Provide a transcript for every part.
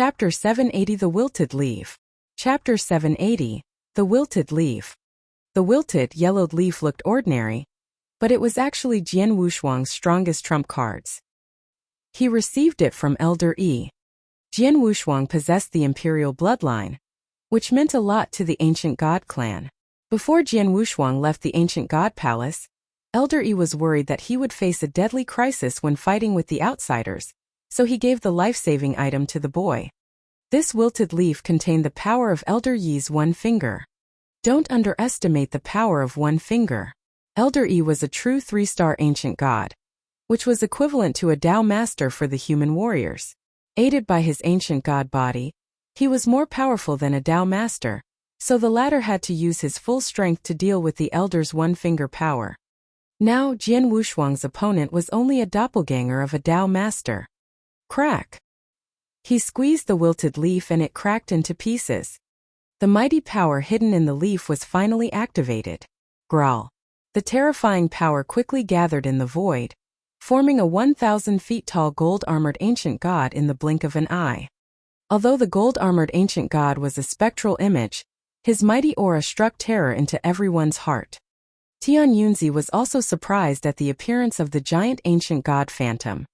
Chapter 780 The Wilted Leaf. Chapter 780 The Wilted Leaf. The wilted, yellowed leaf looked ordinary, but it was actually Jian Wushuang's strongest trump cards. He received it from Elder Yi. Jian Wushuang possessed the imperial bloodline, which meant a lot to the ancient god clan. Before Jian Wushuang left the ancient god palace, Elder Yi was worried that he would face a deadly crisis when fighting with the outsiders, so he gave the life-saving item to the boy. This wilted leaf contained the power of Elder Yi's one finger. Don't underestimate the power of one finger. Elder Yi was a true 3-star ancient god, which was equivalent to a Tao master for the human warriors. Aided by his ancient god body, he was more powerful than a Tao master, so the latter had to use his full strength to deal with the elder's one-finger power. Now Jian Wushuang's opponent was only a doppelganger of a Tao master. Crack! He squeezed the wilted leaf and it cracked into pieces. The mighty power hidden in the leaf was finally activated. Growl! The terrifying power quickly gathered in the void, forming a 1,000 feet tall gold-armored ancient god in the blink of an eye. Although the gold-armored ancient god was a spectral image, his mighty aura struck terror into everyone's heart. Tian Yunzi was also surprised at the appearance of the giant ancient god phantom.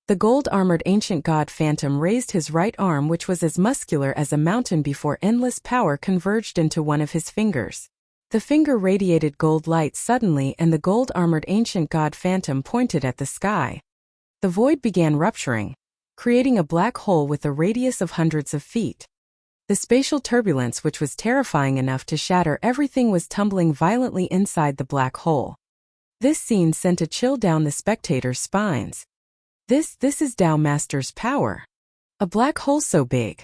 The gold-armored ancient god phantom raised his right arm, which was as muscular as a mountain, before endless power converged into one of his fingers. The finger radiated gold light suddenly, and the gold-armored ancient god phantom pointed at the sky. The void began rupturing, creating a black hole with a radius of hundreds of feet. The spatial turbulence, which was terrifying enough to shatter everything, was tumbling violently inside the black hole. This scene sent a chill down the spectators' spines. This is Tao Master's power. A black hole so big.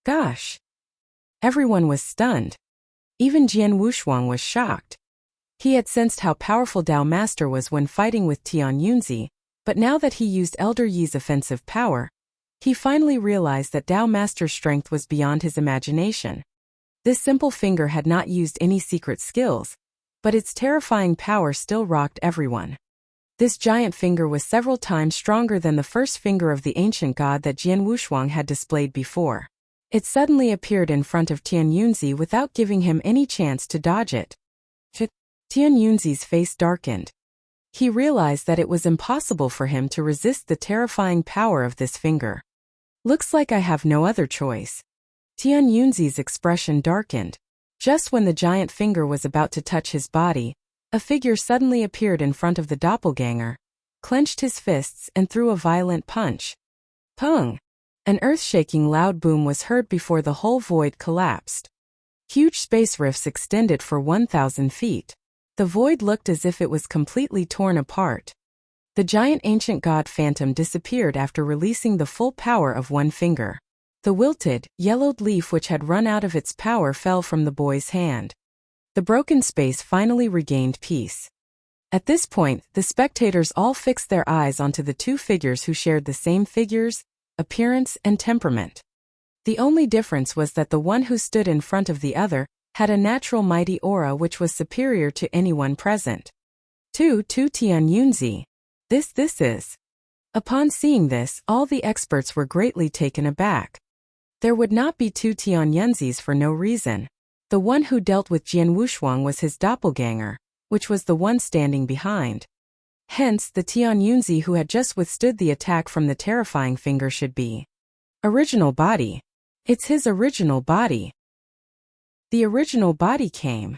Gosh. Everyone was stunned. Even Jian Wushuang was shocked. He had sensed how powerful Tao Master was when fighting with Tian Yunzi, but now that he used Elder Yi's offensive power, he finally realized that Tao Master's strength was beyond his imagination. This simple finger had not used any secret skills, but its terrifying power still rocked everyone. This giant finger was several times stronger than the first finger of the ancient god that Jian Wushuang had displayed before. It suddenly appeared in front of Tian Yunzi without giving him any chance to dodge it. Tian Yunzi's face darkened. He realized that it was impossible for him to resist the terrifying power of this finger. Looks like I have no other choice. Tian Yunzi's expression darkened. Just when the giant finger was about to touch his body, a figure suddenly appeared in front of the doppelganger, clenched his fists and threw a violent punch. Pung! An earth-shaking loud boom was heard before the whole void collapsed. Huge space rifts extended for 1,000 feet. The void looked as if it was completely torn apart. The giant ancient god phantom disappeared after releasing the full power of one finger. The wilted, yellowed leaf which had run out of its power fell from the boy's hand. The broken space finally regained peace. At this point, the spectators all fixed their eyes onto the two figures who shared the same figures, appearance, and temperament. The only difference was that the one who stood in front of the other had a natural mighty aura which was superior to anyone present. To Tian Yunzi. This is. Upon seeing this, all the experts were greatly taken aback. There would not be two Tian Yunzis for no reason. The one who dealt with Jian Wushuang was his doppelganger, which was the one standing behind. Hence, the Tian Yunzi who had just withstood the attack from the terrifying finger should be. Original body. It's his original body. The original body came.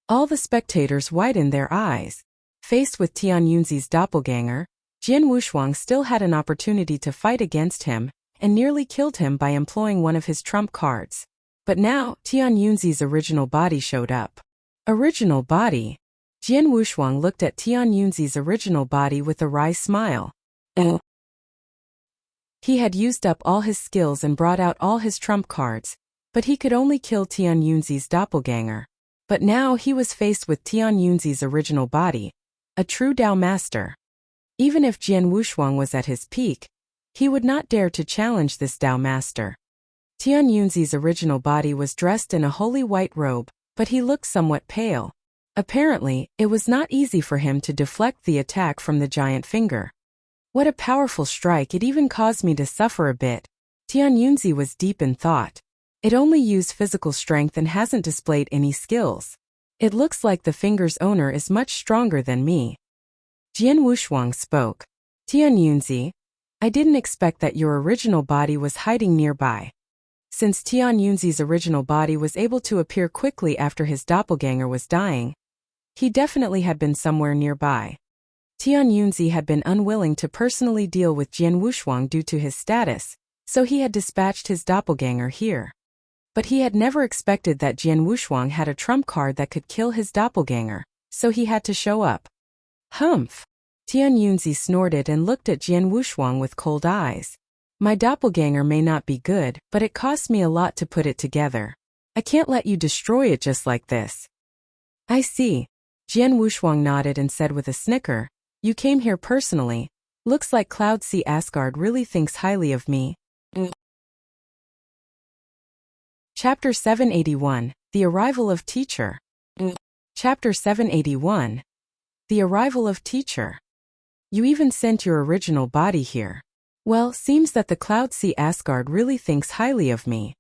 All the spectators widened their eyes. Faced with Tian Yunzi's doppelganger, Jian Wushuang still had an opportunity to fight against him, and nearly killed him by employing one of his trump cards. But now, Tian Yunzi's original body showed up. Original body? Jian Wushuang looked at Tian Yunzi's original body with a wry smile. He had used up all his skills and brought out all his trump cards, but he could only kill Tian Yunzi's doppelganger. But now he was faced with Tian Yunzi's original body, a true Tao master. Even if Jian Wushuang was at his peak, he would not dare to challenge this Tao master. Tian Yunzi's original body was dressed in a holy white robe, but he looked somewhat pale. Apparently, it was not easy for him to deflect the attack from the giant finger. What a powerful strike! It even caused me to suffer a bit. Tian Yunzi was deep in thought. It only used physical strength and hasn't displayed any skills. It looks like the finger's owner is much stronger than me. Jian Wushuang spoke. Tian Yunzi, I didn't expect that your original body was hiding nearby. Since Tian Yunzi's original body was able to appear quickly after his doppelganger was dying, he definitely had been somewhere nearby. Tian Yunzi had been unwilling to personally deal with Jian Wushuang due to his status, so he had dispatched his doppelganger here. But he had never expected that Jian Wushuang had a trump card that could kill his doppelganger, so he had to show up. Humph! Tian Yunzi snorted and looked at Jian Wushuang with cold eyes. My doppelganger may not be good, but it cost me a lot to put it together. I can't let you destroy it just like this. I see. Jian Wushuang nodded and said with a snicker, you came here personally. Looks like Cloud Sea Asgard really thinks highly of me. Chapter 781, The Arrival of Teacher. Chapter 781, The Arrival of Teacher. You even sent your original body here. Well, seems that the Cloud Sea Asgard really thinks highly of me.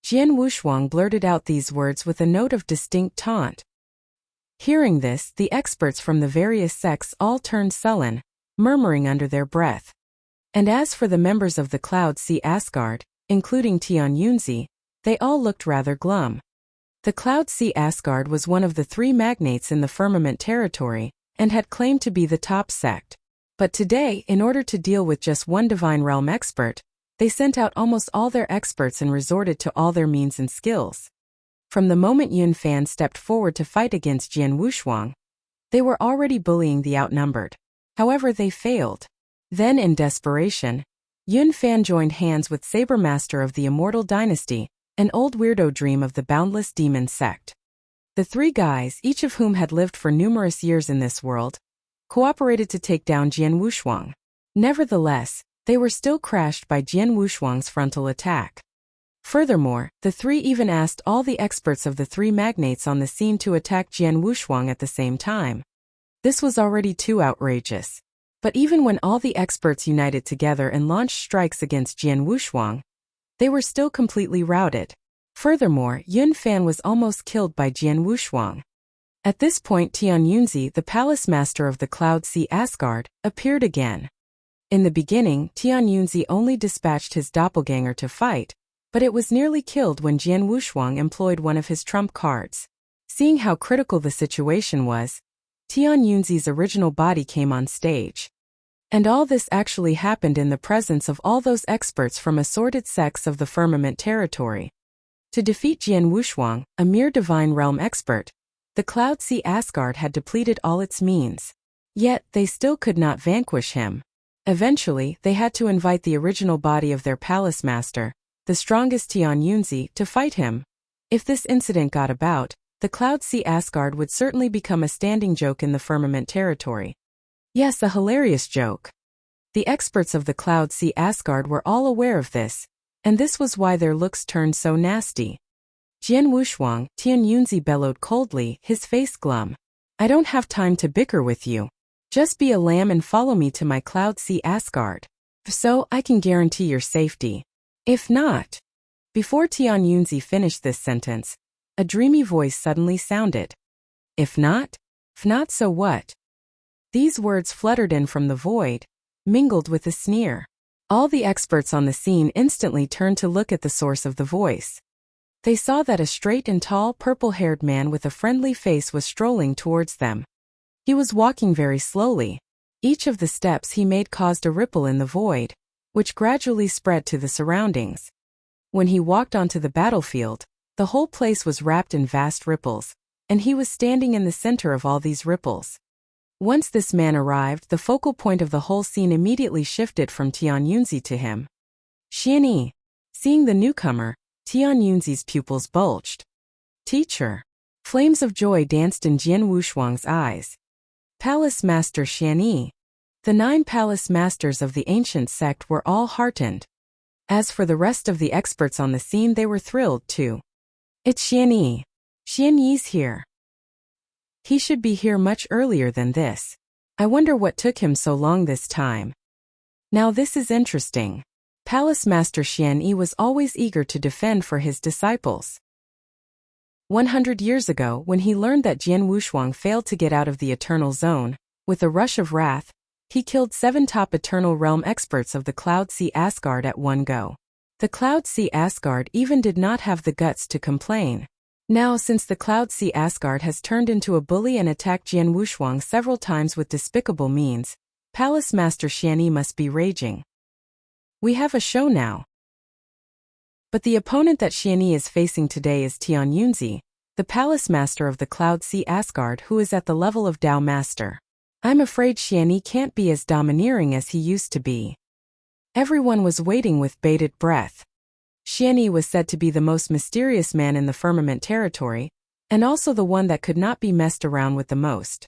Jian Wushuang blurted out these words with a note of distinct taunt. Hearing this, the experts from the various sects all turned sullen, murmuring under their breath. And as for the members of the Cloud Sea Asgard, including Tian Yunzi, they all looked rather glum. The Cloud Sea Asgard was one of the three magnates in the firmament territory, and had claimed to be the top sect. But today, in order to deal with just one Divine Realm expert, they sent out almost all their experts and resorted to all their means and skills. From the moment Yun Fan stepped forward to fight against Jian Wushuang, they were already bullying the outnumbered. However, they failed. Then, in desperation, Yun Fan joined hands with Saber Master of the Immortal Dynasty, an old weirdo dream of the Boundless Demon sect. The three guys, each of whom had lived for numerous years in this world, cooperated to take down Jian Wushuang. Nevertheless, they were still crushed by Jian Wushuang's frontal attack. Furthermore, the three even asked all the experts of the three magnates on the scene to attack Jian Wushuang at the same time. This was already too outrageous. But even when all the experts united together and launched strikes against Jian Wushuang, they were still completely routed. Furthermore, Yun Fan was almost killed by Jian Wushuang. At this point, Tian Yunzi, the palace master of the Cloud Sea Asgard, appeared again. In the beginning, Tian Yunzi only dispatched his doppelganger to fight, but it was nearly killed when Jian Wushuang employed one of his trump cards. Seeing how critical the situation was, Tian Yunzi's original body came on stage. And all this actually happened in the presence of all those experts from assorted sects of the firmament territory. To defeat Jian Wushuang, a mere Divine Realm expert, the Cloud Sea Asgard had depleted all its means. Yet, they still could not vanquish him. Eventually, they had to invite the original body of their palace master, the strongest Tian Yunzi, to fight him. If this incident got about, the Cloud Sea Asgard would certainly become a standing joke in the firmament territory. Yes, a hilarious joke. The experts of the Cloud Sea Asgard were all aware of this, and this was why their looks turned so nasty. Jian Wushuang, Tian Yunzi bellowed coldly, his face glum. I don't have time to bicker with you. Just be a lamb and follow me to my Cloud Sea Asgard. So I can guarantee your safety. If not. Before Tian Yunzi finished this sentence, a dreamy voice suddenly sounded. If not? If not, so what? These words fluttered in from the void, mingled with a sneer. All the experts on the scene instantly turned to look at the source of the voice. They saw that a straight and tall purple-haired man with a friendly face was strolling towards them. He was walking very slowly. Each of the steps he made caused a ripple in the void, which gradually spread to the surroundings. When he walked onto the battlefield, the whole place was wrapped in vast ripples, and he was standing in the center of all these ripples. Once this man arrived, the focal point of the whole scene immediately shifted from Tian Yunzi to him. Xianyi. Seeing the newcomer, Tian Yunzi's pupils bulged. Teacher. Flames of joy danced in Jian Wushuang's eyes. Palace Master Xianyi. The 9 palace masters of the ancient sect were all heartened. As for the rest of the experts on the scene, they were thrilled too. It's Xianyi. Xianyi's here. He should be here much earlier than this. I wonder what took him so long this time. Now this is interesting. Palace Master Xianyi was always eager to defend for his disciples. 100 years ago, when he learned that Jian Wushuang failed to get out of the Eternal Zone, with a rush of wrath, he killed 7 top Eternal Realm experts of the Cloud Sea Asgard at one go. The Cloud Sea Asgard even did not have the guts to complain. Now, since the Cloud Sea Asgard has turned into a bully and attacked Jian Wushuang several times with despicable means, Palace Master Xianyi must be raging. We have a show now. But the opponent that Xianyi is facing today is Tian Yunzi, the Palace Master of the Cloud Sea Asgard, who is at the level of Tao Master. I'm afraid Xianyi can't be as domineering as he used to be. Everyone was waiting with bated breath. Xianyi was said to be the most mysterious man in the firmament territory, and also the one that could not be messed around with the most.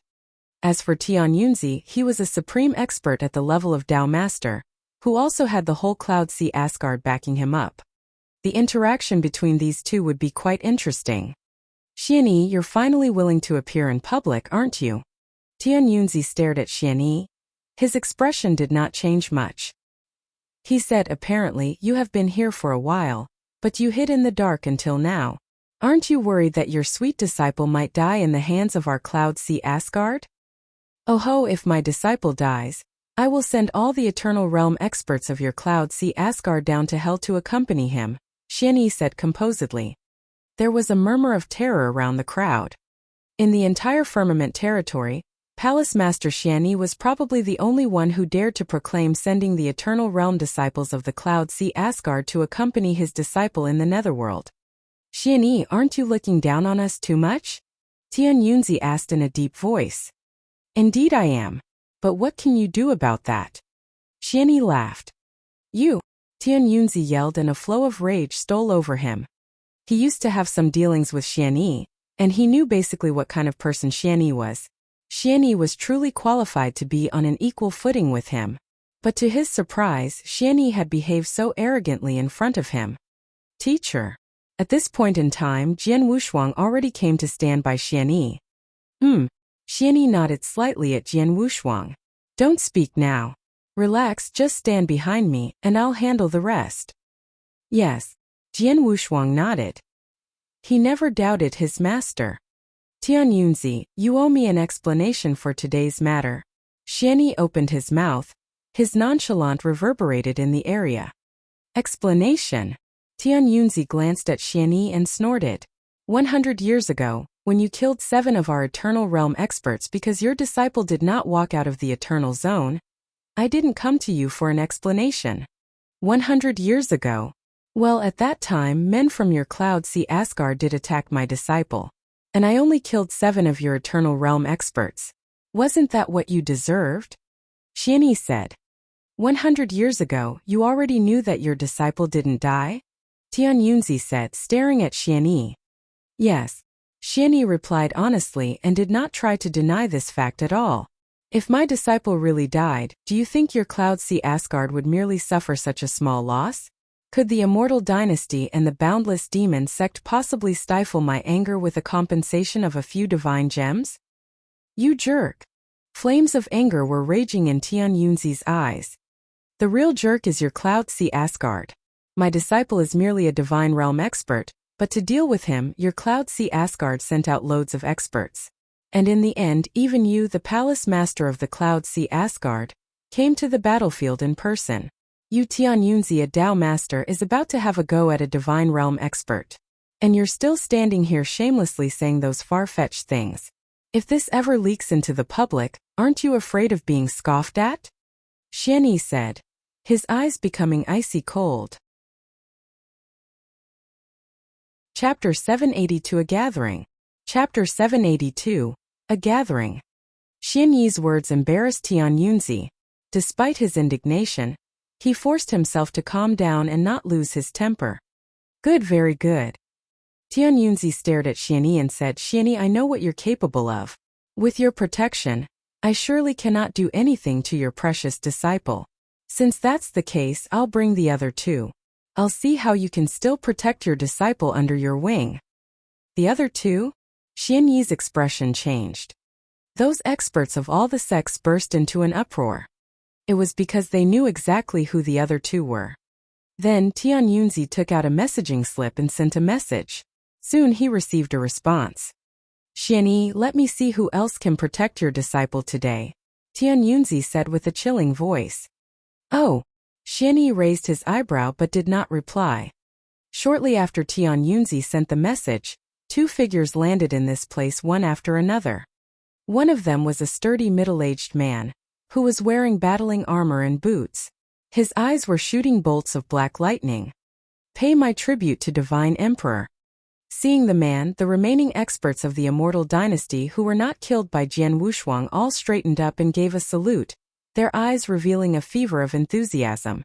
As for Tian Yunzi, he was a supreme expert at the level of Tao Master, who also had the whole Cloud Sea Asgard backing him up. The interaction between these two would be quite interesting. Xianyi, you're finally willing to appear in public, aren't you? Tian Yunzi stared at Xianyi. His expression did not change much. He said, apparently, you have been here for a while, but you hid in the dark until now. Aren't you worried that your sweet disciple might die in the hands of our Cloud Sea Asgard? Oh ho, if my disciple dies, I will send all the Eternal Realm experts of your Cloud Sea Asgard down to hell to accompany him, Xianyi said composedly. There was a murmur of terror around the crowd. In the entire firmament territory, Palace Master Xianyi was probably the only one who dared to proclaim sending the Eternal Realm disciples of the Cloud Sea Asgard to accompany his disciple in the Netherworld. Xianyi, aren't you looking down on us too much? Tian Yunzi asked in a deep voice. Indeed I am. But what can you do about that? Xianyi laughed. You! Tian Yunzi yelled and a flow of rage stole over him. He used to have some dealings with Xianyi, and he knew basically what kind of person Xianyi was. Xianyi was truly qualified to be on an equal footing with him. But to his surprise, Xianyi had behaved so arrogantly in front of him. Teacher. At this point in time, Jian Wushuang already came to stand by Xianyi. Xianyi nodded slightly at Jian Wushuang. Don't speak now. Relax, just stand behind me, and I'll handle the rest. Yes. Jian Wushuang nodded. He never doubted his master. Tian Yunzi, you owe me an explanation for today's matter. Xianyi opened his mouth. His nonchalant reverberated in the area. Explanation? Tian Yunzi glanced at Xianyi and snorted. 100 years ago, when you killed 7 of our Eternal Realm experts because your disciple did not walk out of the Eternal Zone, I didn't come to you for an explanation. 100 years ago? Well, at that time, men from your Cloud Sea Asgard did attack my disciple. And I only killed 7 of your Eternal Realm experts. Wasn't that what you deserved? Xianyi said. 100 years ago, you already knew that your disciple didn't die? Tian Yunzi said, staring at Xianyi. Yes. Xianyi replied honestly and did not try to deny this fact at all. If my disciple really died, do you think your Cloud Sea Asgard would merely suffer such a small loss? Could the Immortal Dynasty and the Boundless Demon Sect possibly stifle my anger with a compensation of a few divine gems? You jerk. Flames of anger were raging in Tian Yunzi's eyes. The real jerk is your Cloud Sea Asgard. My disciple is merely a divine realm expert, but to deal with him, your Cloud Sea Asgard sent out loads of experts. And in the end, even you, the Palace Master of the Cloud Sea Asgard, came to the battlefield in person. You Tian Yunzi, a Tao Master, is about to have a go at a divine realm expert. And you're still standing here shamelessly saying those far-fetched things. If this ever leaks into the public, aren't you afraid of being scoffed at? Xianyi said, his eyes becoming icy cold. Chapter 782, A Gathering. Chapter 782, A Gathering. Xianyi's words embarrassed Tian Yunzi. Despite his indignation, he forced himself to calm down and not lose his temper. Good, very good. Tian Yunzi stared at Xianyi and said, Xianyi, I know what you're capable of. With your protection, I surely cannot do anything to your precious disciple. Since that's the case, I'll bring the other 2. I'll see how you can still protect your disciple under your wing. The other 2? Xianyi's expression changed. Those experts of all the sects burst into an uproar. It was because they knew exactly who the other 2 were. Then Tian Yunzi took out a messaging slip and sent a message. Soon he received a response. Xianyi, let me see who else can protect your disciple today, Tian Yunzi said with a chilling voice. Oh. Xianyi raised his eyebrow but did not reply. Shortly after Tian Yunzi sent the message, two figures landed in this place one after another. One of them was a sturdy middle-aged man, who was wearing battling armor and boots. His eyes were shooting bolts of black lightning. Pay my tribute to Divine Emperor. Seeing the man, the remaining experts of the immortal dynasty who were not killed by Jian Wushuang all straightened up and gave a salute, their eyes revealing a fever of enthusiasm.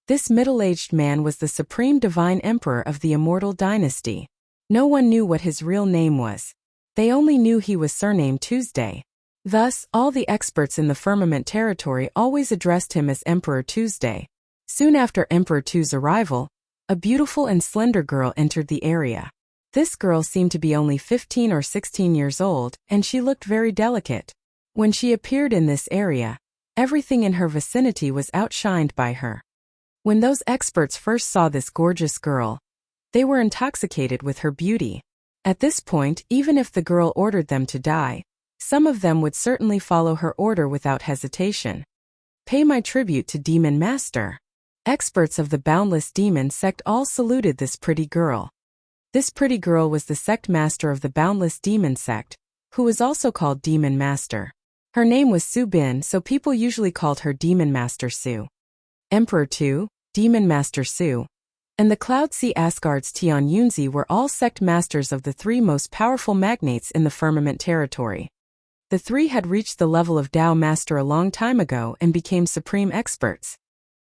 This middle-aged man was the supreme divine emperor of the immortal dynasty. No one knew what his real name was. They only knew he was surnamed Tuesday. Thus, all the experts in the firmament territory always addressed him as Emperor Tuesday. Soon after Emperor Tu's arrival, a beautiful and slender girl entered the area. This girl seemed to be only 15 or 16 years old, and she looked very delicate. When she appeared in this area, everything in her vicinity was outshined by her. When those experts first saw this gorgeous girl, they were intoxicated with her beauty. At this point, even if the girl ordered them to die, some of them would certainly follow her order without hesitation. Pay my tribute to Demon Master. Experts of the Boundless Demon sect all saluted this pretty girl. This pretty girl was the sect master of the Boundless Demon sect, who was also called Demon Master. Her name was Su Bin, so people usually called her Demon Master Su. Emperor Tu, Demon Master Su, and the Cloud Sea Asgard's Tian Yunzi were all sect masters of the three most powerful magnates in the firmament territory. The three had reached the level of Dao Master a long time ago and became supreme experts.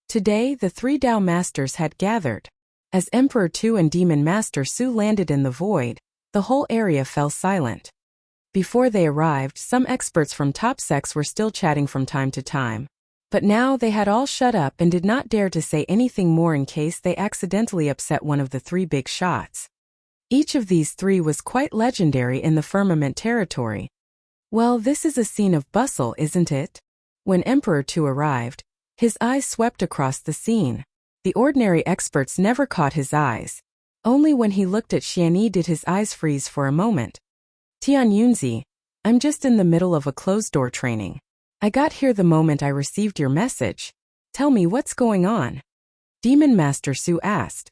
Today, the three Dao Masters had gathered. As Emperor Tu and Demon Master Su landed in the void, the whole area fell silent. Before they arrived, some experts from top sects were still chatting from time to time. But now they had all shut up and did not dare to say anything more in case they accidentally upset one of the three big shots. Each of these three was quite legendary in the firmament territory. Well, this is a scene of bustle, isn't it? When Emperor Tu arrived, his eyes swept across the scene. The ordinary experts never caught his eyes. Only when he looked at Xianyi did his eyes freeze for a moment. Tian Yunzi, I'm just in the middle of a closed-door training. I got here the moment I received your message. Tell me what's going on. Demon Master Su asked.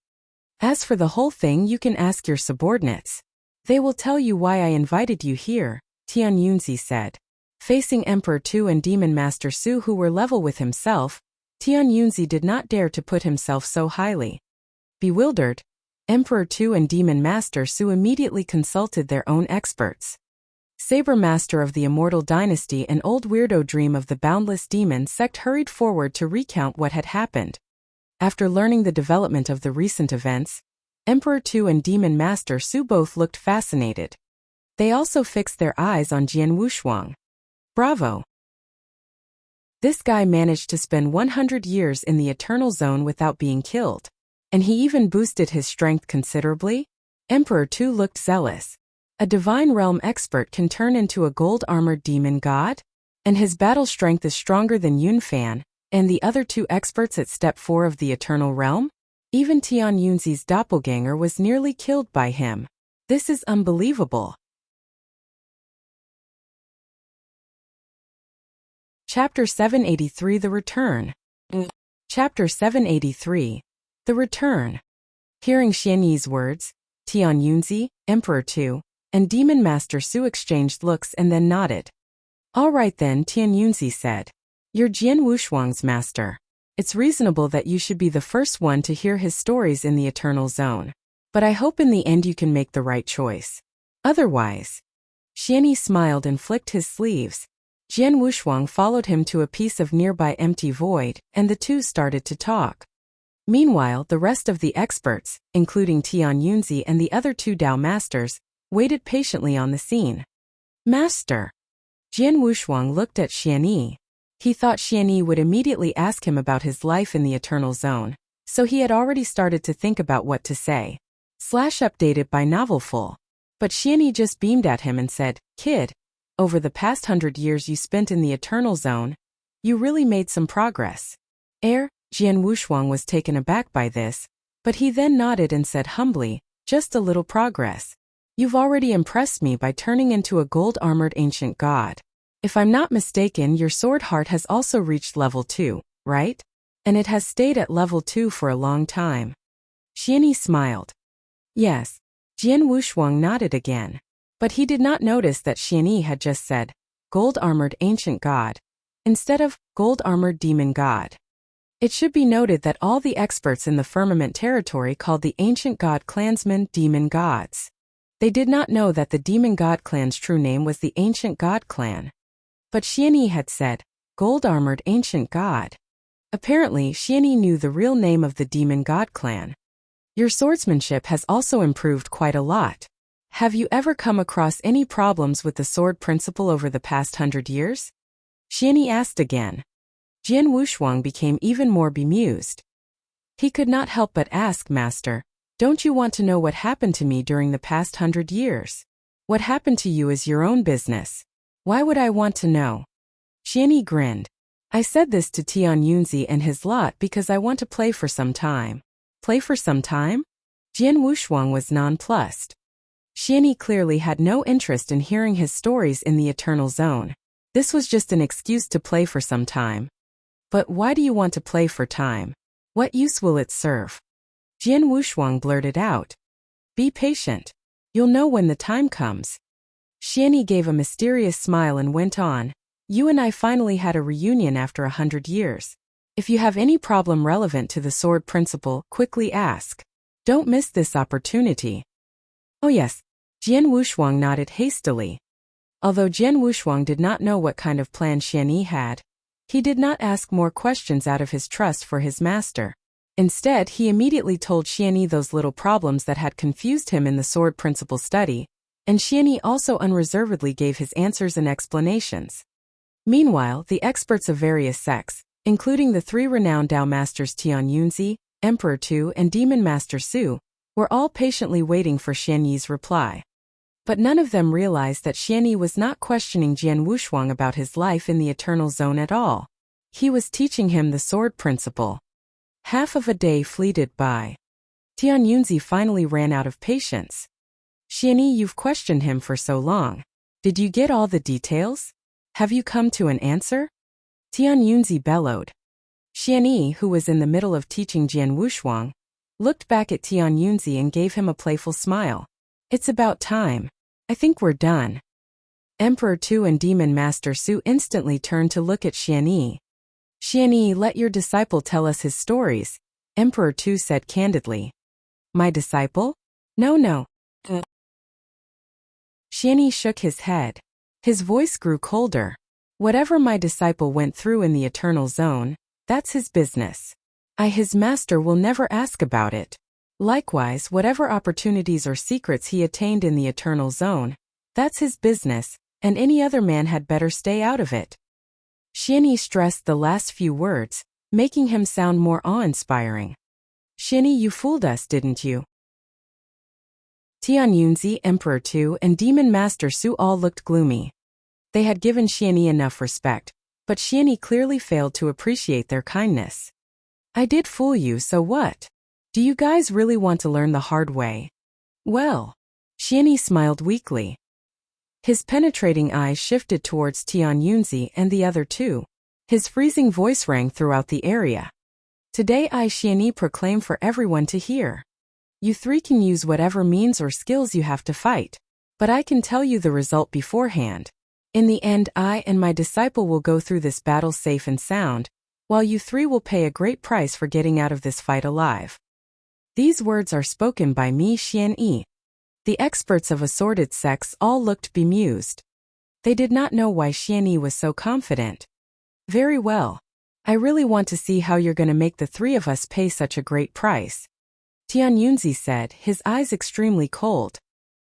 As for the whole thing, you can ask your subordinates. They will tell you why I invited you here, Tian Yunzi said. Facing Emperor Tu and Demon Master Su who were level with himself, Tian Yunzi did not dare to put himself so highly. Bewildered, Emperor Tu and Demon Master Su immediately consulted their own experts. Saber Master of the Immortal Dynasty and Old Weirdo Dream of the Boundless Demon sect hurried forward to recount what had happened. After learning the development of the recent events, Emperor Tu and Demon Master Su both looked fascinated. They also fixed their eyes on Jian Wushuang. Bravo! This guy managed to spend 100 years in the Eternal Zone without being killed. And he even boosted his strength considerably? Emperor Tu looked zealous. A divine realm expert can turn into a gold-armored demon god? And his battle strength is stronger than Yun Fan, and the other two experts at Step 4 of the Eternal Realm? Even Tian Yunzi's doppelganger was nearly killed by him. This is unbelievable. Chapter 783 The Return. Chapter 783 The Return. Hearing Xianyi's words, Tian Yunzi, Emperor Tu, and Demon Master Su exchanged looks and then nodded. All right then, Tian Yunzi said. You're Jian Wushuang's master. It's reasonable that you should be the first one to hear his stories in the Eternal Zone. But I hope in the end you can make the right choice. Otherwise. Xianyi smiled and flicked his sleeves. Jian Wushuang followed him to a piece of nearby empty void, and the two started to talk. Meanwhile, the rest of the experts, including Tian Yunzi and the other two Dao Masters, waited patiently on the scene. Master! Jian Wushuang looked at Xianyi. He thought Xianyi would immediately ask him about his life in the Eternal Zone, so he had already started to think about what to say. Updated by Novelful. But Xianyi just beamed at him and said, Kid, over the past 100 years you spent in the Eternal Zone, you really made some progress. Jian Wushuang was taken aback by this, but he then nodded and said humbly, just a little progress. You've already impressed me by turning into a gold-armored ancient god. If I'm not mistaken, your sword heart has also reached level 2, right? And it has stayed at level 2 for a long time. Xianyi smiled. Yes. Jian Wushuang nodded again. But he did not notice that Xianyi had just said, gold-armored ancient god, instead of gold-armored demon god. It should be noted that all the experts in the firmament territory called the ancient god clansmen demon gods. They did not know that the demon god clan's true name was the ancient god clan. But Xianyi had said, gold-armored ancient god. Apparently, Xianyi knew the real name of the demon god clan. Your swordsmanship has also improved quite a lot. Have you ever come across any problems with the sword principle over the past 100 years? Xianyi asked again. Jian Wushuang became even more bemused. He could not help but ask, Master, don't you want to know what happened to me during the past 100 years? What happened to you is your own business. Why would I want to know? Xianyi grinned. I said this to Tian Yunzi and his lot because I want to play for some time. Play for some time? Jian Wushuang was nonplussed. Xianyi clearly had no interest in hearing his stories in the Eternal Zone. This was just an excuse to play for some time. But why do you want to play for time? What use will it serve? Jian Wushuang blurted out. Be patient. You'll know when the time comes. Xianyi gave a mysterious smile and went on. You and I finally had a reunion after 100 years. If you have any problem relevant to the sword principle, quickly ask. Don't miss this opportunity. Oh yes. Jian Wushuang nodded hastily. Although Jian Wushuang did not know what kind of plan Xianyi had, he did not ask more questions out of his trust for his master. Instead, he immediately told Xianyi those little problems that had confused him in the sword principle study, and Xianyi also unreservedly gave his answers and explanations. Meanwhile, the experts of various sects, including the 3 renowned Dao masters Tian Yunzi, Emperor Tu, and Demon Master Su, were all patiently waiting for Xianyi's reply. But none of them realized that Xianyi was not questioning Jian Wushuang about his life in the Eternal Zone at all. He was teaching him the sword principle. Half of a day fleeted by. Tian Yunzi finally ran out of patience. Xianyi, you've questioned him for so long. Did you get all the details? Have you come to an answer? Tian Yunzi bellowed. Xianyi, who was in the middle of teaching Jian Wushuang, looked back at Tian Yunzi and gave him a playful smile. It's about time. I think we're done. Emperor Tu and Demon Master Su instantly turned to look at Xianyi. Xianyi, let your disciple tell us his stories, Emperor Tu said candidly. My disciple? No. Xianyi shook his head. His voice grew colder. Whatever my disciple went through in the Eternal Zone, that's his business. His master, will never ask about it. Likewise, whatever opportunities or secrets he attained in the Eternal Zone, that's his business, and any other man had better stay out of it. Xianyi stressed the last few words, making him sound more awe-inspiring. Xianyi, you fooled us, didn't you? Tian Yunzi, Emperor Tu, and Demon Master Su all looked gloomy. They had given Xianyi enough respect, but Xianyi clearly failed to appreciate their kindness. I did fool you, so what? Do you guys really want to learn the hard way? Well, Xianyi smiled weakly. His penetrating eyes shifted towards Tian Yunzi and the other 2. His freezing voice rang throughout the area. Today Xianyi proclaim for everyone to hear. You 3 can use whatever means or skills you have to fight, but I can tell you the result beforehand. In the end, I and my disciple will go through this battle safe and sound, while you 3 will pay a great price for getting out of this fight alive. These words are spoken by me, Xianyi. The experts of assorted sects all looked bemused. They did not know why Xianyi was so confident. Very well. I really want to see how you're going to make the 3 of us pay such a great price. Tian Yunzi said, his eyes extremely cold.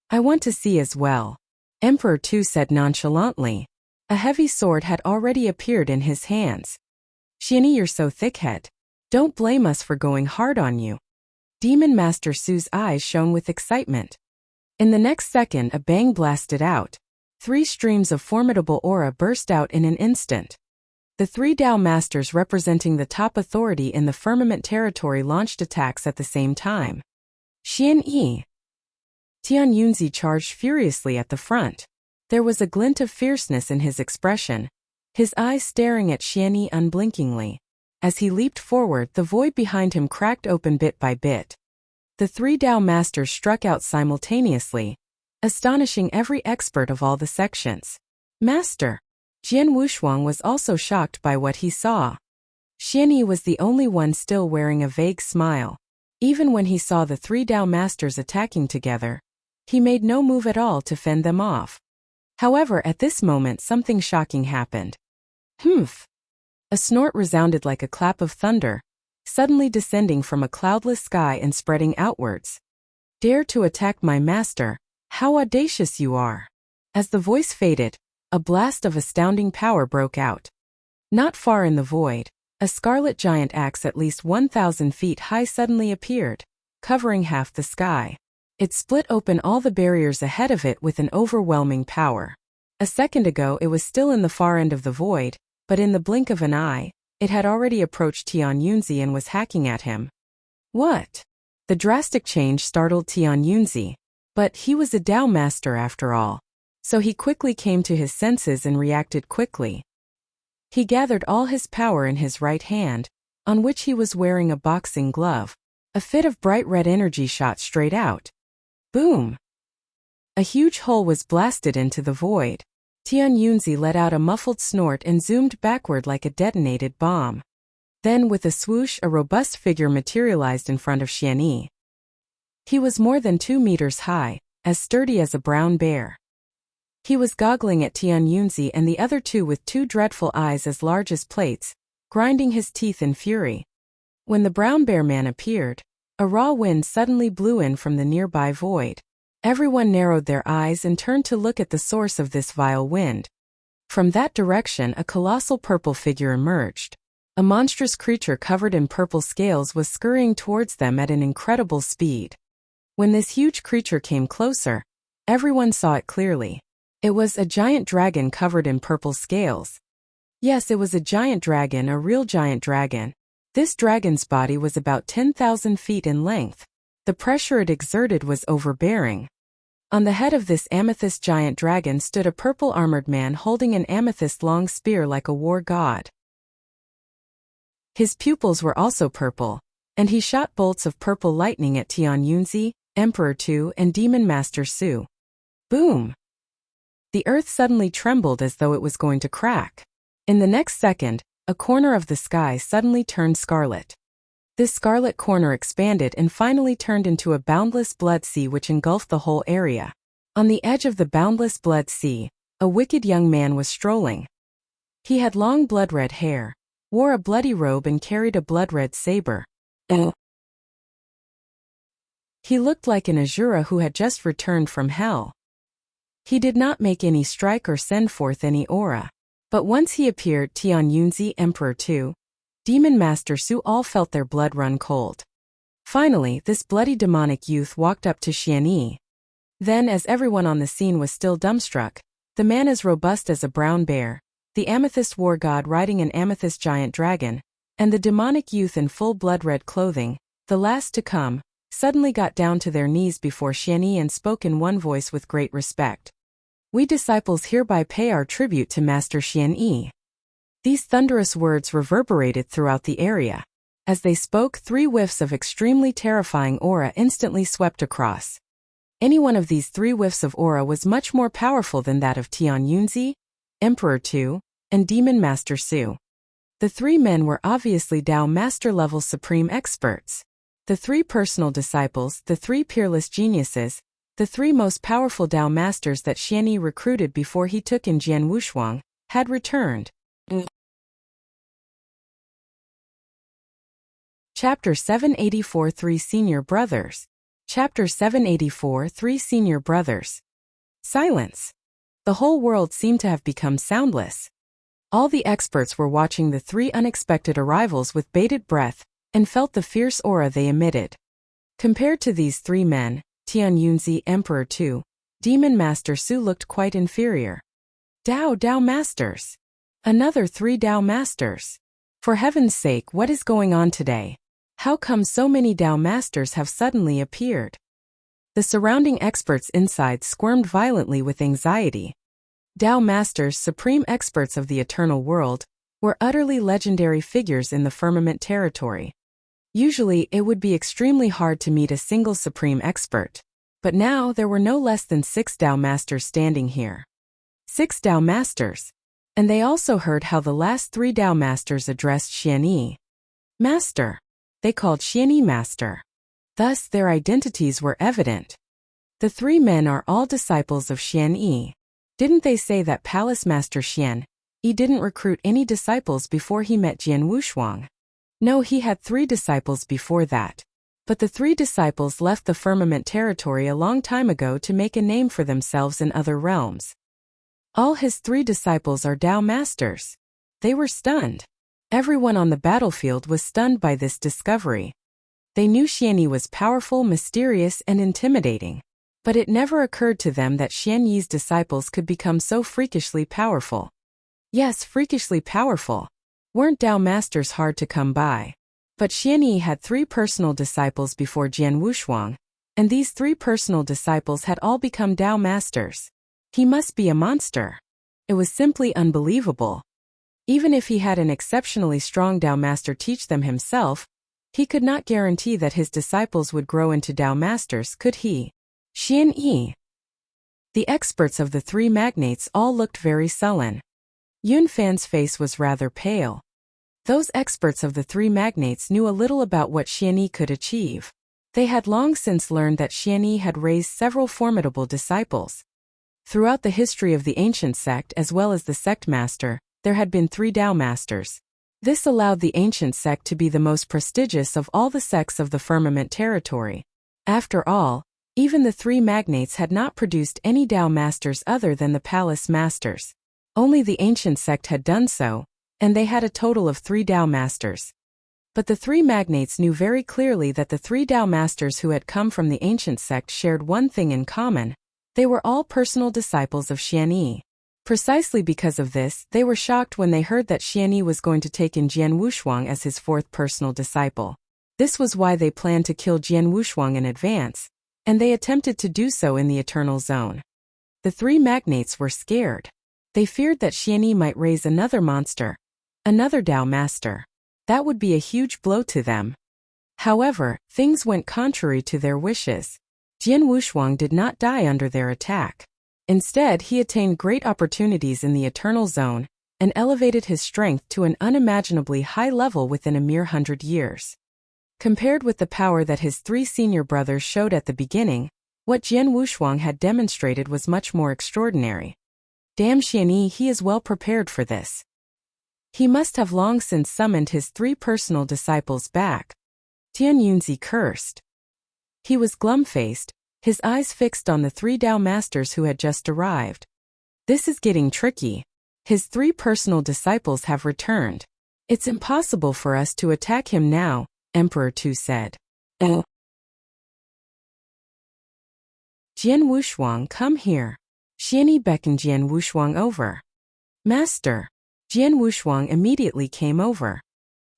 I want to see as well. Emperor Tu said nonchalantly. A heavy sword had already appeared in his hands. Xianyi, you're so thick-head. Don't blame us for going hard on you. Demon Master Su's eyes shone with excitement. In the next second, a bang blasted out. 3 streams of formidable aura burst out in an instant. The three Dao masters representing the top authority in the firmament territory launched attacks at the same time. Xian Yi. Tian Yunzi charged furiously at the front. There was a glint of fierceness in his expression, his eyes staring at Xian Yi unblinkingly. As he leaped forward, the void behind him cracked open bit by bit. The three Dao masters struck out simultaneously, astonishing every expert of all the sections. Master! Jian Wushuang was also shocked by what he saw. Xian Yi was the only one still wearing a vague smile. Even when he saw the three Dao masters attacking together, he made no move at all to fend them off. However, at this moment something shocking happened. Humph! A snort resounded like a clap of thunder, suddenly descending from a cloudless sky and spreading outwards. Dare to attack my master, how audacious you are! As the voice faded, a blast of astounding power broke out. Not far in the void, a scarlet giant axe at least 1,000 feet high suddenly appeared, covering half the sky. It split open all the barriers ahead of it with an overwhelming power. A second ago it was still in the far end of the void, but in the blink of an eye, it had already approached Tian Yunzi and was hacking at him. What? The drastic change startled Tian Yunzi, but he was a Dao master after all. So he quickly came to his senses and reacted quickly. He gathered all his power in his right hand, on which he was wearing a boxing glove. A fit of bright red energy shot straight out. Boom! A huge hole was blasted into the void. Tian Yunzi let out a muffled snort and zoomed backward like a detonated bomb. Then with a swoosh, a robust figure materialized in front of Xian Yi. He was more than 2 meters high, as sturdy as a brown bear. He was goggling at Tian Yunzi and the other two with two dreadful eyes as large as plates, grinding his teeth in fury. When the brown bear man appeared, a raw wind suddenly blew in from the nearby void. Everyone narrowed their eyes and turned to look at the source of this vile wind. From that direction a colossal purple figure emerged. A monstrous creature covered in purple scales was scurrying towards them at an incredible speed. When this huge creature came closer, everyone saw it clearly. It was a giant dragon covered in purple scales. Yes, it was a giant dragon, a real giant dragon. This dragon's body was about 10,000 feet in length. The pressure it exerted was overbearing. On the head of this amethyst giant dragon stood a purple armored man holding an amethyst long spear like a war god. His pupils were also purple, and he shot bolts of purple lightning at Tian Yunzi, Emperor Tu, and Demon Master Su. Boom! The earth suddenly trembled as though it was going to crack. In the next second, a corner of the sky suddenly turned scarlet. This scarlet corner expanded and finally turned into a boundless blood sea which engulfed the whole area. On the edge of the boundless blood sea, a wicked young man was strolling. He had long blood-red hair, wore a bloody robe and carried a blood-red saber. He looked like an Asura who had just returned from hell. He did not make any strike or send forth any aura. But once he appeared, Tian Yunzi, Emperor Tu, Demon Master Su all felt their blood run cold. Finally, this bloody demonic youth walked up to Xian Yi. Then, as everyone on the scene was still dumbstruck, the man as robust as a brown bear, the amethyst war god riding an amethyst giant dragon, and the demonic youth in full blood-red clothing, the last to come, suddenly got down to their knees before Xian Yi and spoke in one voice with great respect. We disciples hereby pay our tribute to Master Xian Yi. These thunderous words reverberated throughout the area. As they spoke, 3 whiffs of extremely terrifying aura instantly swept across. Any one of these 3 whiffs of aura was much more powerful than that of Tian Yunzi, Emperor Tu, and Demon Master Su. The 3 men were obviously Dao Master-level supreme experts. The 3 personal disciples, the 3 peerless geniuses, the 3 most powerful Dao Masters that Xian Yi recruited before he took in Jian Wushuang, had returned. Chapter 784 3 Senior Brothers. Chapter 784 3 Senior Brothers. Silence. The whole world seemed to have become soundless. All the experts were watching the 3 unexpected arrivals with bated breath, and felt the fierce aura they emitted. Compared to these 3 men, Tian Yunzi, Emperor Tu, Demon Master Su looked quite inferior. Dao Masters. Another 3 Dao Masters. For heaven's sake, what is going on today? How come so many Dao Masters have suddenly appeared? The surrounding experts inside squirmed violently with anxiety. Dao Masters, supreme experts of the eternal world, were utterly legendary figures in the firmament territory. Usually, it would be extremely hard to meet a single supreme expert. But now there were no less than 6 Dao Masters standing here. 6 Dao Masters. And they also heard how the last 3 Dao Masters addressed Xianyi. Master. They called Xianyi Master. Thus their identities were evident. The 3 men are all disciples of Xianyi. Didn't they say that Palace Master Xianyi didn't recruit any disciples before he met Jian Wushuang? No, he had 3 disciples before that. But the 3 disciples left the firmament territory a long time ago to make a name for themselves in other realms. All his 3 disciples are Dao Masters. They were stunned. Everyone on the battlefield was stunned by this discovery. They knew Xianyi was powerful, mysterious, and intimidating. But it never occurred to them that Xianyi's disciples could become so freakishly powerful. Yes, freakishly powerful. Weren't Dao Masters hard to come by? But Xianyi had 3 personal disciples before Jian Wushuang, and these 3 personal disciples had all become Dao Masters. He must be a monster. It was simply unbelievable. Even if he had an exceptionally strong Dao Master teach them himself, he could not guarantee that his disciples would grow into Dao Masters, could he? Xianyi. The experts of the 3 magnates all looked very sullen. Yun Fan's face was rather pale. Those experts of the 3 magnates knew a little about what Xianyi could achieve. They had long since learned that Xianyi had raised several formidable disciples. Throughout the history of the ancient sect as well as the sect master, there had been 3 Dao Masters. This allowed the ancient sect to be the most prestigious of all the sects of the firmament territory. After all, even the 3 magnates had not produced any Dao Masters other than the Palace Masters. Only the ancient sect had done so, and they had a total of 3 Dao Masters. But the 3 magnates knew very clearly that the 3 Dao Masters who had come from the ancient sect shared one thing in common. They were all personal disciples of Xianyi. Precisely because of this, they were shocked when they heard that Xianyi was going to take in Jian Wushuang as his 4th personal disciple. This was why they planned to kill Jian Wushuang in advance, and they attempted to do so in the Eternal Zone. The 3 magnates were scared. They feared that Xianyi might raise another monster, another Dao Master. That would be a huge blow to them. However, things went contrary to their wishes. Jian Wushuang did not die under their attack. Instead, he attained great opportunities in the Eternal Zone and elevated his strength to an unimaginably high level within a mere 100 years. Compared with the power that his 3 senior brothers showed at the beginning, what Jian Wushuang had demonstrated was much more extraordinary. Damn Xianyi, he is well prepared for this. He must have long since summoned his 3 personal disciples back. Tian Yunzi cursed. He was glum-faced, his eyes fixed on the 3 Dao Masters who had just arrived. This is getting tricky. His 3 personal disciples have returned. It's impossible for us to attack him now, Emperor Tu said. Jian Wushuang, come here. Xianyi beckoned Jian Wushuang over. Master. Jian Wushuang immediately came over.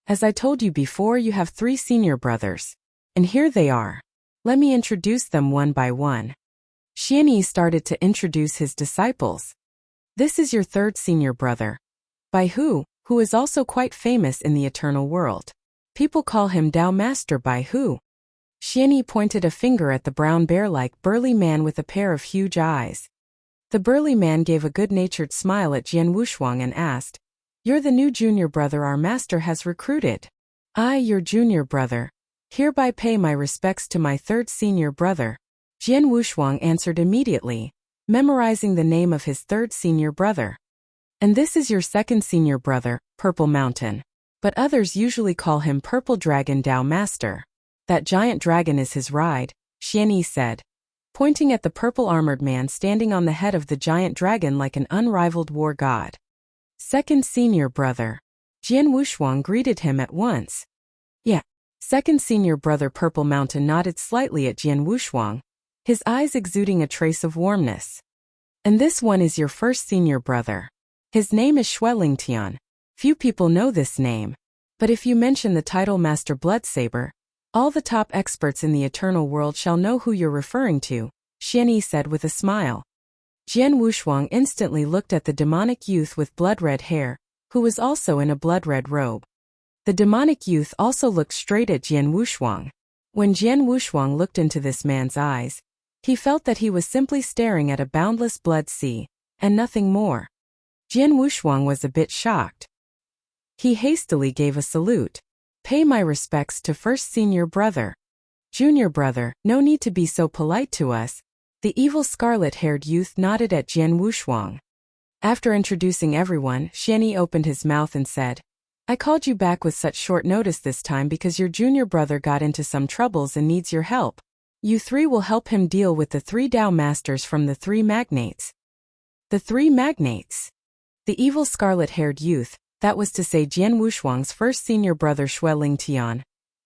As I told you before, you have 3 senior brothers. And here they are. Let me introduce them one by one. Xianyi started to introduce his disciples. This is your 3rd senior brother. Baihu, who is also quite famous in the eternal world. People call him Dao Master Baihu. Xianyi pointed a finger at the brown bear-like burly man with a pair of huge eyes. The burly man gave a good-natured smile at Jian Wushuang and asked, You're the new junior brother our master has recruited. I, your junior brother, hereby pay my respects to my 3rd senior brother. Jian Wushuang answered immediately, memorizing the name of his 3rd senior brother. And this is your 2nd senior brother, Purple Mountain. But others usually call him Purple Dragon Dao Master. That giant dragon is his ride, Xianyi said, pointing at the purple-armored man standing on the head of the giant dragon like an unrivaled war god. 2nd senior brother. Jian Wushuang greeted him at once. Yeah. 2nd senior brother Purple Mountain nodded slightly at Jian Wushuang, his eyes exuding a trace of warmness. And this one is your 1st senior brother. His name is Shuelingtian. Few people know this name. But if you mention the title Master Bloodsaber, all the top experts in the eternal world shall know who you're referring to, Xianyi said with a smile. Jian Wushuang instantly looked at the demonic youth with blood-red hair, who was also in a blood-red robe. The demonic youth also looked straight at Jian Wushuang. When Jian Wushuang looked into this man's eyes, he felt that he was simply staring at a boundless blood sea, and nothing more. Jian Wushuang was a bit shocked. He hastily gave a salute. Pay my respects to first senior brother. Junior brother, no need to be so polite to us. The evil scarlet-haired youth nodded at Jian Wushuang. After introducing everyone, Xianyi opened his mouth and said, I called you back with such short notice this time because your junior brother got into some troubles and needs your help. You three will help him deal with the 3 Dao masters from the 3 magnates. The 3 magnates. The evil scarlet-haired youth, that was to say Jian Wushuang's first senior brother Shuelingtian,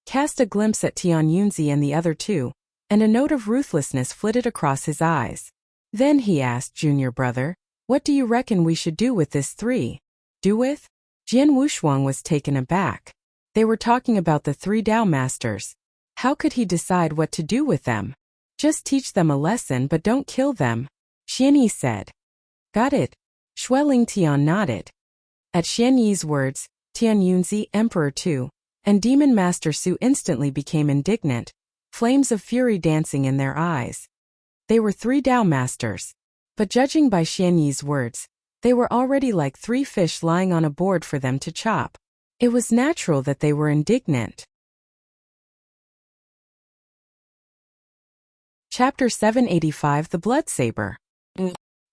cast a glimpse at Tian Yunzi and the other two, and a note of ruthlessness flitted across his eyes. Then he asked junior brother, what do you reckon we should do with this 3? Do with? Jian Wushuang was taken aback. They were talking about the 3 Dao masters. How could he decide what to do with them? Just teach them a lesson but don't kill them, Xianyi said. Got it. Shuelingtian nodded. At Xianyi's words, Tian Yunzi, Emperor Tu, and Demon Master Su instantly became indignant, flames of fury dancing in their eyes. They were 3 Dao masters. But judging by Xianyi's words, they were already like 3 fish lying on a board for them to chop. It was natural that they were indignant. Chapter 785 The Bloodsaber.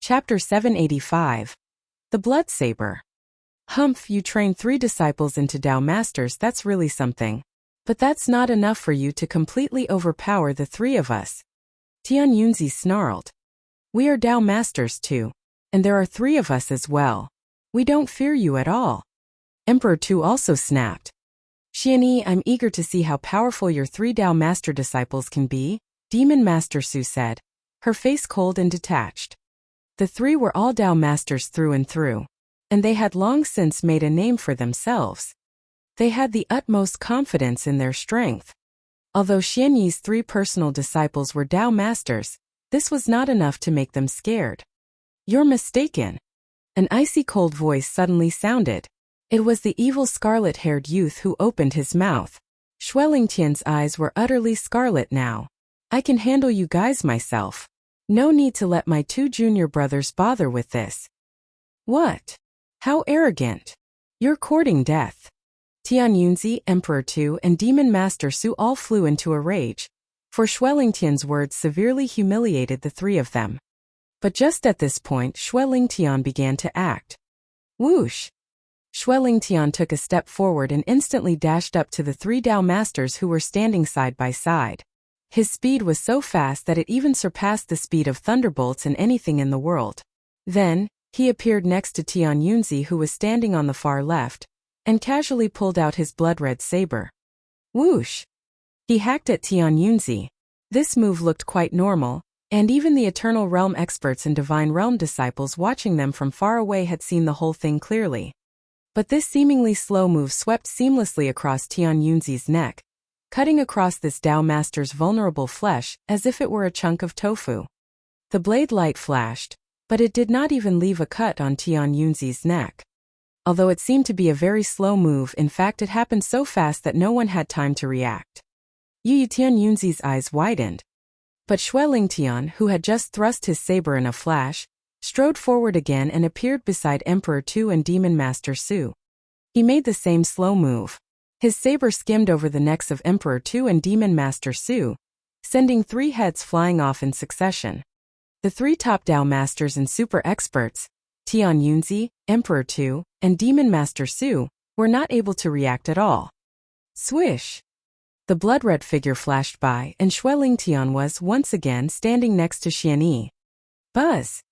Chapter 785 The Bloodsaber. Humph, you trained 3 disciples into Dao masters, that's really something. But that's not enough for you to completely overpower the 3 of us. Tian Yunzi snarled. We are Dao masters too. And there are 3 of us as well. We don't fear you at all. Emperor Tu also snapped. Xianyi, I'm eager to see how powerful your 3 Dao master disciples can be, Demon Master Su said, her face cold and detached. The 3 were all Dao masters through and through, and they had long since made a name for themselves. They had the utmost confidence in their strength. Although Xianyi's 3 personal disciples were Dao masters, this was not enough to make them scared. You're mistaken. An icy cold voice suddenly sounded. It was the evil scarlet-haired youth who opened his mouth. Shuelingtian's eyes were utterly scarlet now. I can handle you guys myself. No need to let my 2 junior brothers bother with this. What? How arrogant. You're courting death. Tian Yunzi, Emperor Tu, and Demon Master Su all flew into a rage, for Shuelingtian's words severely humiliated the 3 of them. But just at this point Shuelingtian began to act. Whoosh! Shuelingtian took a step forward and instantly dashed up to the 3 Dao masters who were standing side by side. His speed was so fast that it even surpassed the speed of thunderbolts in anything in the world. Then, he appeared next to Tian Yunzi who was standing on the far left, and casually pulled out his blood-red saber. Whoosh! He hacked at Tian Yunzi. This move looked quite normal, and even the Eternal Realm experts and Divine Realm disciples watching them from far away had seen the whole thing clearly. But this seemingly slow move swept seamlessly across Tian Yunzi's neck, cutting across this Dao master's vulnerable flesh as if it were a chunk of tofu. The blade light flashed, but it did not even leave a cut on Tian Yunzi's neck. Although it seemed to be a very slow move, in fact it happened so fast that no one had time to react. Tian Yunzi's eyes widened. But Shuelingtian, who had just thrust his saber in a flash, strode forward again and appeared beside Emperor Tu and Demon Master Su. He made the same slow move. His saber skimmed over the necks of Emperor Tu and Demon Master Su, sending 3 heads flying off in succession. The 3 top Dao masters and super experts, Tian Yunzi, Emperor Tu, and Demon Master Su, were not able to react at all. Swish! The blood-red figure flashed by and Shuelingtian was once again standing next to Xianyi. Buzz!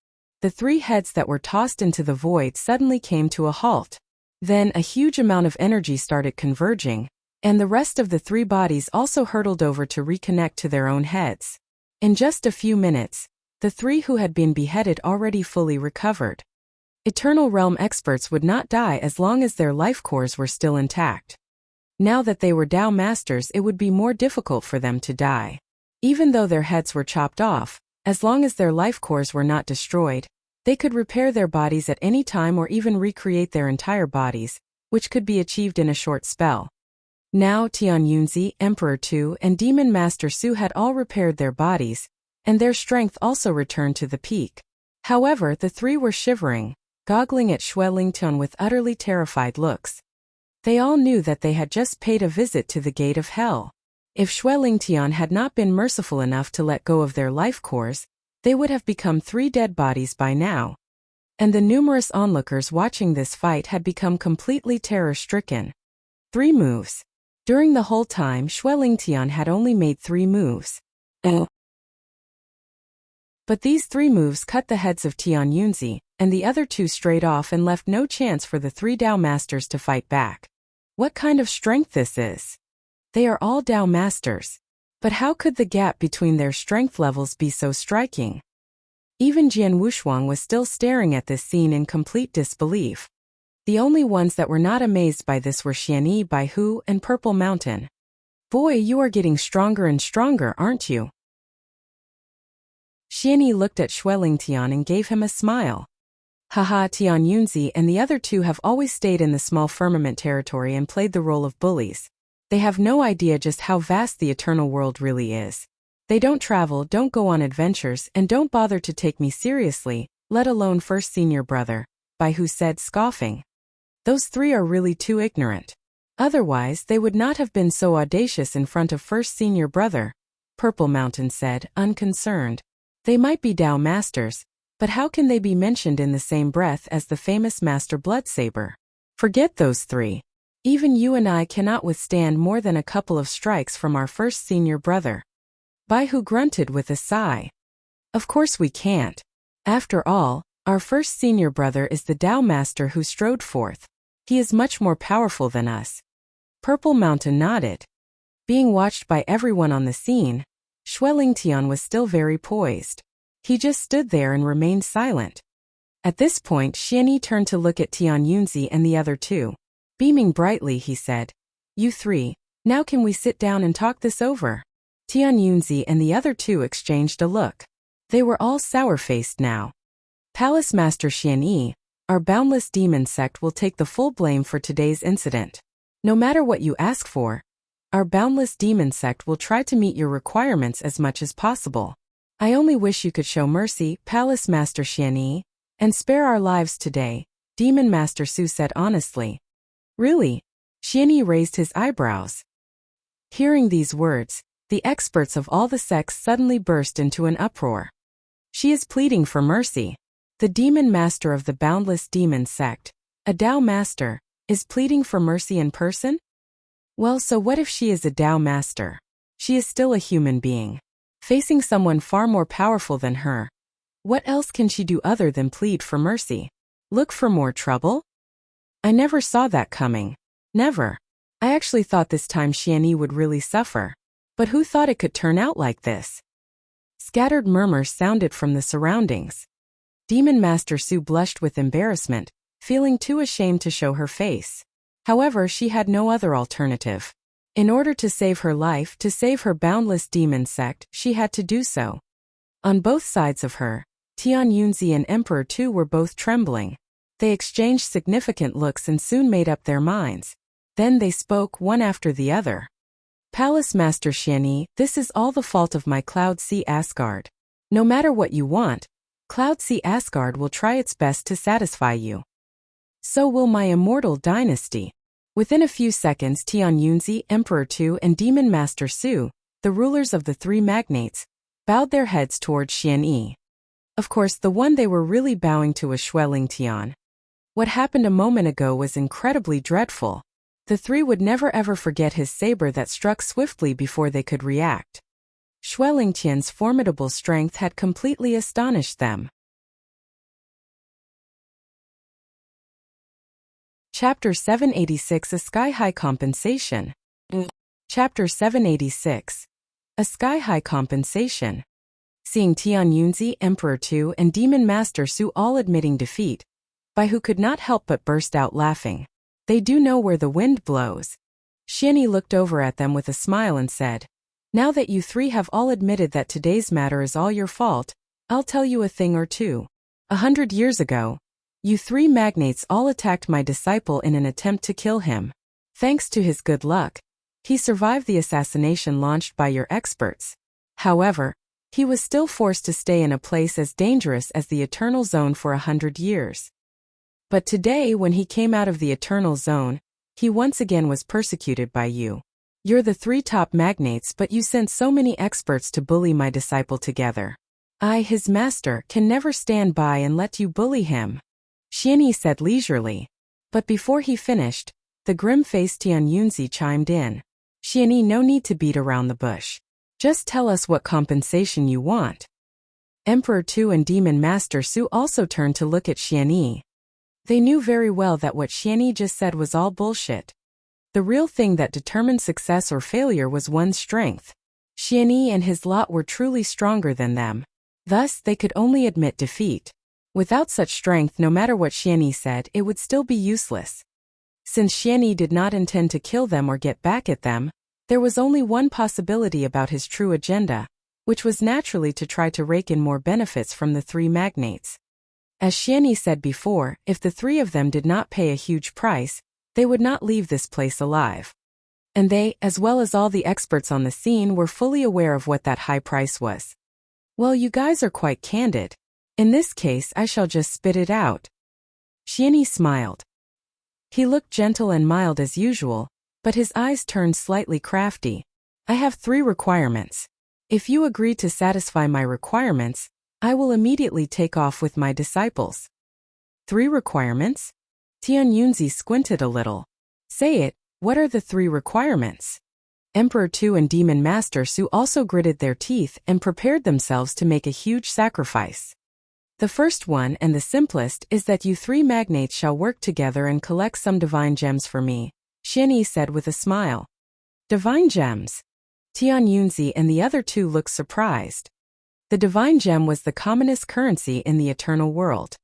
The 3 heads that were tossed into the void suddenly came to a halt. Then a huge amount of energy started converging, and the rest of the 3 bodies also hurtled over to reconnect to their own heads. In just a few minutes, the 3 who had been beheaded already fully recovered. Eternal Realm experts would not die as long as their life cores were still intact. Now that they were Dao Masters, it would be more difficult for them to die. Even though their heads were chopped off, as long as their life cores were not destroyed, they could repair their bodies at any time or even recreate their entire bodies, which could be achieved in a short spell. Now Tian Yunzi, Emperor Tu, and Demon Master Su had all repaired their bodies, and their strength also returned to the peak. However, the three were shivering, goggling at Xue Lingtian with utterly terrified looks. They all knew that they had just paid a visit to the gate of hell. If Xue Lingtian had not been merciful enough to let go of their life cores, they would have become 3 dead bodies by now. And the numerous onlookers watching this fight had become completely terror-stricken. 3 moves. During the whole time, Xue Lingtian had only made 3 moves. But these 3 moves cut the heads of Tian Yunzi, and the other 2 straight off and left no chance for the 3 Dao Masters to fight back. What kind of strength this is? They are all Dao Masters. But how could the gap between their strength levels be so striking? Even Jian Wushuang was still staring at this scene in complete disbelief. The only ones that were not amazed by this were Xianyi, Baihu, and Purple Mountain. Boy, you are getting stronger and stronger, aren't you? Xianyi looked at Xue Lingtian and gave him a smile. Haha, Tian Yunzi and the other 2 have always stayed in the small firmament territory and played the role of bullies. They have no idea just how vast the eternal world really is. They don't travel, don't go on adventures, and don't bother to take me seriously, let alone first senior brother, Baihu said, scoffing. Those 3 are really too ignorant. Otherwise, they would not have been so audacious in front of first senior brother, Purple Mountain said, unconcerned. They might be Dao Masters, but how can they be mentioned in the same breath as the famous Master Bloodsaber? Forget those 3. Even you and I cannot withstand more than a couple of strikes from our first senior brother. Baihu grunted with a sigh. Of course we can't. After all, our first senior brother is the Dao Master who strode forth. He is much more powerful than us. Purple Mountain nodded. Being watched by everyone on the scene, Xue Lingtian was still very poised. He just stood there and remained silent. At this point, Xianyi turned to look at Tian Yunzi and the other 2. Beaming brightly, he said, "You 3, now can we sit down and talk this over?" Tian Yunzi and the other 2 exchanged a look. They were all sour-faced now. Palace Master Xianyi, our boundless demon sect will take the full blame for today's incident. No matter what you ask for, our boundless demon sect will try to meet your requirements as much as possible. I only wish you could show mercy, Palace Master Xianyi, and spare our lives today, Demon Master Su said honestly. Really? Xianyi raised his eyebrows. Hearing these words, the experts of all the sects suddenly burst into an uproar. She is pleading for mercy. The Demon Master of the Boundless Demon Sect, a Dao Master, is pleading for mercy in person? Well, so what if she is a Dao Master? She is still a human being, facing someone far more powerful than her. What else can she do other than plead for mercy? Look for more trouble? I never saw that coming. Never. I actually thought this time Xianyi would really suffer. But who thought it could turn out like this? Scattered murmurs sounded from the surroundings. Demon Master Su blushed with embarrassment, feeling too ashamed to show her face. However, she had no other alternative. In order to save her life, to save her boundless demon sect, she had to do so. On both sides of her, Tian Yunzi and Emperor Tu were both trembling. They exchanged significant looks and soon made up their minds. Then they spoke one after the other. Palace Master Xianyi, this is all the fault of my Cloud Sea Asgard. No matter what you want, Cloud Sea Asgard will try its best to satisfy you. So will my immortal dynasty. Within a few seconds, Tian Yunzi, Emperor Tu, and Demon Master Su, the rulers of the 3 magnates, bowed their heads towards Xianyi. Of course, the one they were really bowing to was Xue Lingtian. What happened a moment ago was incredibly dreadful. The 3 would never ever forget his saber that struck swiftly before they could react. Xue Lingtian's formidable strength had completely astonished them. Chapter 786, A Sky-High Compensation. Chapter 786. A Sky-High Compensation. Seeing Tian Yunzi, Emperor Tu, and Demon Master Su all admitting defeat, Bai Hu could not help but burst out laughing. They do know where the wind blows. Xianyi looked over at them with a smile and said, now that you three have all admitted that today's matter is all your fault, I'll tell you a thing or two. 100 years ago, you three magnates all attacked my disciple in an attempt to kill him. Thanks to his good luck, he survived the assassination launched by your experts. However, he was still forced to stay in a place as dangerous as the Eternal Zone for 100 years. But today, when he came out of the Eternal Zone, he once again was persecuted by you. You're the three top magnates, but you sent so many experts to bully my disciple together. I, his master, can never stand by and let you bully him. Xianyi said leisurely. But before he finished, the grim-faced Tian Yunzi chimed in. Xianyi, no need to beat around the bush. Just tell us what compensation you want. Emperor Tu and Demon Master Su also turned to look at Xianyi. They knew very well that what Xianyi just said was all bullshit. The real thing that determined success or failure was one's strength. Xianyi and his lot were truly stronger than them. Thus, they could only admit defeat. Without such strength, no matter what Xianyi said, it would still be useless. Since Xianyi did not intend to kill them or get back at them, there was only one possibility about his true agenda, which was naturally to try to rake in more benefits from the three magnates. As Xianyi said before, if the three of them did not pay a huge price, they would not leave this place alive. And they, as well as all the experts on the scene, were fully aware of what that high price was. Well, you guys are quite candid. In this case, I shall just spit it out. Xianyi smiled. He looked gentle and mild as usual, but his eyes turned slightly crafty. I have 3 requirements. If you agree to satisfy my requirements, I will immediately take off with my disciples. 3 requirements? Tian Yunzi squinted a little. Say it, what are the 3 requirements? Emperor Tu and Demon Master Su also gritted their teeth and prepared themselves to make a huge sacrifice. The first one, and the simplest, is that you 3 magnates shall work together and collect some divine gems for me, Xianyi said with a smile. Divine gems? Tian Yunzi and the other 2 looked surprised. The divine gem was the commonest currency in the eternal world.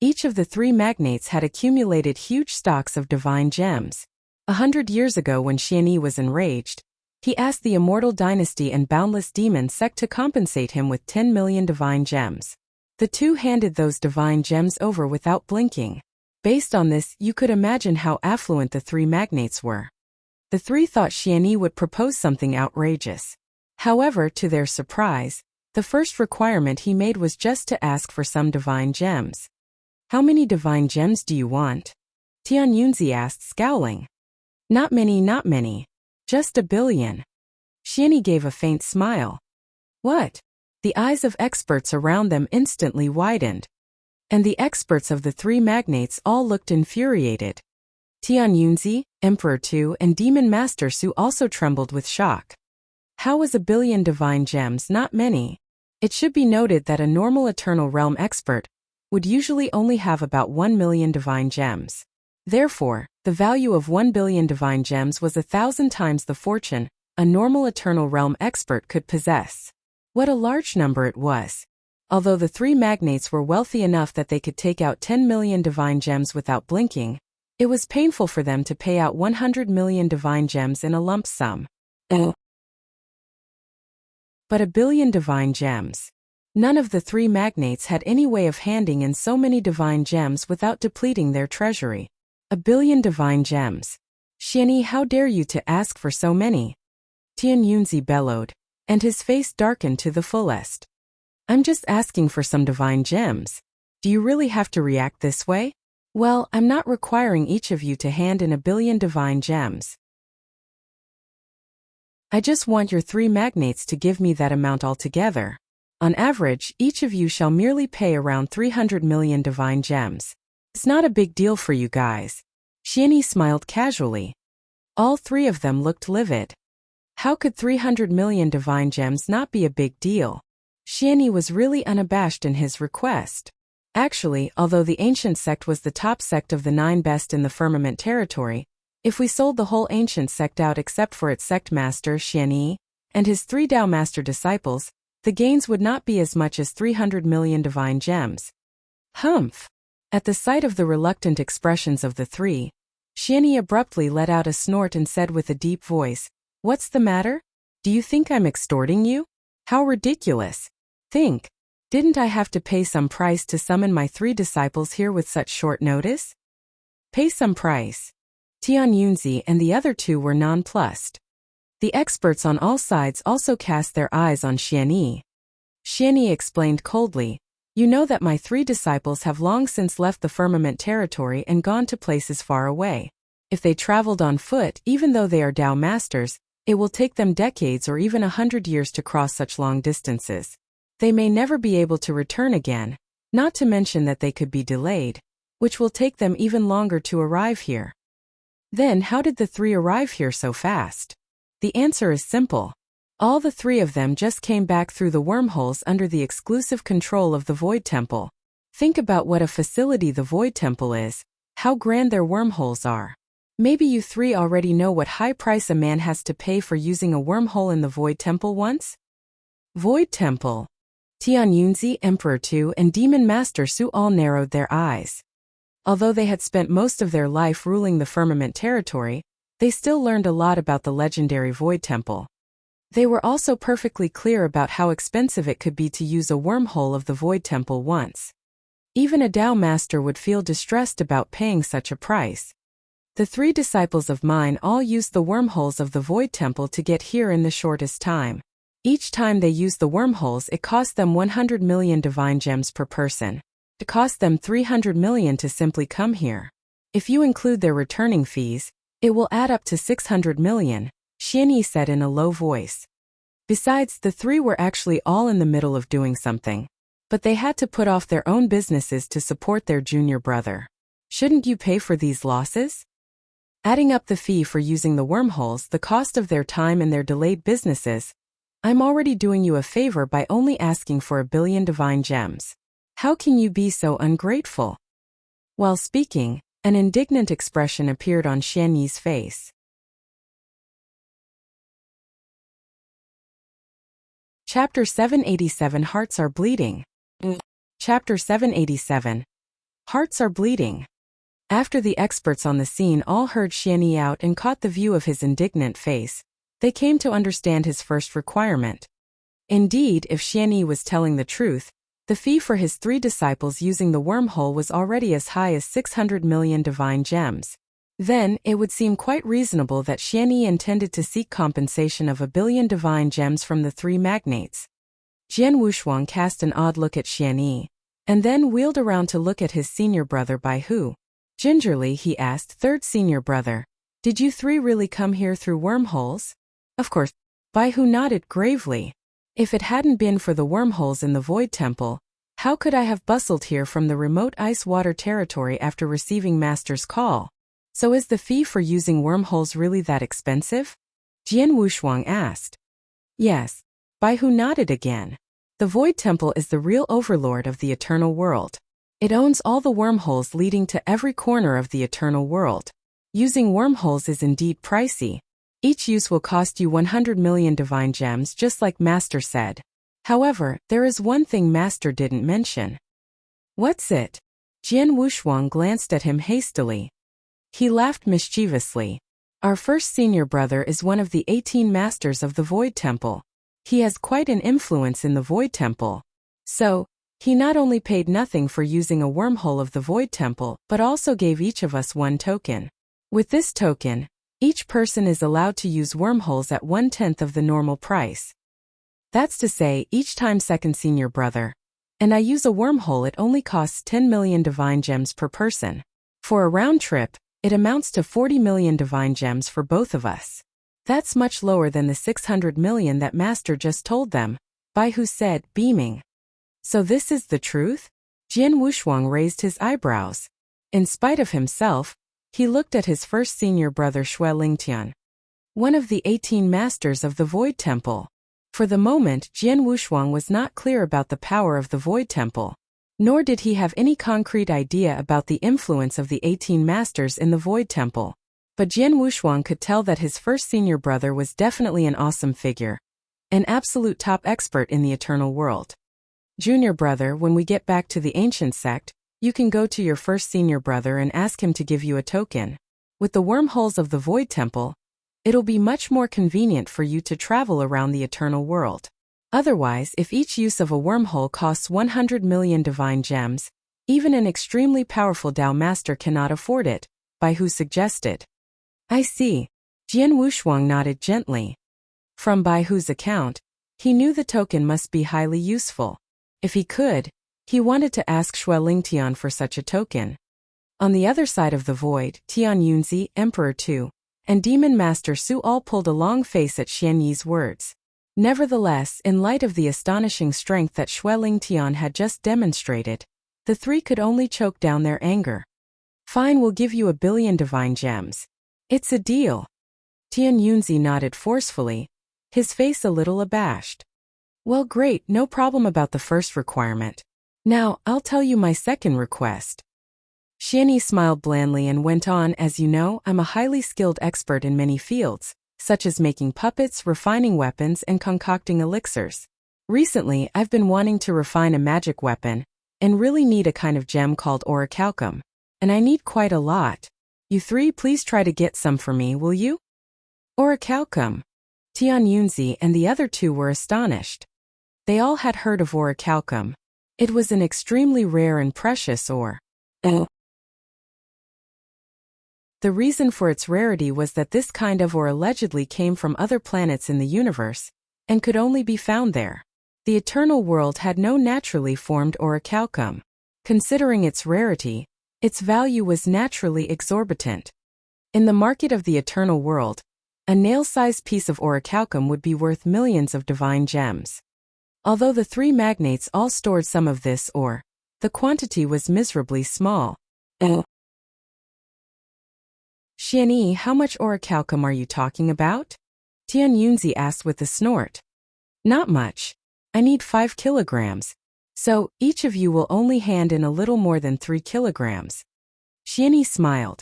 Each of the 3 magnates had accumulated huge stocks of divine gems. 100 years ago, when Xianyi was enraged, he asked the Immortal Dynasty and Boundless Demon Sect to compensate him with 10 million divine gems. The 2 handed those divine gems over without blinking. Based on this, you could imagine how affluent the 3 magnates were. The 3 thought Xianyi would propose something outrageous. However, to their surprise, the first requirement he made was just to ask for some divine gems. How many divine gems do you want? Tian Yunzi asked, scowling. Not many. Just 1 billion. Xianyi gave a faint smile. What? The eyes of experts around them instantly widened. And the experts of the 3 magnates all looked infuriated. Tian Yunzi, Emperor Tu, and Demon Master Su also trembled with shock. How was 1 billion divine gems not many? It should be noted that a normal Eternal Realm expert would usually only have about 1 million divine gems. Therefore, the value of 1 billion divine gems was 1,000 times the fortune a normal Eternal Realm expert could possess. What a large number it was. Although the 3 magnates were wealthy enough that they could take out 10 million divine gems without blinking, it was painful for them to pay out 100 million divine gems in a lump sum. But 1 billion divine gems. None of the 3 magnates had any way of handing in so many divine gems without depleting their treasury. 1 billion divine gems. Xianyi, how dare you to ask for so many? Tian Yunzi bellowed, and his face darkened to the fullest. I'm just asking for some divine gems. Do you really have to react this way? Well, I'm not requiring each of you to hand in 1 billion divine gems. I just want your 3 magnates to give me that amount altogether. On average, each of you shall merely pay around 300 million divine gems. It's not a big deal for you guys. Xianyi smiled casually. All 3 of them looked livid. How could 300 million divine gems not be a big deal? Xianyi was really unabashed in his request. Actually, although the ancient sect was the top sect of the 9 best in the firmament territory, if we sold the whole ancient sect out except for its sect master Xianyi and his 3 Dao master disciples, the gains would not be as much as 300 million divine gems. Humph! At the sight of the reluctant expressions of the three, Xianyi abruptly let out a snort and said with a deep voice, "What's the matter? Do you think I'm extorting you? How ridiculous. Think, didn't I have to pay some price to summon my 3 disciples here with such short notice?" Pay some price. Tian Yunzi and the other 2 were nonplussed. The experts on all sides also cast their eyes on Xianyi. Xianyi explained coldly, "You know that my 3 disciples have long since left the firmament territory and gone to places far away. If they traveled on foot, even though they are Dao masters, it will take them decades or even 100 years to cross such long distances. They may never be able to return again, not to mention that they could be delayed, which will take them even longer to arrive here." Then how did the 3 arrive here so fast? The answer is simple. All the 3 of them just came back through the wormholes under the exclusive control of the Void Temple. Think about what a facility the Void Temple is, how grand their wormholes are. Maybe you 3 already know what high price a man has to pay for using a wormhole in the Void Temple once? Void Temple. Tian Yunzi, Emperor Tu, and Demon Master Su all narrowed their eyes. Although they had spent most of their life ruling the firmament territory, they still learned a lot about the legendary Void Temple. They were also perfectly clear about how expensive it could be to use a wormhole of the Void Temple once. Even a Dao master would feel distressed about paying such a price. The 3 disciples of mine all used the wormholes of the Void Temple to get here in the shortest time. Each time they used the wormholes, it cost them 100 million divine gems per person. It cost them 300 million to simply come here. If you include their returning fees, it will add up to 600 million, Xianyi said in a low voice. Besides, the 3 were actually all in the middle of doing something. But they had to put off their own businesses to support their junior brother. Shouldn't you pay for these losses? Adding up the fee for using the wormholes, the cost of their time and their delayed businesses, I'm already doing you a favor by only asking for 1 billion divine gems. How can you be so ungrateful? While speaking, an indignant expression appeared on Xianyi's face. Chapter 787 Hearts Are Bleeding. Chapter 787. Hearts Are Bleeding. After the experts on the scene all heard Xianyi out and caught the view of his indignant face, they came to understand his first requirement. Indeed, if Xianyi was telling the truth, the fee for his 3 disciples using the wormhole was already as high as 600 million divine gems. Then, it would seem quite reasonable that Xianyi intended to seek compensation of 1 billion divine gems from the 3 magnates. Jian Wushuang cast an odd look at Xianyi, and then wheeled around to look at his senior brother Bai Hu. Gingerly he asked, "Third senior brother, did you 3 really come here through wormholes?" Of course. Bai Hu nodded gravely. "If it hadn't been for the wormholes in the Void Temple, how could I have bustled here from the remote ice-water territory after receiving Master's call? So is the fee for using wormholes really that expensive?" Jian Wushuang asked. Yes. Bai Hu nodded again. The Void Temple is the real overlord of the eternal world. It owns all the wormholes leading to every corner of the eternal world. Using wormholes is indeed pricey. Each use will cost you 100 million divine gems, just like Master said. However, there is one thing Master didn't mention. What's it? Jian Wushuang glanced at him hastily. He laughed mischievously. Our first senior brother is one of the 18 masters of the Void Temple. He has quite an influence in the Void Temple. So, he not only paid nothing for using a wormhole of the Void Temple, but also gave each of us 1 token. With this token, each person is allowed to use wormholes at 1/10 of the normal price. That's to say, each time second senior brother, and I use a wormhole, it only costs 10 million divine gems per person. For a round trip, it amounts to 40 million divine gems for both of us. That's much lower than the 600 million that Master just told them, Bai Hu said, beaming. So this is the truth? Jian Wushuang raised his eyebrows. In spite of himself, he looked at his first senior brother Xue Lingtian, one of the 18 masters of the Void Temple. For the moment, Jian Wushuang was not clear about the power of the Void Temple, nor did he have any concrete idea about the influence of the 18 masters in the Void Temple. But Jian Wushuang could tell that his first senior brother was definitely an awesome figure, an absolute top expert in the eternal world. Junior brother, when we get back to the ancient sect, You can go to your first senior brother and ask him to give you a token. With the wormholes of the Void Temple, it'll be much more convenient for you to travel around the eternal world. Otherwise, if each use of a wormhole costs 100 million divine gems, even an extremely powerful Dao master cannot afford it, Baihu suggested. I see. Jian Wushuang nodded gently. From Baihu's account, he knew the token must be highly useful. If he could, he wanted to ask Xueling Tian for such a token. On the other side of the void, Tian Yunzi, Emperor Tu, and Demon Master Su all pulled a long face at Xian Yi's words. Nevertheless, in light of the astonishing strength that Xueling Tian had just demonstrated, the three could only choke down their anger. Fine, we'll give you 1 billion divine gems. It's a deal. Tian Yunzi nodded forcefully, his face a little abashed. Well, great, no problem about the first requirement. Now, I'll tell you my second request. Xian Yi smiled blandly and went on, as you know, I'm a highly skilled expert in many fields, such as making puppets, refining weapons, and concocting elixirs. Recently, I've been wanting to refine a magic weapon, and really need a kind of gem called orichalcum. And I need quite a lot. You three please try to get some for me, will you? Orichalcum. Tian Yunzi and the other two were astonished. They all had heard of orichalcum. It was an extremely rare and precious ore. The reason for its rarity was that this kind of ore allegedly came from other planets in the universe, and could only be found there. The eternal world had no naturally formed orichalcum. Considering its rarity, its value was naturally exorbitant. In the market of the eternal world, a nail-sized piece of orichalcum would be worth millions of divine gems. Although the three magnates all stored some of this ore, the quantity was miserably small. Xian Yi, how much orichalcum are you talking about? Tian Yunzi asked with a snort. Not much. I need 5 kilograms. So, each of you will only hand in a little more than 3 kilograms. Xian Yi smiled.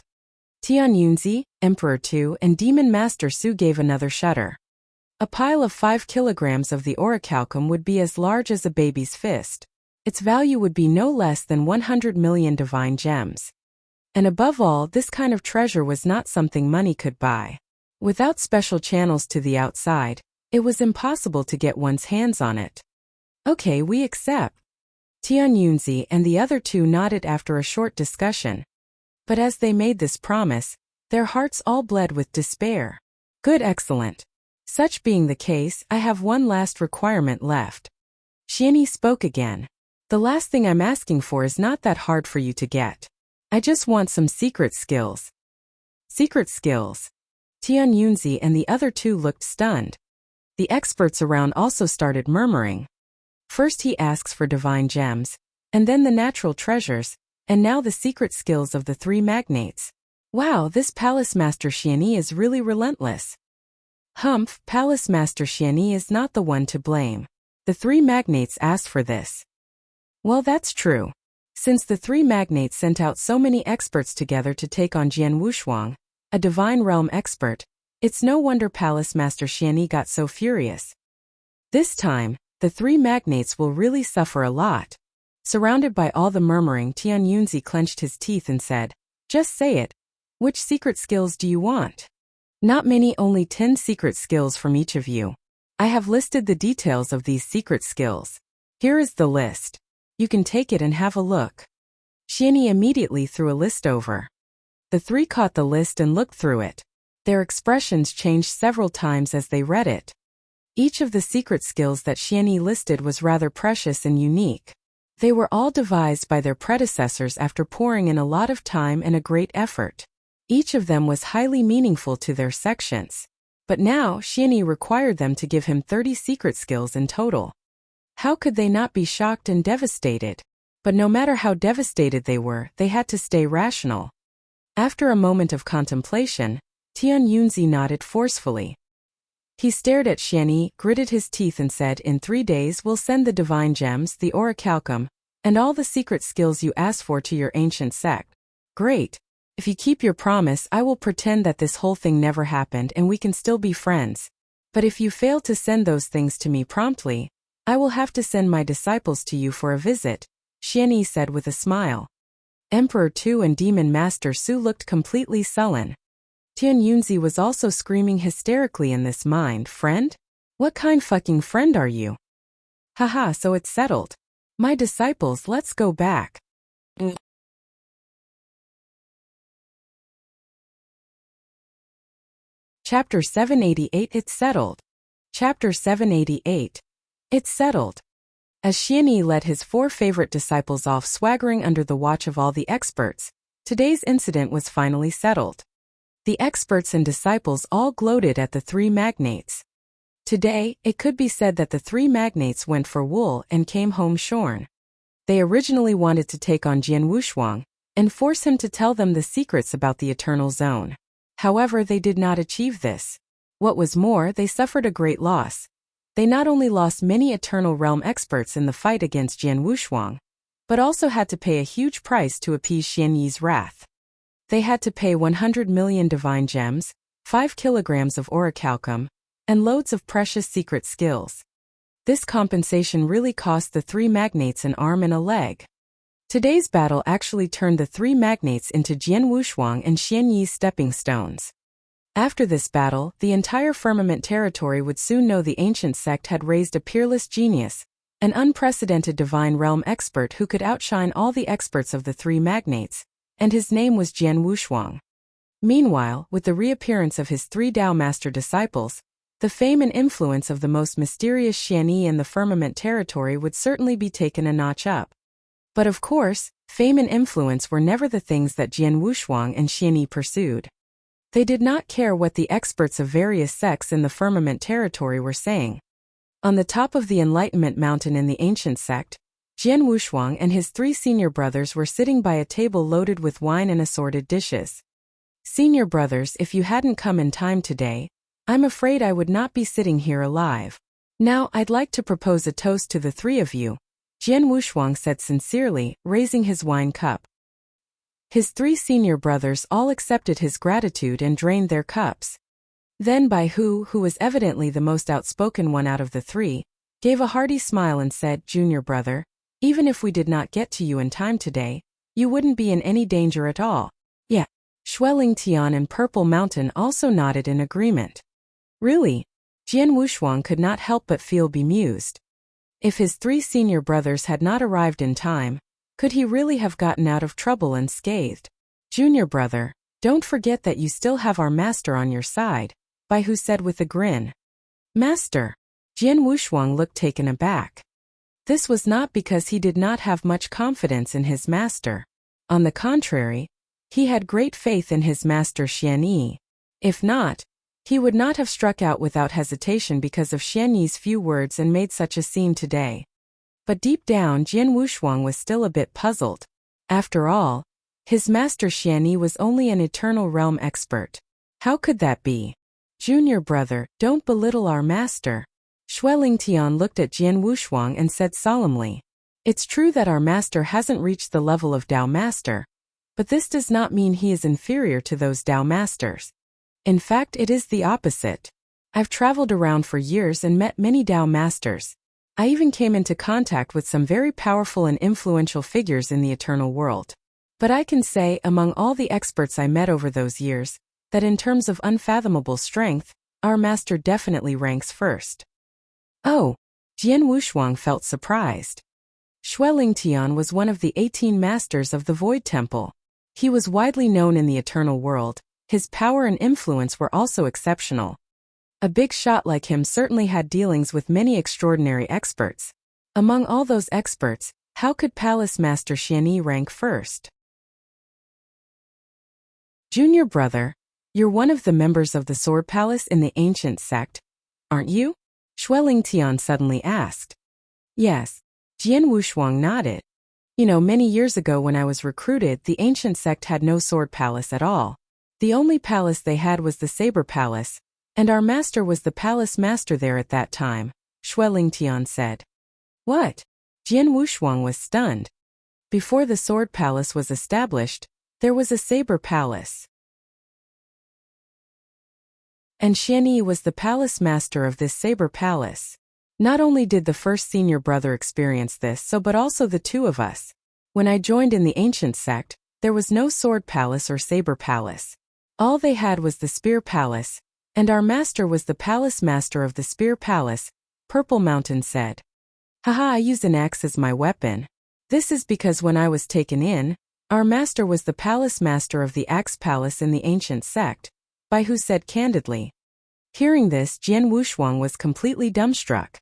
Tian Yunzi, Emperor Tu, and Demon Master Su gave another shudder. A pile of 5 kilograms of the orichalcum would be as large as a baby's fist. Its value would be no less than 100 million divine gems. And above all, this kind of treasure was not something money could buy. Without special channels to the outside, it was impossible to get one's hands on it. Okay, we accept. Tian Yunzi and the other two nodded after a short discussion. But as they made this promise, their hearts all bled with despair. Good, excellent. Such being the case, I have one last requirement left. Xian Yi spoke again. The last thing I'm asking for is not that hard for you to get. I just want some secret skills. Secret skills. Tian Yunzi and the other two looked stunned. The experts around also started murmuring. First he asks for divine gems, and then the natural treasures, and now the secret skills of the three magnates. Wow, this Palace Master Xian Yi is really relentless. Humph, Palace Master Xian Yi is not the one to blame. The three magnates asked for this. Well, that's true. Since the three magnates sent out so many experts together to take on Jian Wushuang, a divine realm expert, it's no wonder Palace Master Xian Yi got so furious. This time, the three magnates will really suffer a lot. Surrounded by all the murmuring, Tian Yunzi clenched his teeth and said, just say it. Which secret skills do you want? Not many, only 10 secret skills from each of you. I have listed the details of these secret skills. Here is the list. You can take it and have a look. Xian Yi immediately threw a list over. The three caught the list and looked through it. Their expressions changed several times as they read it. Each of the secret skills that Xian Yi listed was rather precious and unique. They were all devised by their predecessors after pouring in a lot of time and a great effort. Each of them was highly meaningful to their sections. But now, Xian Yi required them to give him 30 secret skills in total. How could they not be shocked and devastated? But no matter how devastated they were, they had to stay rational. After a moment of contemplation, Tian Yunzi nodded forcefully. He stared at Xian Yi, gritted his teeth and said, in 3 days we'll send the divine gems, the orichalcum, and all the secret skills you asked for to your ancient sect. Great. If you keep your promise, I will pretend that this whole thing never happened and we can still be friends. But if you fail to send those things to me promptly, I will have to send my disciples to you for a visit, Xian Yi said with a smile. Emperor Tu and Demon Master Su looked completely sullen. Tian Yunzi was also screaming hysterically in this mind. Friend? What kind fucking friend are you? Haha, so it's settled. My disciples, let's go back. Chapter 788 It's settled. Chapter 788. It's settled. As Xianyi led his 4 favorite disciples off swaggering under the watch of all the experts, today's incident was finally settled. The experts and disciples all gloated at the 3 magnates. Today, it could be said that the 3 magnates went for wool and came home shorn. They originally wanted to take on Jian Wushuang and force him to tell them the secrets about the Eternal Zone. However, they did not achieve this. What was more, they suffered a great loss. They not only lost many Eternal Realm experts in the fight against Jian Wushuang, but also had to pay a huge price to appease Xianyi's wrath. They had to pay 100 million divine gems, 5 kilograms of orichalcum, and loads of precious secret skills. This compensation really cost the 3 magnates an arm and a leg. Today's battle actually turned the 3 magnates into Jian Wushuang and Xianyi's stepping stones. After this battle, the entire firmament territory would soon know the ancient sect had raised a peerless genius, an unprecedented divine realm expert who could outshine all the experts of the 3 magnates, and his name was Jian Wushuang. Meanwhile, with the reappearance of his 3 Dao Master disciples, the fame and influence of the most mysterious Xianyi in the firmament territory would certainly be taken a notch up. But of course, fame and influence were never the things that Jian Wushuang and Xianyi pursued. They did not care what the experts of various sects in the firmament territory were saying. On the top of the Enlightenment Mountain in the ancient sect, Jian Wushuang and his 3 senior brothers were sitting by a table loaded with wine and assorted dishes. Senior brothers, if you hadn't come in time today, I'm afraid I would not be sitting here alive. Now, I'd like to propose a toast to the 3 of you, Jian Wushuang said sincerely, raising his wine cup. His 3 senior brothers all accepted his gratitude and drained their cups. Then Bai Hu, who was evidently the most outspoken one out of the 3, gave a hearty smile and said, Junior brother, even if we did not get to you in time today, you wouldn't be in any danger at all. Yeah. Xueling Tian and Purple Mountain also nodded in agreement. Really? Jian Wushuang could not help but feel bemused. If his 3 senior brothers had not arrived in time, could he really have gotten out of trouble unscathed? Junior brother, don't forget that you still have our master on your side, Bai Hu said with a grin. Master? Jian Wushuang looked taken aback. This was not because he did not have much confidence in his master. On the contrary, he had great faith in his master Xianyi. If not, he would not have struck out without hesitation because of Xianyi's few words and made such a scene today. But deep down Jian Wushuang was still a bit puzzled. After all, his master Xianyi was only an Eternal Realm expert. How could that be? Junior brother, don't belittle our master. Xueling Tian looked at Jian Wushuang and said solemnly. It's true that our master hasn't reached the level of Dao Master, but this does not mean he is inferior to those Dao Masters. In fact, it is the opposite. I've traveled around for years and met many Dao Masters. I even came into contact with some very powerful and influential figures in the eternal world. But I can say, among all the experts I met over those years, that in terms of unfathomable strength, our master definitely ranks first. Oh, Jian Wushuang felt surprised. Xueling Tian was one of the 18 masters of the Void Temple. He was widely known in the eternal world. His power and influence were also exceptional. A big shot like him certainly had dealings with many extraordinary experts. Among all those experts, how could Palace Master Xianyi rank first? Junior brother, you're one of the members of the Sword Palace in the ancient sect, aren't you? Xueling Tian suddenly asked. Yes. Jian Wushuang nodded. You know, many years ago when I was recruited, the ancient sect had no sword palace at all. The only palace they had was the Saber Palace, and our master was the palace master there at that time, Xueling Tian said. What? Jian Wushuang was stunned. Before the Sword Palace was established, there was a Saber Palace. And Xianyi was the palace master of this Saber Palace. Not only did the first senior brother experience this but also the 2 of us. When I joined in the ancient sect, There was no sword palace or saber palace. All they had was the spear palace, and our master was the palace master of the spear palace, Purple Mountain said. Haha, I use an axe as my weapon. This is because when I was taken in, our master was the palace master of the axe palace in the ancient sect, Baihu said candidly. Hearing this, Jian Wushuang was completely dumbstruck.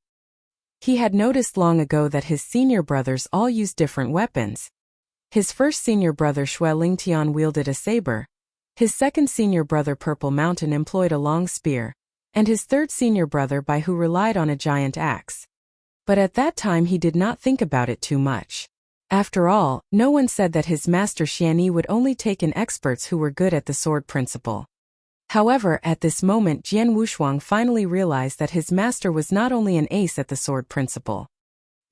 He had noticed long ago that his senior brothers all used different weapons. His first senior brother Xue Lingtian wielded a saber, his second senior brother Purple Mountain employed a long spear, and his third senior brother Baihu relied on a giant axe. But at that time he did not think about it too much. After all, no one said that his master Xianyi would only take in experts who were good at the sword principle. However, at this moment Jian Wushuang finally realized that his master was not only an ace at the sword principle.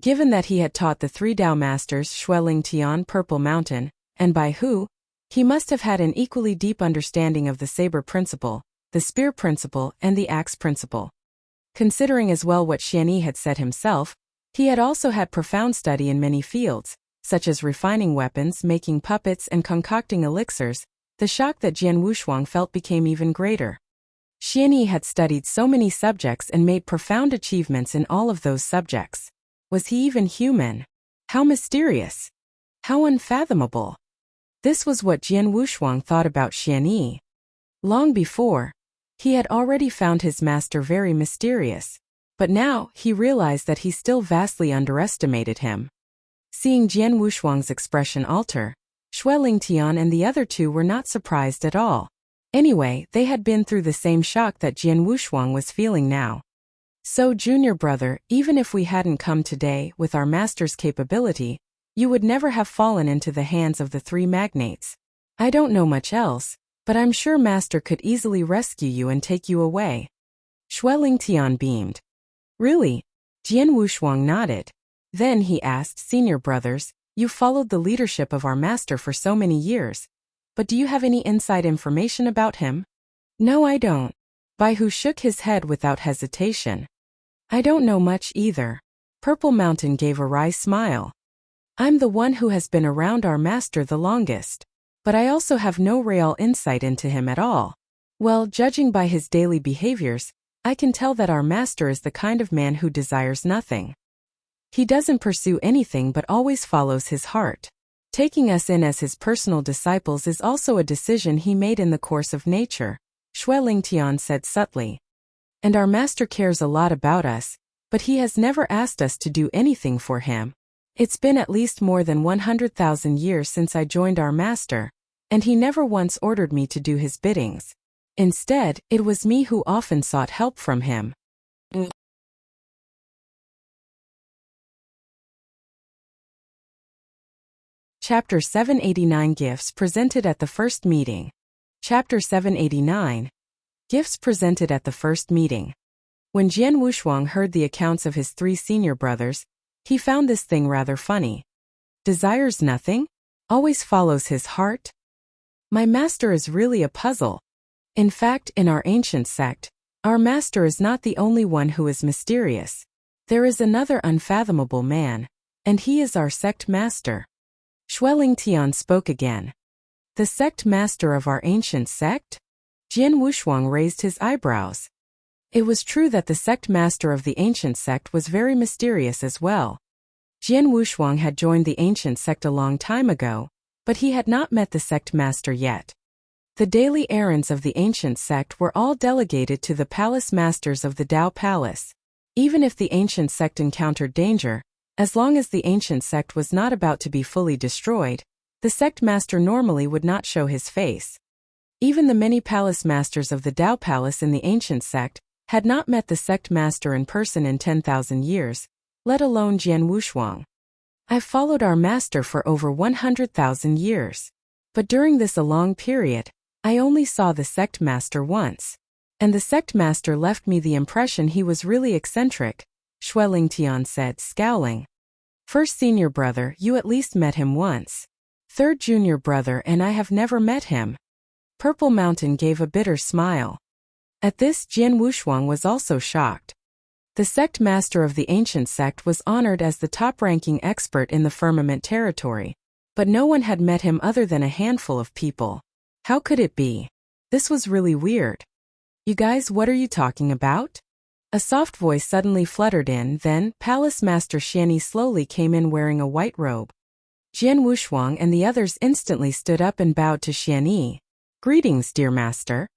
Given that he had taught the three Dao masters Xue Lingtian, Purple Mountain, and Baihu, he must have had an equally deep understanding of the saber principle, the spear principle, and the axe principle. Considering as well what Xianyi had said himself, he had also had profound study in many fields, such as refining weapons, making puppets, and concocting elixirs. The shock that Jian Wushuang felt became even greater. Xianyi had studied so many subjects and made profound achievements in all of those subjects. Was he even human? How mysterious! How unfathomable! This was what Jian Wushuang thought about Xianyi. Long before, he had already found his master very mysterious, but now he realized that he still vastly underestimated him. Seeing Jian Wushuang's expression alter, Xue Lingtian and the other two were not surprised at all. Anyway, they had been through the same shock that Jian Wushuang was feeling now. So, junior brother, even if we hadn't come today with our master's capability, you would never have fallen into the hands of the three magnates. I don't know much else, but I'm sure master could easily rescue you and take you away. Xue Lingtian beamed. Really? Jian Wushuang nodded. Then he asked, senior brothers, you followed the leadership of our master for so many years, but do you have any inside information about him? No, I don't. Baihu shook his head without hesitation. I don't know much either. Purple Mountain gave a wry smile. I'm the one who has been around our master the longest, but I also have no real insight into him at all. Well, judging by his daily behaviors, I can tell that our master is the kind of man who desires nothing. He doesn't pursue anything but always follows his heart. Taking us in as his personal disciples is also a decision he made in the course of nature, Xue Lingtian said subtly. And our master cares a lot about us, but he has never asked us to do anything for him. It's been at least more than 100,000 years since I joined our master, and he never once ordered me to do his biddings. Instead, it was me who often sought help from him. Chapter 789 Gifts presented at the first meeting. Chapter 789 Gifts presented at the first meeting. When Jian Wushuang heard the accounts of his three senior brothers, he found this thing rather funny. Desires nothing? Always follows his heart? My master is really a puzzle. In fact, in our ancient sect, our master is not the only one who is mysterious. There is another unfathomable man, and he is our sect master. Xue Lingtian spoke again. The sect master of our ancient sect? Jian Wushuang raised his eyebrows. It was true that the sect master of the ancient sect was very mysterious as well. Jian Wushuang had joined the ancient sect a long time ago, but he had not met the sect master yet. The daily errands of the ancient sect were all delegated to the palace masters of the Dao Palace. Even if the ancient sect encountered danger, as long as the ancient sect was not about to be fully destroyed, the sect master normally would not show his face. Even the many palace masters of the Dao Palace in the ancient sect had not met the sect master in person in 10,000 years, let alone Jian Wushuang. I've followed our master for over 100,000 years. But during this a long period, I only saw the sect master once. And the sect master left me the impression he was really eccentric, Xue Lingtian said, scowling. First senior brother, you at least met him once. Third junior brother and I have never met him. Purple Mountain gave a bitter smile. At this, Jian Wushuang was also shocked. The sect master of the ancient sect was honored as the top-ranking expert in the firmament territory, But no one had met him other than a handful of people. How could it be? This was really weird. You guys, what are you talking about? A soft voice suddenly fluttered in, then Palace Master Xianyi slowly came in wearing a white robe. Jian Wushuang and the others instantly stood up and bowed to Xianyi. Greetings, dear master.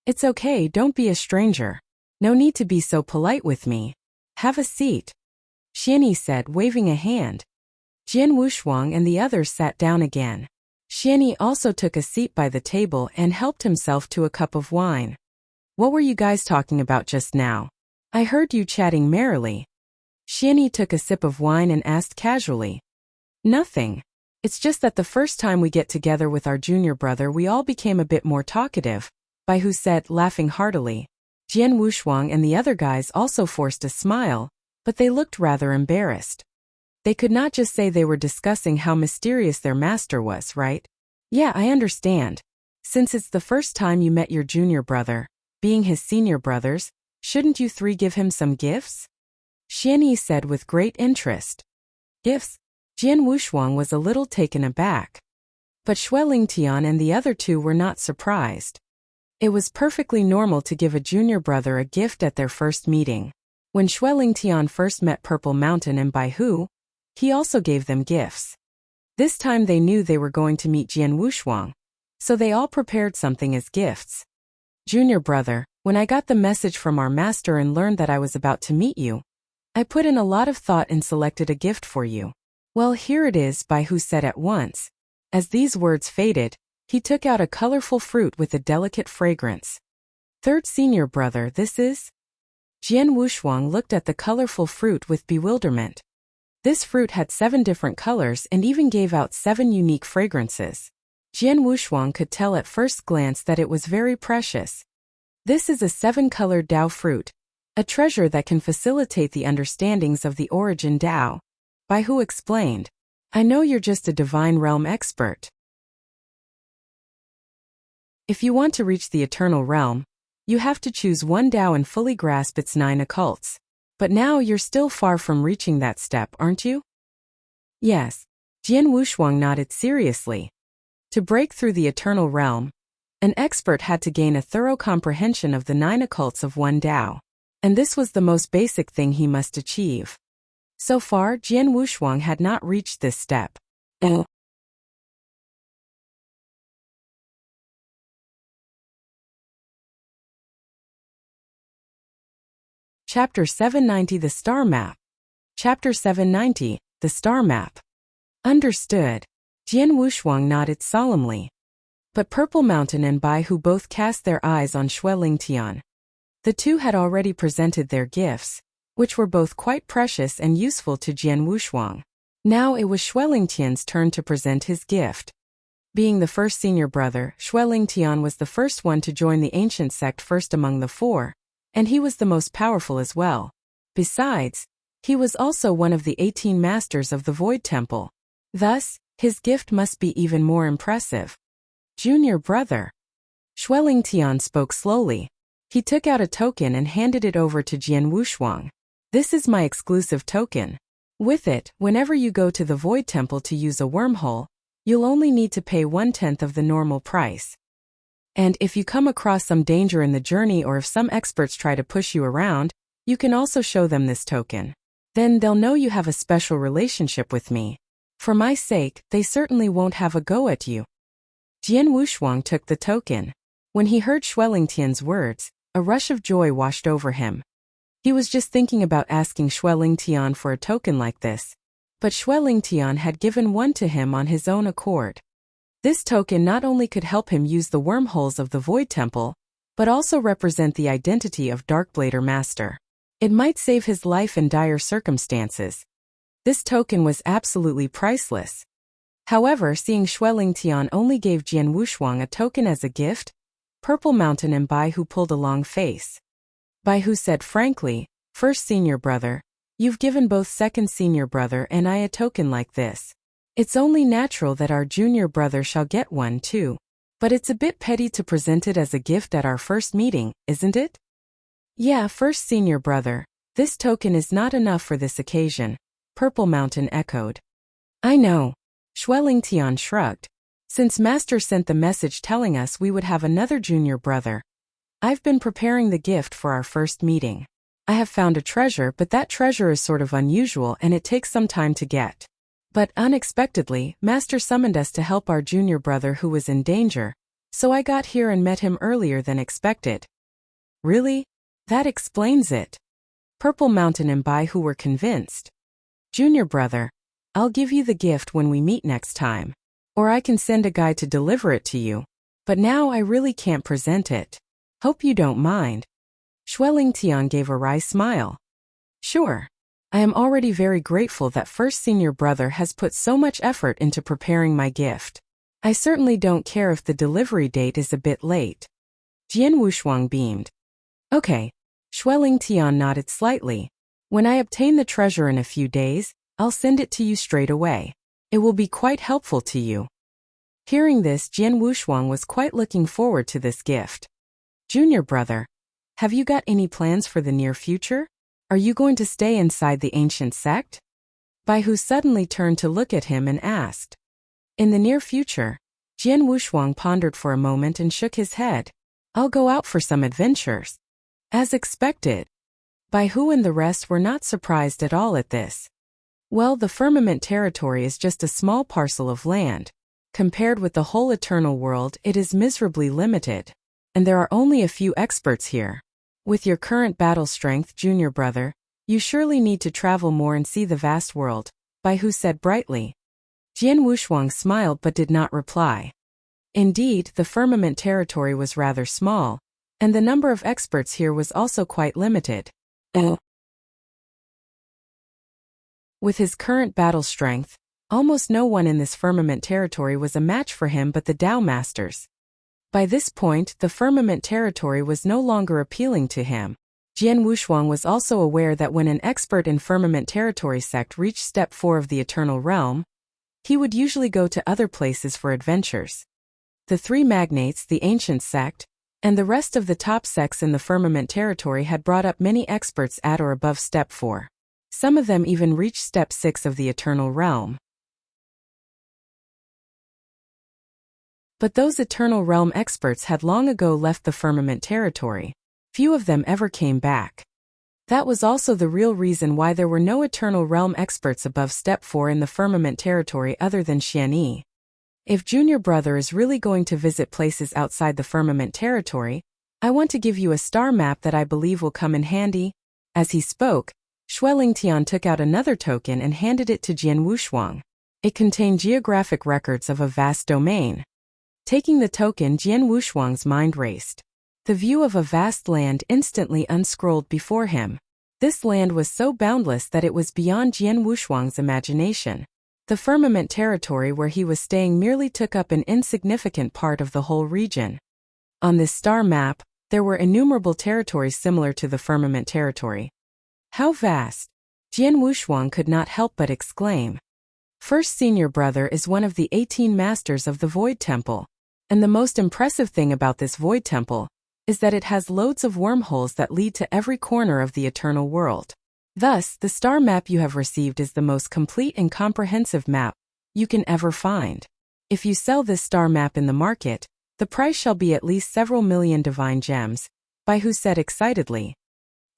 It's okay, don't be a stranger. No need to be so polite with me. Have a seat, Xianyi said, waving a hand. Jian Wushuang and the others sat down again. Xianyi also took a seat by the table and helped himself to a cup of wine. What were you guys talking about just now? I heard you chatting merrily. Xianyi took a sip of wine and asked casually. Nothing. It's just that the first time we get together with our junior brother we all became a bit more talkative, Baihu said, laughing heartily. Jian Wushuang and the other guys also forced a smile, but they looked rather embarrassed. They could not just say they were discussing how mysterious their master was, right? Yeah, I understand. Since it's the first time you met your junior brother, being his senior brothers, shouldn't you three give him some gifts? Xianyi said with great interest. Gifts? Jian Wushuang was a little taken aback. But Xuelingtian and the other two were not surprised. It was perfectly normal to give a junior brother a gift at their first meeting. When Xuelingtian first met Purple Mountain and Baihu, he also gave them gifts. This time they knew they were going to meet Jian Wushuang, so they all prepared something as gifts. Junior brother, when I got the message from our master and learned that I was about to meet you, I put in a lot of thought and selected a gift for you. Well, here it is, Baihu said at once. As these words faded, he took out a colorful fruit with a delicate fragrance. Third senior brother, this is? Jian Wushuang looked at the colorful fruit with bewilderment. This fruit had 7 different colors and even gave out 7 unique fragrances. Jian Wushuang could tell at first glance that it was very precious. This is a 7-colored Dao fruit, a treasure that can facilitate the understandings of the origin Dao. Baihu explained. I know you're just a divine realm expert. If you want to reach the eternal realm, you have to choose one Dao and fully grasp its 9 occults. But now you're still far from reaching that step, aren't you? Yes. Jian Wushuang nodded seriously. To break through the eternal realm, an expert had to gain a thorough comprehension of the 9 occults of one Dao. And this was the most basic thing he must achieve. So far, Jian Wushuang had not reached this step. Chapter 790 The Star Map. Chapter 790 The Star Map. Understood. Jian Wushuang nodded solemnly. But Purple Mountain and Baihu both cast their eyes on Xuelingtian. The two had already presented their gifts, which were both quite precious and useful to Jian Wushuang. Now it was Xuelingtian's turn to present his gift. Being the first senior brother, Xuelingtian was the first one to join the ancient sect first among the 4, and he was the most powerful as well. Besides, he was also one of the 18 masters of the Void Temple. Thus, his gift must be even more impressive. Junior brother. Xuelingtian spoke slowly. He took out a token and handed it over to Jian Wushuang. This is my exclusive token. With it, whenever you go to the Void Temple to use a wormhole, you'll only need to pay 1/10 of the normal price. And if you come across some danger in the journey or if some experts try to push you around, you can also show them this token. Then they'll know you have a special relationship with me. For my sake, they certainly won't have a go at you. Jian Wushuang took the token. When he heard Xuelingtian's words, a rush of joy washed over him. He was just thinking about asking Xuelingtian for a token like this, but Xuelingtian had given one to him on his own accord. This token not only could help him use the wormholes of the Void Temple, but also represent the identity of Darkblader Master. It might save his life in dire circumstances. This token was absolutely priceless. However, seeing Xuelingtian only gave Jian Wushuang a token as a gift, Purple Mountain and Baihu pulled a long face. Baihu said frankly, First senior brother, you've given both second senior brother and I a token like this. It's only natural that our junior brother shall get one too. But it's a bit petty to present it as a gift at our first meeting, isn't it? Yeah, first senior brother, this token is not enough for this occasion, Purple Mountain echoed. I know. Shueling Tian shrugged. Since Master sent the message telling us we would have another junior brother, I've been preparing the gift for our first meeting. I have found a treasure, but that treasure is sort of unusual and it takes some time to get. But unexpectedly, Master summoned us to help our junior brother who was in danger, so I got here and met him earlier than expected. Really? That explains it. Purple Mountain and Bai who were convinced. Junior brother, I'll give you the gift when we meet next time. Or I can send a guy to deliver it to you. But now I really can't present it. Hope you don't mind. Shueling Tian gave a wry smile. Sure. I am already very grateful that first senior brother has put so much effort into preparing my gift. I certainly don't care if the delivery date is a bit late. Jian Wushuang beamed. Okay. Shueling Tian nodded slightly. When I obtain the treasure in a few days, I'll send it to you straight away. It will be quite helpful to you. Hearing this, Jian Wushuang was quite looking forward to this gift. Junior brother, have you got any plans for the near future? Are you going to stay inside the ancient sect? Bai Hu suddenly turned to look at him and asked. In the near future, Jian Wushuang pondered for a moment and shook his head. I'll go out for some adventures. As expected. Bai Hu and the rest were not surprised at all at this. Well, the firmament territory is just a small parcel of land. Compared with the whole eternal world, it is miserably limited. And there are only a few experts here. With your current battle strength, junior brother, you surely need to travel more and see the vast world, Bai Hu said brightly. Jian Wushuang smiled but did not reply. Indeed, the firmament territory was rather small, and the number of experts here was also quite limited. With his current battle strength, almost no one in this firmament territory was a match for him but the Tao Masters. By this point, the firmament territory was no longer appealing to him. Jian Wushuang was also aware that when an expert in firmament territory sect reached step 4 of the Eternal Realm, he would usually go to other places for adventures. The three magnates, the ancient sect, and the rest of the top sects in the firmament territory had brought up many experts at or above step 4. Some of them even reached step 6 of the Eternal Realm. But those Eternal Realm experts had long ago left the firmament territory. Few of them ever came back. That was also the real reason why there were no Eternal Realm experts above step 4 in the firmament territory other than Xianyi. If junior brother is really going to visit places outside the firmament territory, I want to give you a star map that I believe will come in handy. As he spoke, Shueling Tian took out another token and handed it to Jian Wushuang. It contained geographic records of a vast domain. Taking the token, Jian Wushuang's mind raced. The view of a vast land instantly unscrolled before him. This land was so boundless that it was beyond Jian Wushuang's imagination. The firmament territory where he was staying merely took up an insignificant part of the whole region. On this star map, there were innumerable territories similar to the firmament territory. How vast! Jian Wushuang could not help but exclaim. First senior brother is one of the 18 masters of the Void Temple. And the most impressive thing about this Void Temple is that it has loads of wormholes that lead to every corner of the eternal world. Thus, the star map you have received is the most complete and comprehensive map you can ever find. If you sell this star map in the market, the price shall be at least several million divine gems, Bai Hu said excitedly.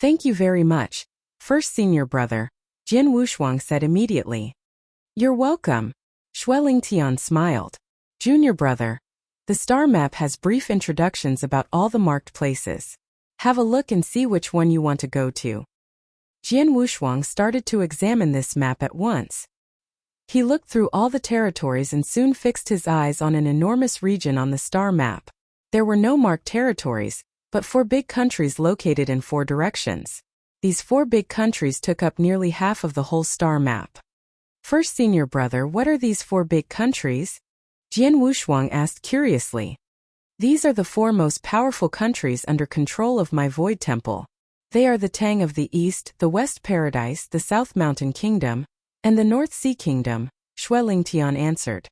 Thank you very much, first senior brother, Jian Wushuang said immediately. You're welcome. Shueling Tian smiled. Junior brother, the star map has brief introductions about all the marked places. Have a look and see which one you want to go to. Jian Wushuang started to examine this map at once. He looked through all the territories and soon fixed his eyes on an enormous region on the star map. There were no marked territories, but 4 big countries located in 4 directions. These 4 big countries took up nearly half of the whole star map. First senior brother, what are these 4 big countries? Jian Wushuang asked curiously. These are the 4 most powerful countries under control of my Void Temple. They are the Tang of the East, the West Paradise, the South Mountain Kingdom, and the North Sea Kingdom, Shueling Tian answered.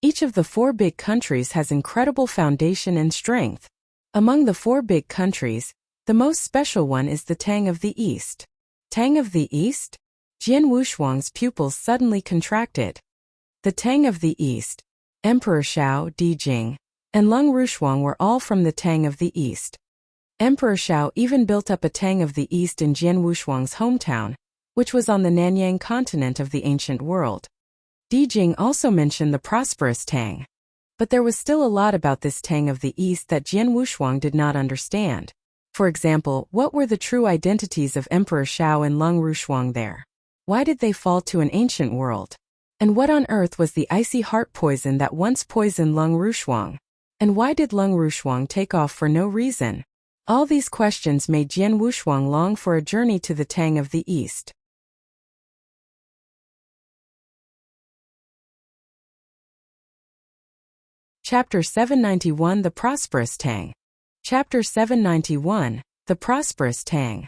Each of the 4 big countries has incredible foundation and strength. Among the 4 big countries, the most special one is the Tang of the East. Tang of the East? Jian Wushuang's pupils suddenly contracted. The Tang of the East, Emperor Shao Dijing, and Lung Rushuang were all from the Tang of the East. Emperor Shao even built up a Tang of the East in Jian Wushuang's hometown, which was on the Nanyang continent of the ancient world. Dijing also mentioned the prosperous Tang. But there was still a lot about this Tang of the East that Jian Wushuang did not understand. For example, what were the true identities of Emperor Shao and Lung Rushuang there? Why did they fall to an ancient world? And what on earth was the icy heart poison that once poisoned Lung Rushuang? And why did Lung Rushuang take off for no reason? All these questions made Jian Wushuang long for a journey to the Tang of the East. Chapter 791 The Prosperous Tang. Chapter 791 The Prosperous Tang.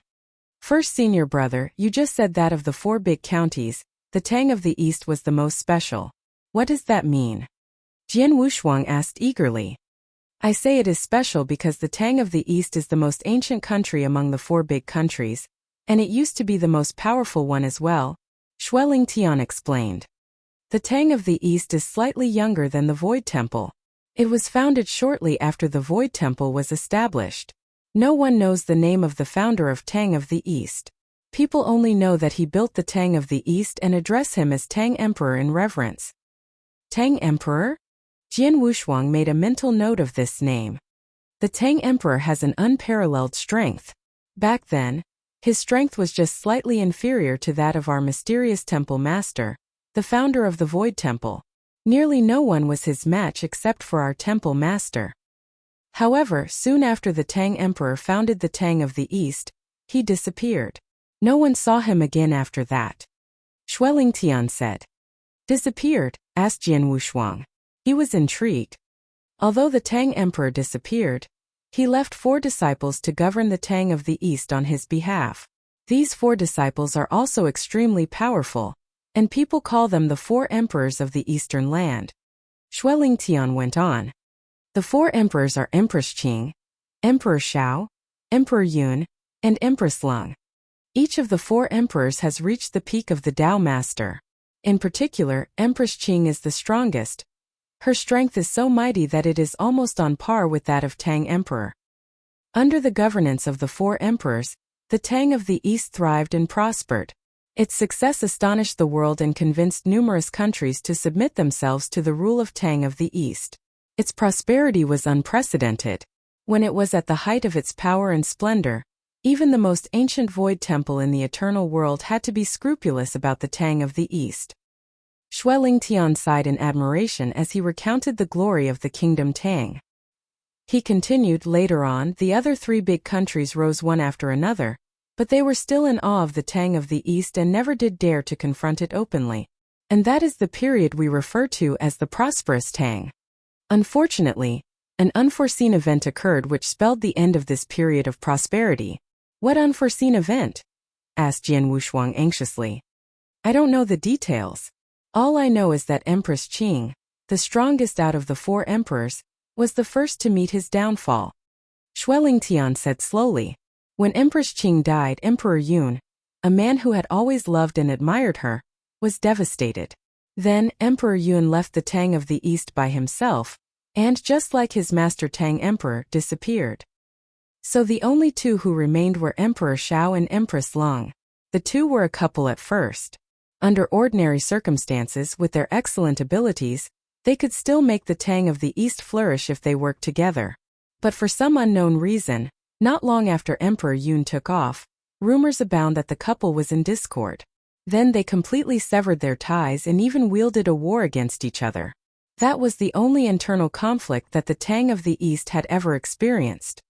First senior brother, you just said that of the 4 big counties, the Tang of the East was the most special. What does that mean? Jian Wushuang asked eagerly. I say it is special because the Tang of the East is the most ancient country among the 4 big countries, and it used to be the most powerful one as well, Shueling Tian explained. The Tang of the East is slightly younger than the Void Temple. It was founded shortly after the Void Temple was established. No one knows the name of the founder of Tang of the East. People only know that he built the Tang of the East and address him as Tang Emperor in reverence. Tang Emperor? Jian Wushuang made a mental note of this name. The Tang Emperor has an unparalleled strength. Back then, his strength was just slightly inferior to that of our mysterious temple master, the founder of the Void Temple. Nearly no one was his match except for our temple master. However, soon after the Tang Emperor founded the Tang of the East, he disappeared. No one saw him again after that. Shueling Tian said. Disappeared? Asked Jian Wushuang. He was intrigued. Although the Tang Emperor disappeared, he left 4 disciples to govern the Tang of the East on his behalf. These 4 disciples are also extremely powerful, and people call them the 4 emperors of the Eastern land. Shueling Tian went on. The 4 emperors are Empress Qing, Emperor Shao, Emperor Yun, and Empress Lung. Each of the 4 emperors has reached the peak of the Tao Master. In particular, Empress Qing is the strongest. Her strength is so mighty that it is almost on par with that of Tang Emperor. Under the governance of the 4 emperors, the Tang of the East thrived and prospered. Its success astonished the world and convinced numerous countries to submit themselves to the rule of Tang of the East. Its prosperity was unprecedented. When it was at the height of its power and splendor, even the most ancient Void Temple in the eternal world had to be scrupulous about the Tang of the East. Shueling Tian sighed in admiration as he recounted the glory of the kingdom Tang. He continued, later on, the other 3 big countries rose one after another, but they were still in awe of the Tang of the East and never did dare to confront it openly. And that is the period we refer to as the prosperous Tang. Unfortunately, an unforeseen event occurred which spelled the end of this period of prosperity. What unforeseen event? Asked Jian Wushuang anxiously. I don't know the details. All I know is that Empress Qing, the strongest out of the 4 emperors, was the first to meet his downfall. Shueling Tian said slowly. When Empress Qing died, Emperor Yun, a man who had always loved and admired her, was devastated. Then, Emperor Yun left the Tang of the East by himself, and just like his master Tang Emperor, disappeared. So the only 2 who remained were Emperor Shao and Empress Lung. The 2 were a couple at first. Under ordinary circumstances, with their excellent abilities, they could still make the Tang of the East flourish if they worked together. But for some unknown reason, not long after Emperor Yun took off, rumors abound that the couple was in discord. Then they completely severed their ties and even wielded a war against each other. That was the only internal conflict that the Tang of the East had ever experienced.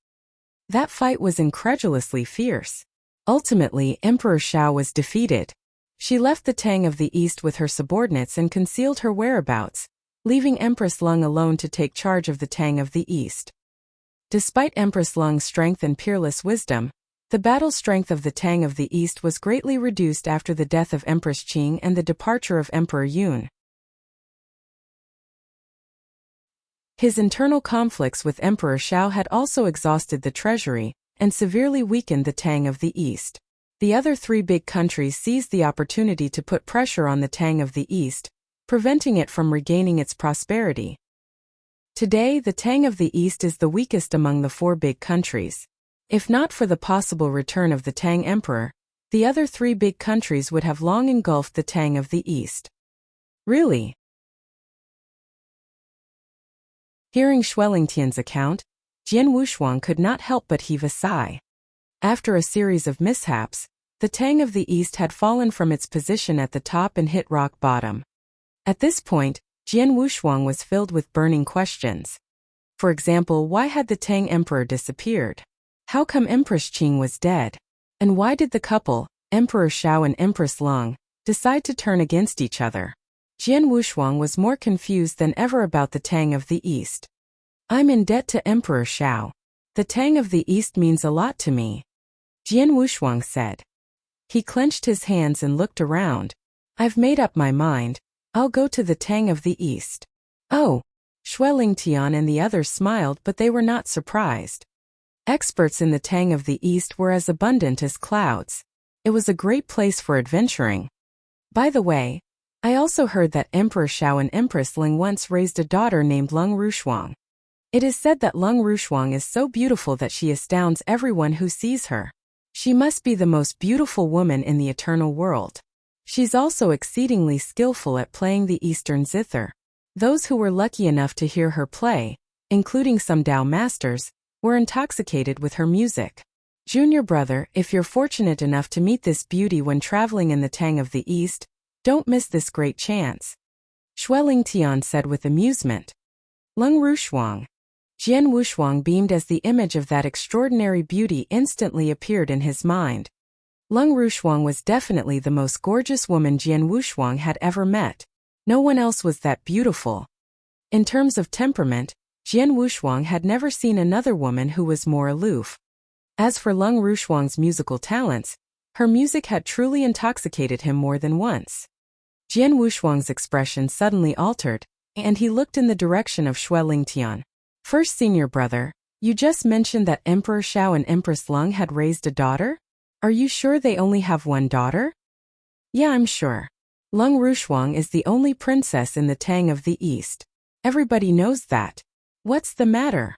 That fight was incredulously fierce. Ultimately, Emperor Shao was defeated. She left the Tang of the East with her subordinates and concealed her whereabouts, leaving Empress Lung alone to take charge of the Tang of the East. Despite Empress Lung's strength and peerless wisdom, the battle strength of the Tang of the East was greatly reduced after the death of Empress Qing and the departure of Emperor Yun. His internal conflicts with Emperor Shao had also exhausted the treasury and severely weakened the Tang of the East. The other 3 big countries seized the opportunity to put pressure on the Tang of the East, preventing it from regaining its prosperity. Today, the Tang of the East is the weakest among the four big countries. If not for the possible return of the Tang Emperor, the other three big countries would have long engulfed the Tang of the East. Really? Hearing Shuelingtian's account, Jian Wushuang could not help but heave a sigh. After a series of mishaps, the Tang of the East had fallen from its position at the top and hit rock bottom. At this point, Jian Wushuang was filled with burning questions. For example, why had the Tang Emperor disappeared? How come Empress Qing was dead? And why did the couple, Emperor Shao and Empress Lung, decide to turn against each other? Jian Wushuang was more confused than ever about the Tang of the East. I'm in debt to Emperor Shao. The Tang of the East means a lot to me, Jian Wushuang said. He clenched his hands and looked around. I've made up my mind. I'll go to the Tang of the East. Oh, Shuelingtian and the others smiled, but they were not surprised. Experts in the Tang of the East were as abundant as clouds. It was a great place for adventuring. By the way, I also heard that Emperor Shao and Empress Ling once raised a daughter named Lung Rushuang. It is said that Lung Rushuang is so beautiful that she astounds everyone who sees her. She must be the most beautiful woman in the eternal world. She's also exceedingly skillful at playing the Eastern zither. Those who were lucky enough to hear her play, including some Dao masters, were intoxicated with her music. Junior brother, if you're fortunate enough to meet this beauty when traveling in the Tang of the East, don't miss this great chance, Shuelingtian said with amusement. Lung Rushuang. Jian Wushuang beamed as the image of that extraordinary beauty instantly appeared in his mind. Lung Rushuang was definitely the most gorgeous woman Jian Wushuang had ever met. No one else was that beautiful. In terms of temperament, Jian Wushuang had never seen another woman who was more aloof. As for Lung Rushuang's musical talents, her music had truly intoxicated him more than once. Jian Wushuang's expression suddenly altered, and he looked in the direction of Shuelingtian. First, senior brother, you just mentioned that Emperor Shao and Empress Lung had raised a daughter? Are you sure they only have one daughter? Yeah, I'm sure. Lung Rushuang is the only princess in the Tang of the East. Everybody knows that. What's the matter?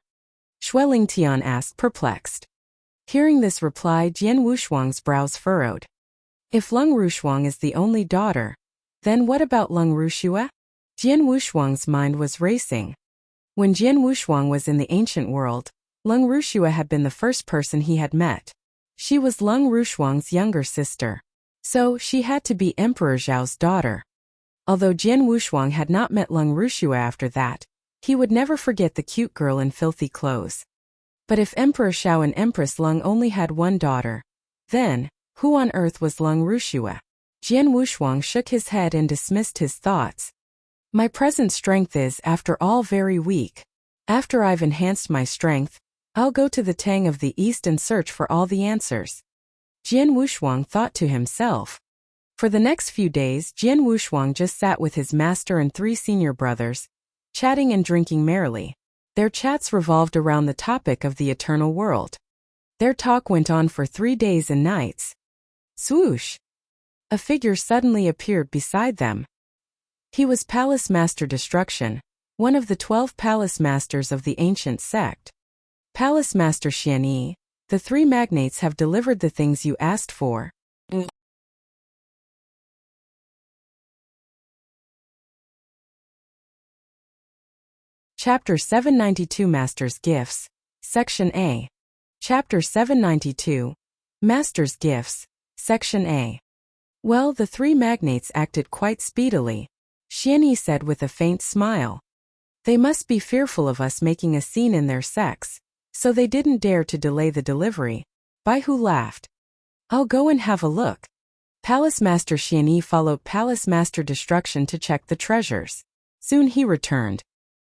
Shuelingtian asked, perplexed. Hearing this reply, Jian Wushuang's brows furrowed. If Lung Rushuang is the only daughter, then what about Lung Rushua? Jian Wushuang's mind was racing. When Jian Wushuang was in the ancient world, Lung Rushua had been the first person he had met. She was Lung Rushuang's younger sister. So, she had to be Emperor Zhao's daughter. Although Jian Wushuang had not met Lung Rushua after that, he would never forget the cute girl in filthy clothes. But if Emperor Shao and Empress Lung only had one daughter, then, who on earth was Lung Rushua? Jian Wushuang shook his head and dismissed his thoughts. My present strength is, after all, very weak. After I've enhanced my strength, I'll go to the Tang of the East and search for all the answers. Jian Wushuang thought to himself. For the next few days, Jian Wushuang just sat with his master and three senior brothers, chatting and drinking merrily. Their chats revolved around the topic of the eternal world. Their talk went on for 3 days and nights. Swoosh! A figure suddenly appeared beside them. He was Palace Master Destruction, one of the 12 Palace Masters of the ancient sect. Palace Master Xianyi, the three magnates have delivered the things you asked for. Chapter 792 Master's Gifts, Section A. Chapter 792, Master's Gifts, Section A. Well, the three magnates acted quite speedily, Xianyi said with a faint smile. They must be fearful of us making a scene in their sects, so they didn't dare to delay the delivery. Baihu laughed. I'll go and have a look. Palace Master Xianyi followed Palace Master Destruction to check the treasures. Soon he returned.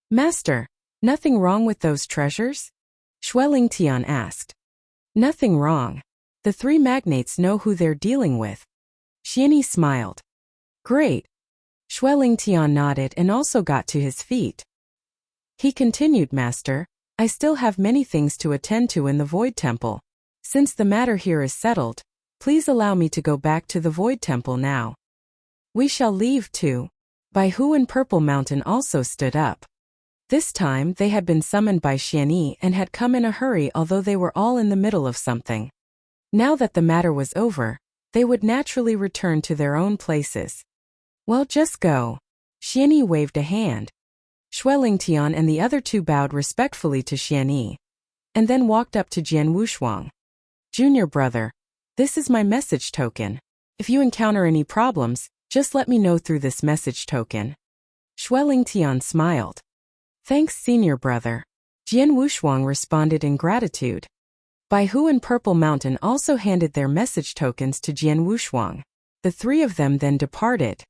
Master, nothing wrong with those treasures? Shuelingtian asked. Nothing wrong. The three magnates know who they're dealing with. Xianyi smiled. Great. Shuelingtian nodded and also got to his feet. He continued, Master, I still have many things to attend to in the Void Temple. Since the matter here is settled, please allow me to go back to the Void Temple now. We shall leave too. Bai Hu and Purple Mountain also stood up. This time they had been summoned by Xianyi and had come in a hurry, although they were all in the middle of something. Now that the matter was over, they would naturally return to their own places. Well, just go. Xianyi waved a hand. Shuelingtian and the other two bowed respectfully to Xianyi, and then walked up to Jian Wushuang. Junior brother, this is my message token. If you encounter any problems, just let me know through this message token. Shuelingtian smiled. Thanks, senior brother. Jian Wushuang responded in gratitude. Bai Hu and Purple Mountain also handed their message tokens to Jian Wushuang. The three of them then departed.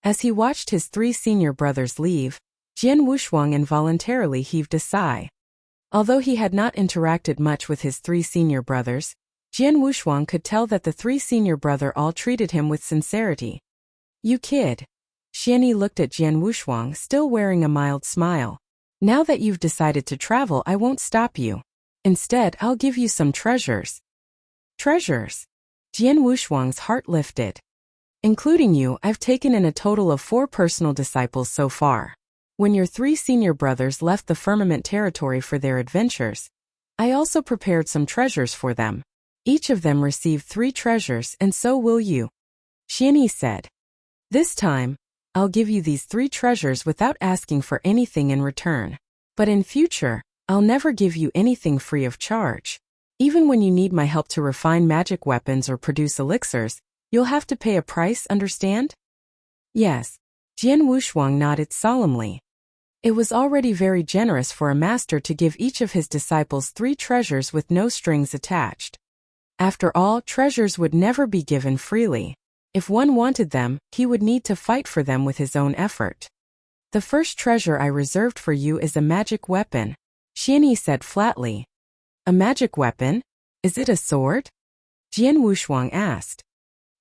As he watched his three senior brothers leave, Jian Wushuang involuntarily heaved a sigh. Although he had not interacted much with his three senior brothers, Jian Wushuang could tell that the three senior brother all treated him with sincerity. You kid. Xianyi looked at Jian Wushuang, still wearing a mild smile. Now that you've decided to travel, I won't stop you. Instead, I'll give you some treasures. Treasures? Jian Wushuang's heart lifted. Including you, I've taken in a total of 4 personal disciples so far. When your 3 senior brothers left the firmament territory for their adventures, I also prepared some treasures for them. Each of them received 3 treasures, and so will you. Xianyi said. This time, I'll give you these 3 treasures without asking for anything in return. But in future, I'll never give you anything free of charge. Even when you need my help to refine magic weapons or produce elixirs, you'll have to pay a price, understand? Yes. Jian Wushuang nodded solemnly. It was already very generous for a master to give each of his disciples 3 treasures with no strings attached. After all, treasures would never be given freely. If one wanted them, he would need to fight for them with his own effort. The first treasure I reserved for you is a magic weapon, Xianyi said flatly. A magic weapon? Is it a sword? Jian Wushuang asked.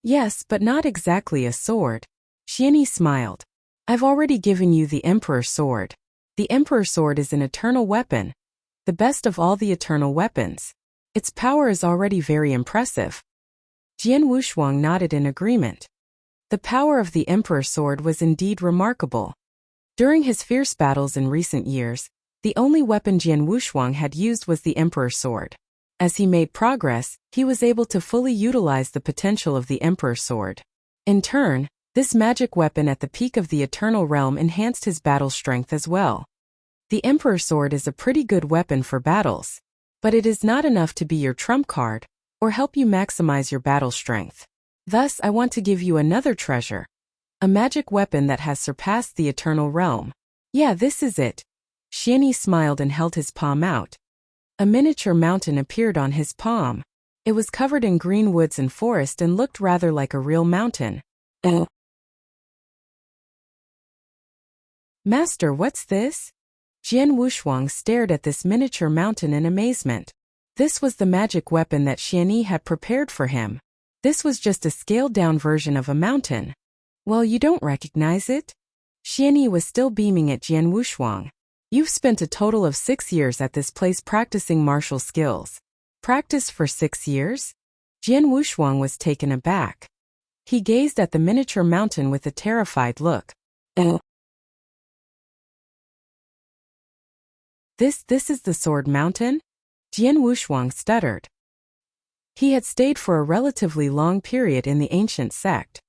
Yes, but not exactly a sword. Xianyi smiled. I've already given you the Emperor Sword. The Emperor Sword is an eternal weapon, the best of all the eternal weapons. Its power is already very impressive. Jian Wushuang nodded in agreement. The power of the Emperor Sword was indeed remarkable. During his fierce battles in recent years, the only weapon Jian Wushuang had used was the Emperor Sword. As he made progress, he was able to fully utilize the potential of the Emperor Sword. In turn, this magic weapon at the peak of the Eternal Realm enhanced his battle strength as well. The Emperor Sword is a pretty good weapon for battles, but it is not enough to be your trump card or help you maximize your battle strength. Thus, I want to give you another treasure, a magic weapon that has surpassed the Eternal Realm. Yeah, this is it. Xianyi smiled and held his palm out. A miniature mountain appeared on his palm. It was covered in green woods and forest and looked rather like a real mountain. Master, what's this? Jian Wushuang stared at this miniature mountain in amazement. This was the magic weapon that Xianyi had prepared for him. This was just a scaled-down version of a mountain. Well, you don't recognize it? Xianyi was still beaming at Jian Wushuang. You've spent a total of 6 years at this place practicing martial skills. Practice for 6 years? Jian Wushuang was taken aback. He gazed at the miniature mountain with a terrified look. This is the Sword Mountain? Jian Wushuang stuttered. He had stayed for a relatively long period in the ancient sect.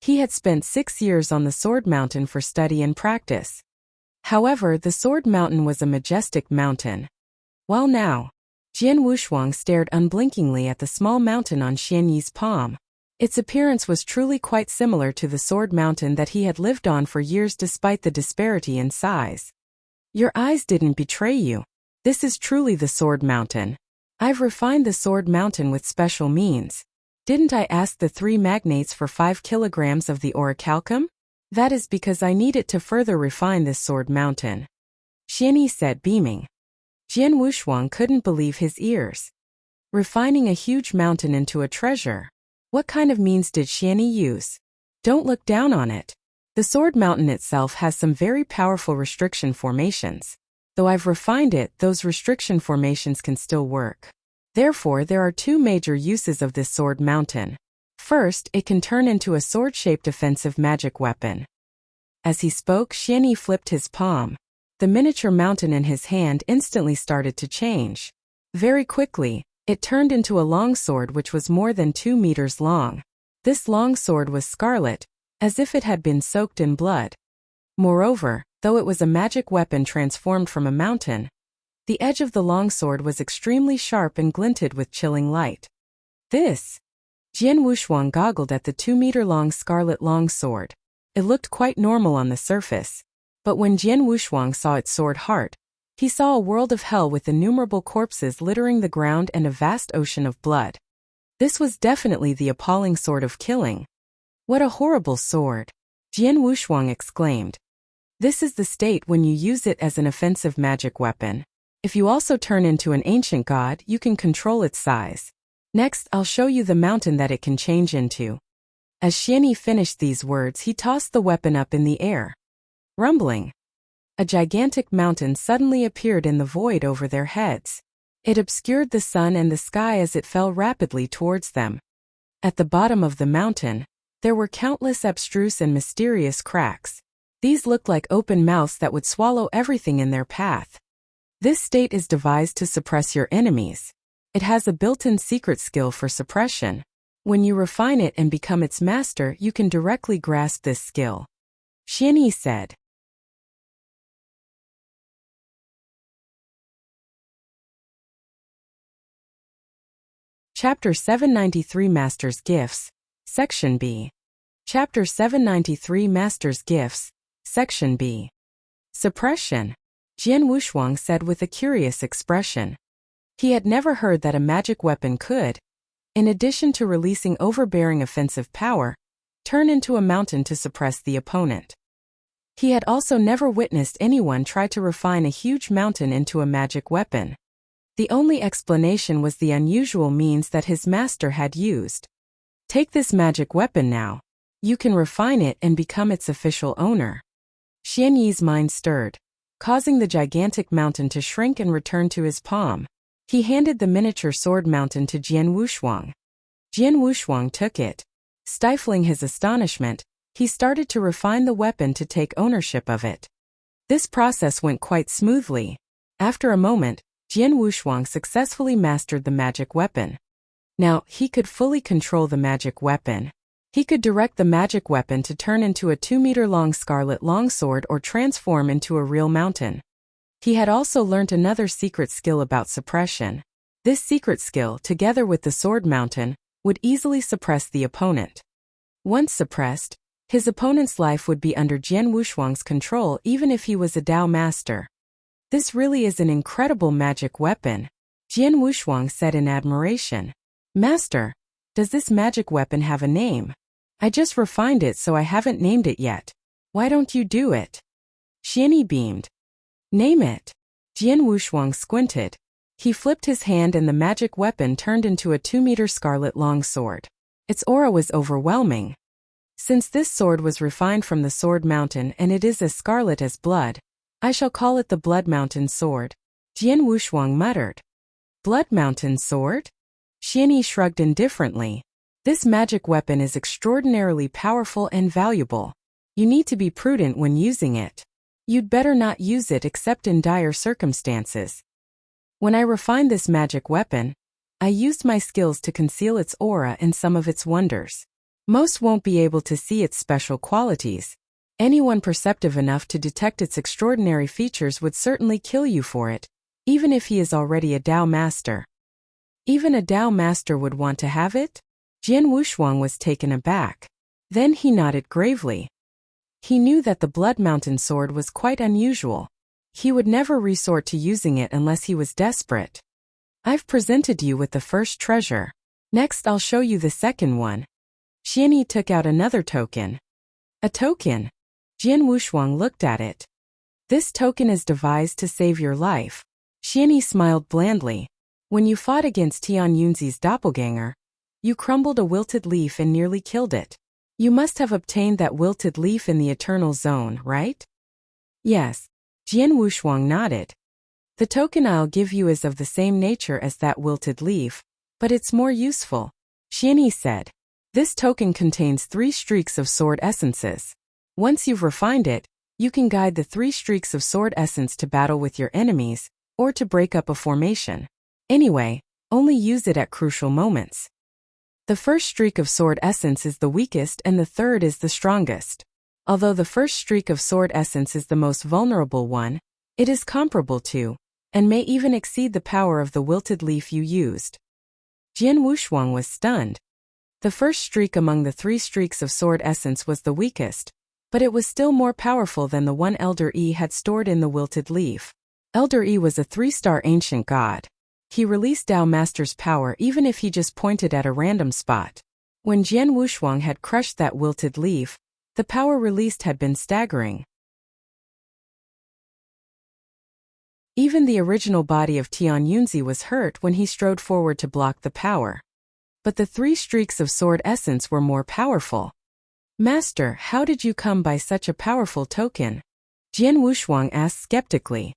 He had spent 6 years on the Sword Mountain for study and practice. However, the Sword Mountain was a majestic mountain. While now, Jian Wushuang stared unblinkingly at the small mountain on Xianyi's palm. Its appearance was truly quite similar to the Sword Mountain that he had lived on for years despite the disparity in size. Your eyes didn't betray you. This is truly the Sword Mountain. I've refined the Sword Mountain with special means. Didn't I ask the 3 magnates for 5 kilograms of the orichalcum? That is because I need it to further refine this Sword Mountain. Xianyi said, beaming. Jian Wushuang couldn't believe his ears. Refining a huge mountain into a treasure. What kind of means did Xianyi use? Don't look down on it. The Sword Mountain itself has some very powerful restriction formations. Though I've refined it, those restriction formations can still work. Therefore, there are 2 major uses of this Sword Mountain. First, it can turn into a sword-shaped offensive magic weapon. As he spoke, Xianyi flipped his palm. The miniature mountain in his hand instantly started to change. Very quickly, it turned into a longsword which was more than 2 meters long. This longsword was scarlet, as if it had been soaked in blood. Moreover, though it was a magic weapon transformed from a mountain, the edge of the longsword was extremely sharp and glinted with chilling light. This! Jian Wushuang goggled at the 2-meter-long scarlet longsword. It looked quite normal on the surface, but when Jian Wushuang saw its sword heart, he saw a world of hell with innumerable corpses littering the ground and a vast ocean of blood. This was definitely the appalling sword of killing. What a horrible sword! Jian Wushuang exclaimed. This is the state when you use it as an offensive magic weapon. If you also turn into an ancient god, you can control its size. Next, I'll show you the mountain that it can change into. As Xianyi finished these words, he tossed the weapon up in the air. Rumbling. A gigantic mountain suddenly appeared in the void over their heads. It obscured the sun and the sky as it fell rapidly towards them. At the bottom of the mountain, there were countless abstruse and mysterious cracks. These looked like open mouths that would swallow everything in their path. This state is devised to suppress your enemies. It has a built-in secret skill for suppression. When you refine it and become its master, you can directly grasp this skill. Xianyi said. Chapter 793 Master's Gifts, Section B. Chapter 793 Master's Gifts, Section B. Suppression, Jian Wushuang said with a curious expression. He had never heard that a magic weapon could, in addition to releasing overbearing offensive power, turn into a mountain to suppress the opponent. He had also never witnessed anyone try to refine a huge mountain into a magic weapon. The only explanation was the unusual means that his master had used. Take this magic weapon now. You can refine it and become its official owner. Xianyi's mind stirred, causing the gigantic mountain to shrink and return to his palm. He handed the miniature sword mountain to Jian Wushuang. Jian Wushuang took it. Stifling his astonishment, he started to refine the weapon to take ownership of it. This process went quite smoothly. After a moment, Jian Wushuang successfully mastered the magic weapon. Now, he could fully control the magic weapon. He could direct the magic weapon to turn into a 2-meter-long scarlet longsword or transform into a real mountain. He had also learnt another secret skill about suppression. This secret skill, together with the sword mountain, would easily suppress the opponent. Once suppressed, his opponent's life would be under Jian Wushuang's control even if he was a Dao master. This really is an incredible magic weapon, Jian Wushuang said in admiration. Master, does this magic weapon have a name? I just refined it so I haven't named it yet. Why don't you do it? Xianyi beamed. Name it. Jian Wushuang squinted. He flipped his hand and the magic weapon turned into a 2-meter scarlet longsword. Its aura was overwhelming. Since this sword was refined from the sword mountain and it is as scarlet as blood, I shall call it the Blood Mountain Sword, Jian Wushuang muttered. Blood Mountain Sword? Xianyi shrugged indifferently. This magic weapon is extraordinarily powerful and valuable. You need to be prudent when using it. You'd better not use it except in dire circumstances. When I refined this magic weapon, I used my skills to conceal its aura and some of its wonders. Most won't be able to see its special qualities. Anyone perceptive enough to detect its extraordinary features would certainly kill you for it, even if he is already a Dao master. Even a Dao master would want to have it? Jian Wushuang was taken aback. Then he nodded gravely. He knew that the Blood Mountain Sword was quite unusual. He would never resort to using it unless he was desperate. I've presented you with the first treasure. Next I'll show you the second one. Xianyi took out another token. A token? Jian Wushuang looked at it. This token is devised to save your life. Xianyi smiled blandly. When you fought against Tian Yunzi's doppelganger, you crumbled a wilted leaf and nearly killed it. You must have obtained that wilted leaf in the Eternal Zone, right? Yes. Jian Wushuang nodded. The token I'll give you is of the same nature as that wilted leaf, but it's more useful, Xianyi said. This token contains 3 streaks of sword essences. Once you've refined it, you can guide the 3 streaks of sword essence to battle with your enemies, or to break up a formation. Anyway, only use it at crucial moments. The first streak of sword essence is the weakest and the third is the strongest. Although the first streak of sword essence is the most vulnerable one, it is comparable to, and may even exceed the power of the wilted leaf you used. Jian Wushuang was stunned. The first streak among the 3 streaks of sword essence was the weakest, but it was still more powerful than the one Elder Yi had stored in the wilted leaf. Elder Yi was a 3-star ancient god. He released Dao Master's power even if he just pointed at a random spot. When Jian Wushuang had crushed that wilted leaf, the power released had been staggering. Even the original body of Tian Yunzi was hurt when he strode forward to block the power. But the 3 streaks of sword essence were more powerful. Master, how did you come by such a powerful token? Jian Wushuang asked skeptically.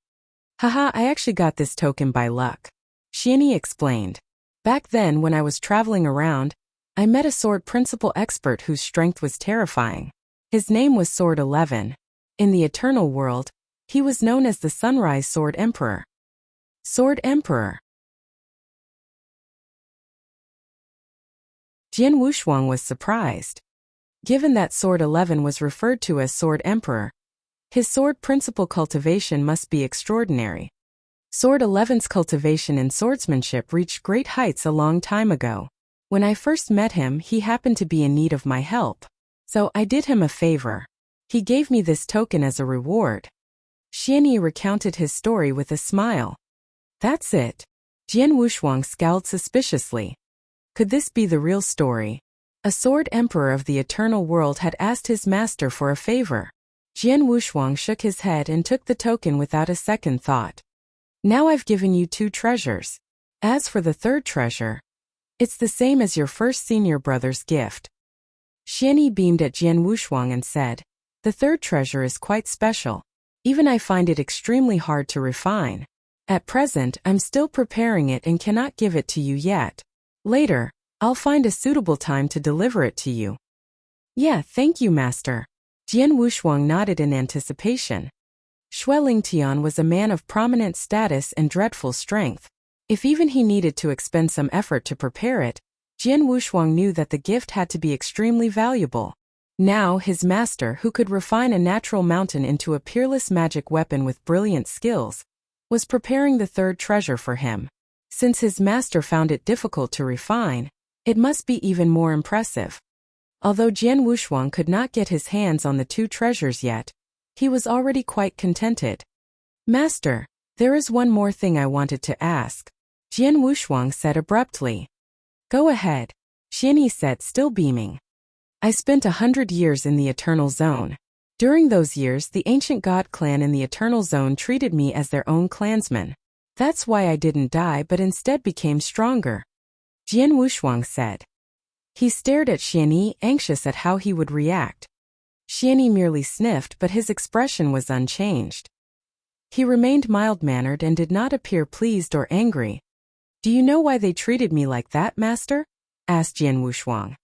Haha, I actually got this token by luck. Xianyi explained. Back then when I was traveling around, I met a sword principal expert whose strength was terrifying. His name was Sword 11. In the eternal world, he was known as the Sunrise Sword Emperor. Sword Emperor. Jian Wushuang was surprised. Given that Sword 11 was referred to as Sword Emperor, his sword principle cultivation must be extraordinary. Sword 11's cultivation in swordsmanship reached great heights a long time ago. When I first met him, he happened to be in need of my help. So I did him a favor. He gave me this token as a reward. Xianyi recounted his story with a smile. That's it. Jian Wushuang scowled suspiciously. Could this be the real story? A sword emperor of the eternal world had asked his master for a favor. Jian Wushuang shook his head and took the token without a second thought. Now I've given you 2 treasures. As for the 3rd treasure, it's the same as your first senior brother's gift. Xianyi beamed at Jian Wushuang and said, the 3rd treasure is quite special. Even I find it extremely hard to refine. At present, I'm still preparing it and cannot give it to you yet. Later, I'll find a suitable time to deliver it to you. Yeah, thank you, Master. Jian Wushuang nodded in anticipation. Xue Lingtian was a man of prominent status and dreadful strength. If even he needed to expend some effort to prepare it, Jian Wushuang knew that the gift had to be extremely valuable. Now his master, who could refine a natural mountain into a peerless magic weapon with brilliant skills, was preparing the 3rd treasure for him. Since his master found it difficult to refine, it must be even more impressive. Although Jian Wushuang could not get his hands on the 2 treasures yet, he was already quite contented. Master, there is one more thing I wanted to ask. Jian Wushuang said abruptly. Go ahead, Xianyi said, still beaming. I spent 100 years in the Eternal Zone. During those years, the ancient god clan in the Eternal Zone treated me as their own clansman. That's why I didn't die but instead became stronger. Jian Wushuang said. He stared at Xianyi, anxious at how he would react. Xianyi merely sniffed, but his expression was unchanged. He remained mild-mannered and did not appear pleased or angry. Do you know why they treated me like that, Master? Asked Jian Wushuang.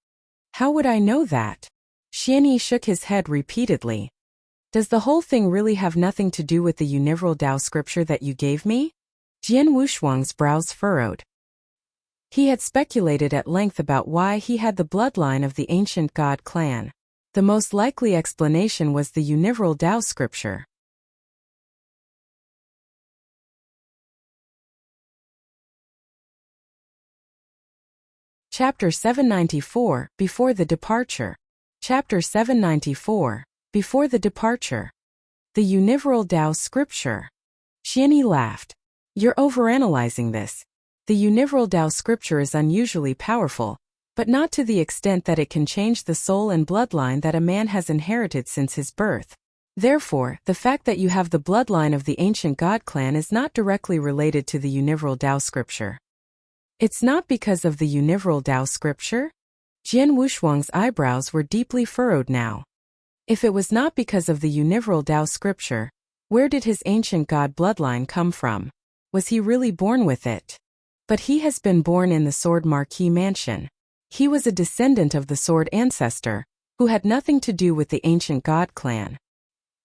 How would I know that? Xianyi shook his head repeatedly. Does the whole thing really have nothing to do with the universal Tao scripture that you gave me? Jian Wushuang's brows furrowed. He had speculated at length about why he had the bloodline of the ancient god clan. The most likely explanation was the universal Tao scripture. Chapter 794, Before the Departure. Chapter 794, Before the Departure. The universal Tao scripture. Xianyi laughed. You're overanalyzing this. The universal Tao scripture is unusually powerful, but not to the extent that it can change the soul and bloodline that a man has inherited since his birth. Therefore, the fact that you have the bloodline of the ancient god clan is not directly related to the universal Tao scripture. It's not because of the universal Tao scripture? Jian Wushuang's eyebrows were deeply furrowed now. If it was not because of the universal Tao scripture, where did his ancient god bloodline come from? Was he really born with it? But he has been born in the Sword Marquis mansion. He was a descendant of the Sword ancestor, who had nothing to do with the ancient god clan.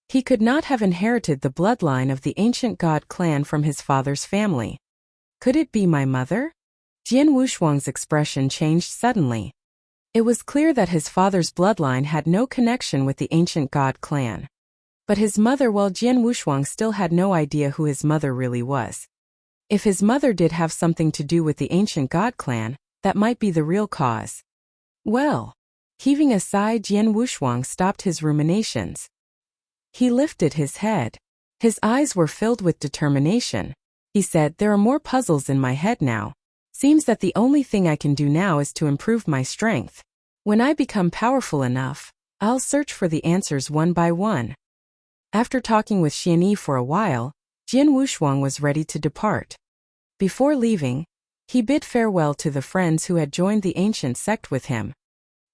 He could not have inherited the bloodline of the ancient god clan from his father's family. Could it be my mother? Jian Wushuang's expression changed suddenly. It was clear that his father's bloodline had no connection with the ancient god clan. But his mother, well, Jian Wushuang still had no idea who his mother really was. If his mother did have something to do with the ancient god clan, that might be the real cause. Well, heaving a sigh, Jian Wushuang stopped his ruminations. He lifted his head. His eyes were filled with determination. He said, "There are more puzzles in my head now. Seems that the only thing I can do now is to improve my strength. When I become powerful enough, I'll search for the answers one by one." After talking with Xianyi for a while, Jian Wushuang was ready to depart. Before leaving, he bid farewell to the friends who had joined the ancient sect with him.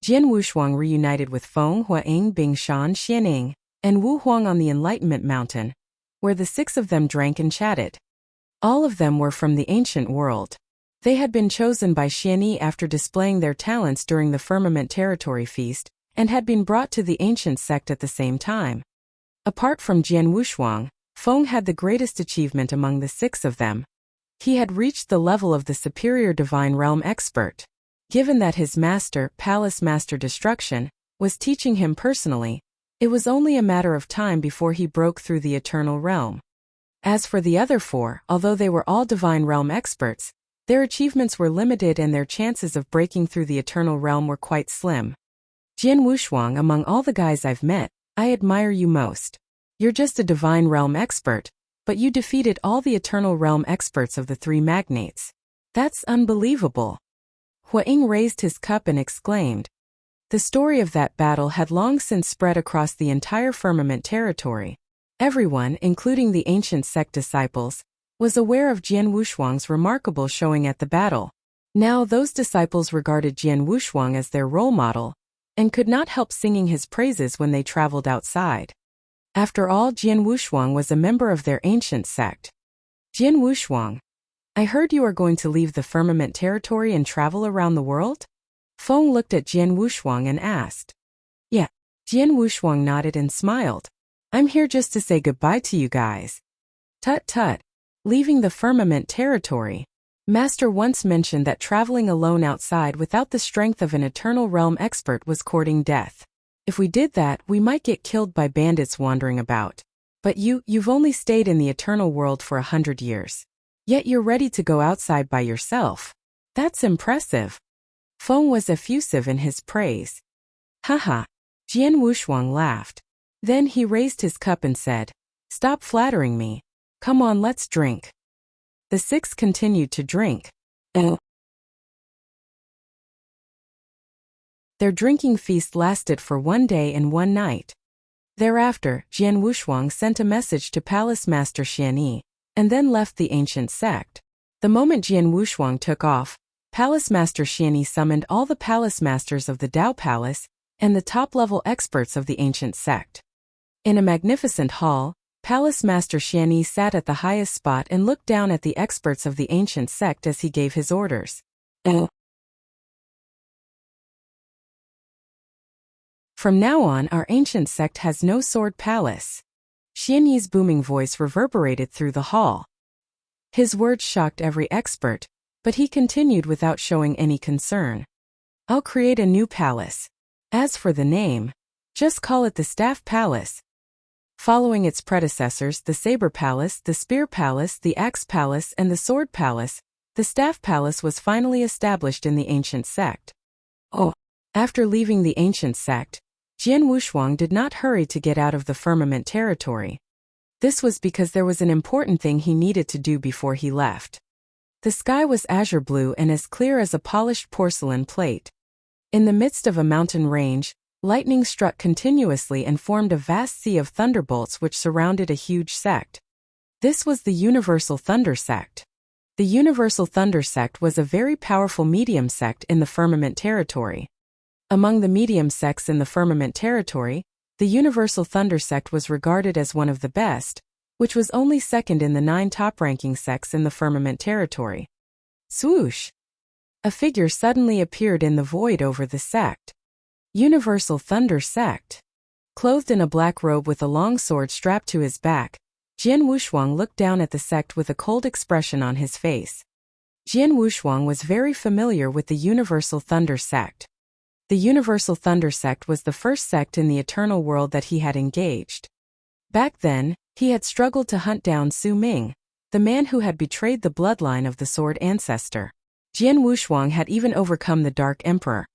Jian Wushuang reunited with Feng Huaing, Bingshan, Xianing, and Wu Huang on the Enlightenment Mountain, where the six of them drank and chatted. All of them were from the ancient world. They had been chosen by Xianyi after displaying their talents during the Firmament Territory feast, and had been brought to the ancient sect at the same time. Apart from Jian Wushuang, Feng had the greatest achievement among the six of them. He had reached the level of the superior divine realm expert. Given that his master, Palace Master Destruction, was teaching him personally, it was only a matter of time before he broke through the eternal realm. As for the other four, although they were all divine realm experts, their achievements were limited and their chances of breaking through the eternal realm were quite slim. Jian Wushuang, among all the guys I've met, I admire you most. You're just a divine realm expert, but you defeated all the eternal realm experts of the three magnates. That's unbelievable. Huaing raised his cup and exclaimed. The story of that battle had long since spread across the entire Firmament Territory. Everyone, including the ancient sect disciples, was aware of Jian Wushuang's remarkable showing at the battle. Now those disciples regarded Jian Wushuang as their role model, and could not help singing his praises when they traveled outside. After all, Jian Wushuang was a member of their ancient sect. Jian Wushuang, I heard you are going to leave the Firmament Territory and travel around the world? Feng looked at Jian Wushuang and asked. Yeah. Jian Wushuang nodded and smiled. I'm here just to say goodbye to you guys. Tut tut. Leaving the Firmament Territory. Master once mentioned that traveling alone outside without the strength of an eternal realm expert was courting death. If we did that, we might get killed by bandits wandering about. But you've only stayed in the eternal world for 100 years. Yet you're ready to go outside by yourself. That's impressive. Feng was effusive in his praise. Haha. Jian Wushuang laughed. Then he raised his cup and said, Stop flattering me. Come on, let's drink. The six continued to drink. Their drinking feast lasted for 1 day and 1 night. Thereafter, Jian Wushuang sent a message to Palace Master Xianyi, and then left the ancient sect. The moment Jian Wushuang took off, Palace Master Xianyi summoned all the Palace Masters of the Dao Palace and the top-level experts of the ancient sect. In a magnificent hall, Palace Master Xianyi sat at the highest spot and looked down at the experts of the ancient sect as he gave his orders. From now on, our ancient sect has no sword palace. Xianyi's booming voice reverberated through the hall. His words shocked every expert, but he continued without showing any concern. I'll create a new palace. As for the name, just call it the Staff Palace. Following its predecessors, the Saber Palace, the Spear Palace, the Axe Palace, and the Sword Palace, the Staff Palace was finally established in the ancient sect. After leaving the ancient sect, Jian Wushuang did not hurry to get out of the Firmament Territory. This was because there was an important thing he needed to do before he left. The sky was azure blue and as clear as a polished porcelain plate. In the midst of a mountain range, lightning struck continuously and formed a vast sea of thunderbolts which surrounded a huge sect. This was the Universal Thunder Sect. The Universal Thunder Sect was a very powerful medium sect in the Firmament Territory. Among the medium sects in the Firmament Territory, the Universal Thunder Sect was regarded as one of the best, which was only second in the 9 top-ranking sects in the Firmament Territory. Swoosh! A figure suddenly appeared in the void over the sect. Universal Thunder Sect. Clothed in a black robe with a long sword strapped to his back, Jian Wushuang looked down at the sect with a cold expression on his face. Jian Wushuang was very familiar with the Universal Thunder Sect. The Universal Thunder Sect was the first sect in the Eternal World that he had engaged. Back then, he had struggled to hunt down Su Ming, the man who had betrayed the bloodline of the Sword Ancestor. Jian Wushuang had even overcome the Dark Emperor,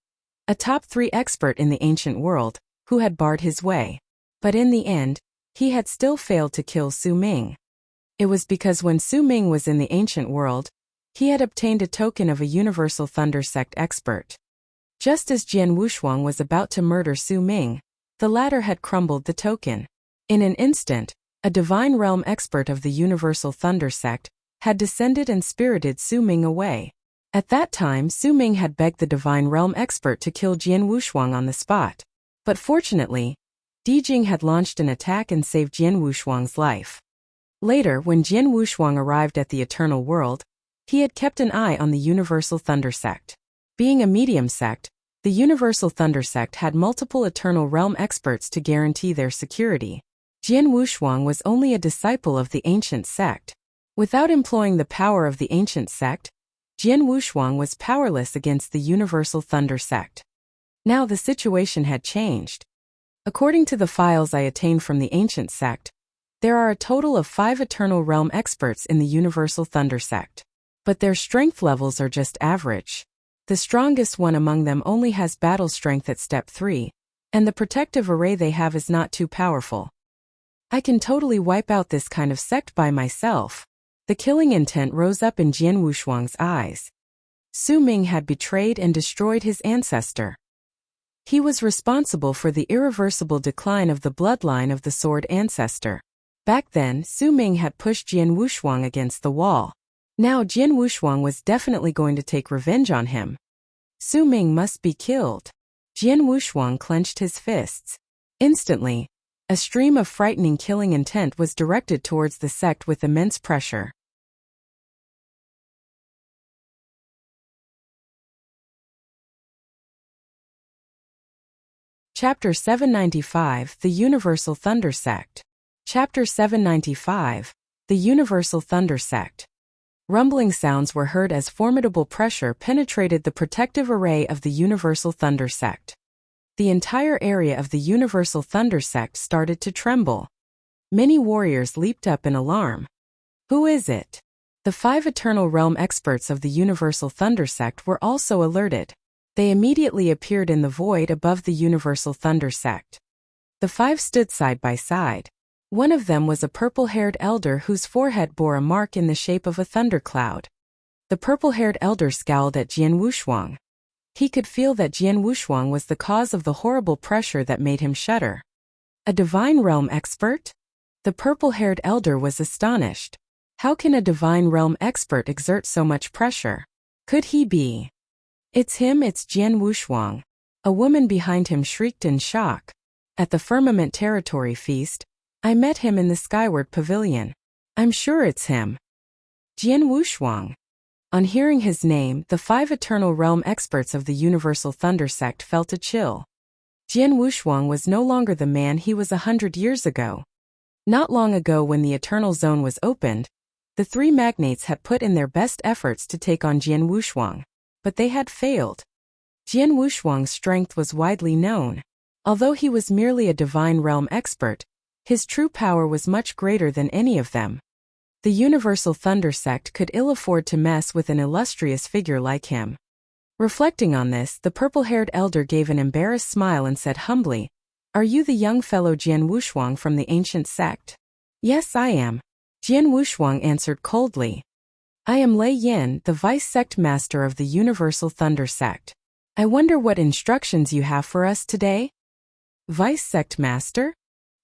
a top 3 expert in the ancient world, who had barred his way. But in the end, he had still failed to kill Su Ming. It was because when Su Ming was in the ancient world, he had obtained a token of a Universal Thunder Sect expert. Just as Jian Wushuang was about to murder Su Ming, the latter had crumbled the token. In an instant, a Divine Realm expert of the Universal Thunder Sect had descended and spirited Su Ming away. At that time, Su Ming had begged the Divine Realm expert to kill Jian Wushuang on the spot. But fortunately, Di Jing had launched an attack and saved Jian Wushuang's life. Later, when Jian Wushuang arrived at the Eternal World, he had kept an eye on the Universal Thunder Sect. Being a medium sect, the Universal Thunder Sect had multiple Eternal Realm experts to guarantee their security. Jian Wushuang was only a disciple of the ancient sect. Without employing the power of the ancient sect, Jian Wushuang was powerless against the Universal Thunder Sect. Now the situation had changed. According to the files I attained from the ancient sect, there are a total of 5 Eternal Realm experts in the Universal Thunder Sect. But their strength levels are just average. The strongest one among them only has battle strength at step 3, and the protective array they have is not too powerful. I can totally wipe out this kind of sect by myself. The killing intent rose up in Jian Wushuang's eyes. Su Ming had betrayed and destroyed his ancestor. He was responsible for the irreversible decline of the bloodline of the Sword Ancestor. Back then, Su Ming had pushed Jian Wushuang against the wall. Now Jian Wushuang was definitely going to take revenge on him. Su Ming must be killed. Jian Wushuang clenched his fists. Instantly, a stream of frightening killing intent was directed towards the sect with immense pressure. Chapter 795, The Universal Thunder Sect. Chapter 795, The Universal Thunder Sect. Rumbling sounds were heard as formidable pressure penetrated the protective array of the Universal Thunder Sect. The entire area of the Universal Thunder Sect started to tremble. Many warriors leaped up in alarm. Who is it? The 5 Eternal Realm experts of the Universal Thunder Sect were also alerted. They immediately appeared in the void above the Universal Thunder Sect. The 5 stood side by side. One of them was a purple-haired elder whose forehead bore a mark in the shape of a thundercloud. The purple-haired elder scowled at Jian Wushuang. He could feel that Jian Wushuang was the cause of the horrible pressure that made him shudder. A Divine Realm expert? The purple-haired elder was astonished. How can a Divine Realm expert exert so much pressure? Could he be? It's him, it's Jian Wushuang. A woman behind him shrieked in shock. At the Firmament Territory feast, I met him in the Skyward Pavilion. I'm sure it's him. Jian Wushuang. On hearing his name, the 5 Eternal Realm experts of the Universal Thunder Sect felt a chill. Jian Wushuang was no longer the man he was 100 years ago. Not long ago, when the Eternal Zone was opened, the 3 magnates had put in their best efforts to take on Jian Wushuang. But they had failed. Jian Wushuang's strength was widely known. Although he was merely a Divine Realm expert, his true power was much greater than any of them. The Universal Thunder Sect could ill afford to mess with an illustrious figure like him. Reflecting on this, the purple-haired elder gave an embarrassed smile and said humbly, "Are you the young fellow Jian Wushuang from the ancient sect?" "Yes, I am." Jian Wushuang answered coldly. "I am Lei Yin, the Vice Sect Master of the Universal Thunder Sect. I wonder what instructions you have for us today?" "Vice Sect Master?"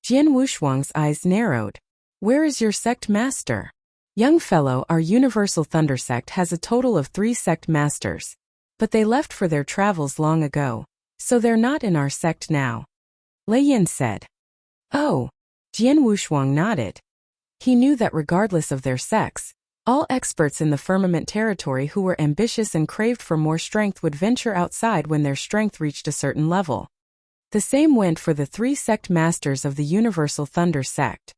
Jian Wushuang's eyes narrowed. "Where is your sect master?" "Young fellow, our Universal Thunder Sect has a total of 3 sect masters. But they left for their travels long ago, so they're not in our sect now," Lei Yin said. "Oh." Jian Wushuang nodded. He knew that regardless of their sex, all experts in the Firmament Territory who were ambitious and craved for more strength would venture outside when their strength reached a certain level. The same went for the 3 sect masters of the Universal Thunder sect.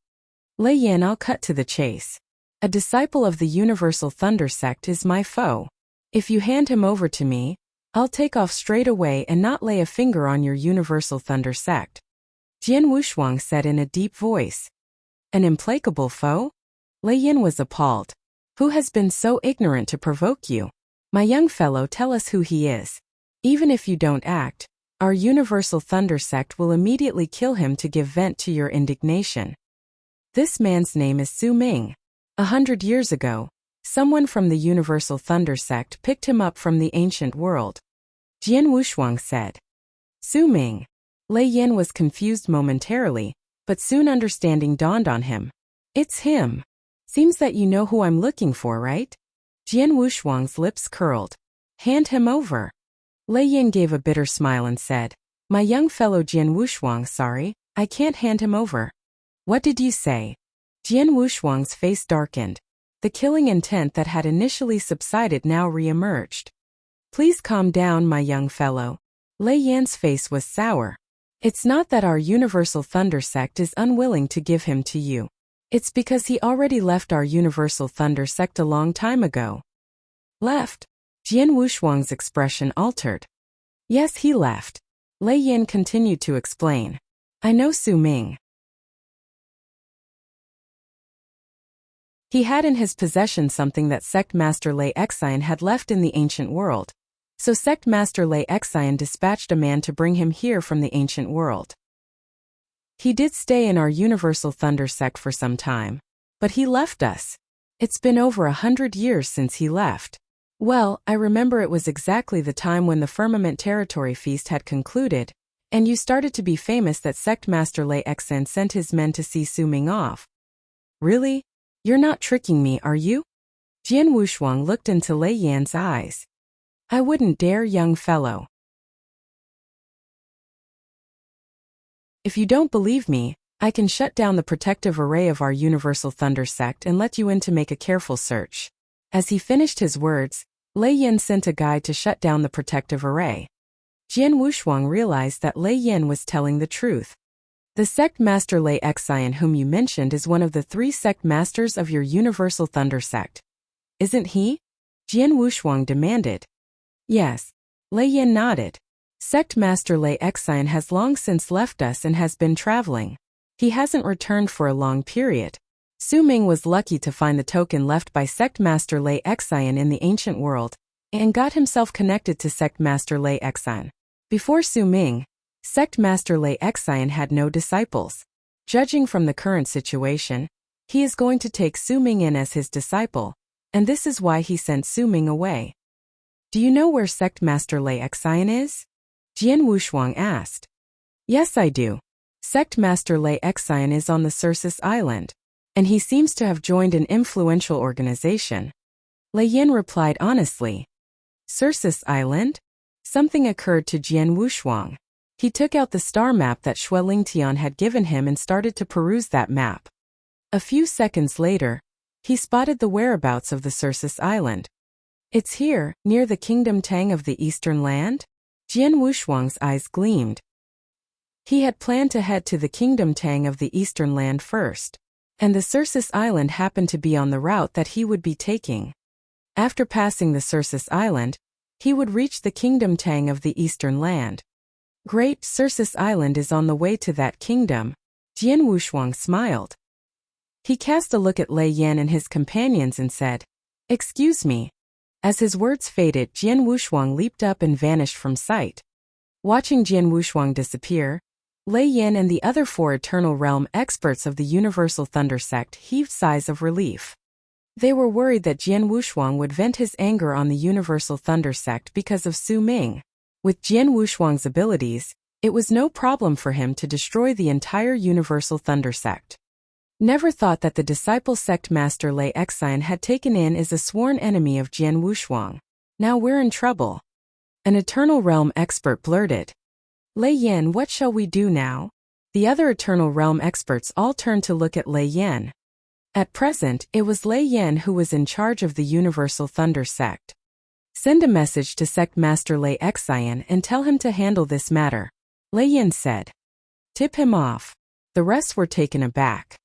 Lei Yan, I'll cut to the chase. A disciple of the Universal Thunder sect is my foe. If you hand him over to me, I'll take off straight away and not lay a finger on your Universal Thunder sect. Jian Wushuang said in a deep voice. An implacable foe? Lei Yan was appalled. Who has been so ignorant to provoke you? My young fellow, tell us who he is. Even if you don't act, our Universal Thunder sect will immediately kill him to give vent to your indignation. This man's name is Su Ming. 100 years ago, someone from the Universal Thunder sect picked him up from the ancient world. Jian Wushuang said. Su Ming. Lei Yan was confused momentarily, but soon understanding dawned on him. It's him. Seems that you know who I'm looking for, right? Jian Wushuang's lips curled. Hand him over. Lei Yan gave a bitter smile and said, My young fellow Jian Wushuang, sorry, I can't hand him over. What did you say? Jian Wushuang's face darkened. The killing intent that had initially subsided now re-emerged. Please calm down, my young fellow. Lei Yan's face was sour. It's not that our Universal Thunder sect is unwilling to give him to you. It's because he already left our Universal Thunder sect a long time ago. Left? Jian Wushuang's expression altered. Yes, he left. Lei Yan continued to explain. I know Su Ming. He had in his possession something that Sect Master Lei Xian had left in the ancient world. So Sect Master Lei Xian dispatched a man to bring him here from the ancient world. He did stay in our Universal Thunder sect for some time. But he left us. It's been over 100 years since he left. Well, I remember it was exactly the time when the Firmament Territory Feast had concluded, and you started to be famous that Sect Master Lei Xian sent his men to see Su Ming off. Really? You're not tricking me, are you? Jian Wushuang looked into Lei Yan's eyes. I wouldn't dare, young fellow. If you don't believe me, I can shut down the protective array of our Universal Thunder sect and let you in to make a careful search. As he finished his words, Lei Yan sent a guide to shut down the protective array. Jian Wushuang realized that Lei Yan was telling the truth. The Sect Master Lei Xian whom you mentioned is one of the 3 sect masters of your Universal Thunder sect. Isn't he? Jian Wushuang demanded. Yes. Lei Yan nodded. Sect Master Lei Xian has long since left us and has been traveling. He hasn't returned for a long period. Su Ming was lucky to find the token left by Sect Master Lei Xian in the ancient world, and got himself connected to Sect Master Lei Xian. Before Su Ming, Sect Master Lei Xian had no disciples. Judging from the current situation, he is going to take Su Ming in as his disciple, and this is why he sent Su Ming away. Do you know where Sect Master Lei Xian is? Jian Wushuang asked. Yes, I do. Sect Master Lei Xian is on the Circus Island, and he seems to have joined an influential organization. Lei Yan replied honestly. Circus Island? Something occurred to Jian Wushuang. He took out the star map that Xue Lingtian had given him and started to peruse that map. A few seconds later, he spotted the whereabouts of the Circus Island. It's here, near the Kingdom Tang of the Eastern Land? Jian Wushuang's eyes gleamed. He had planned to head to the Kingdom Tang of the Eastern Land first, and the Circus Island happened to be on the route that he would be taking. After passing the Circus Island, he would reach the Kingdom Tang of the Eastern Land. Great, Circus Island is on the way to that kingdom. Jian Wushuang smiled. He cast a look at Lei Yan and his companions and said, Excuse me. As his words faded, Jian Wushuang leaped up and vanished from sight. Watching Jian Wushuang disappear, Lei Yan and the other 4 Eternal Realm experts of the Universal Thunder sect heaved sighs of relief. They were worried that Jian Wushuang would vent his anger on the Universal Thunder sect because of Su Ming. With Jian Wushuang's abilities, it was no problem for him to destroy the entire Universal Thunder sect. Never thought that the disciple Sect Master Lei Xian had taken in is a sworn enemy of Jian Wushuang. Now we're in trouble. An Eternal Realm expert blurted. Lei Yan, what shall we do now? The other Eternal Realm experts all turned to look at Lei Yan. At present, it was Lei Yan who was in charge of the Universal Thunder sect. Send a message to Sect Master Lei Xian and tell him to handle this matter. Lei Yin said. Tip him off. The rest were taken aback.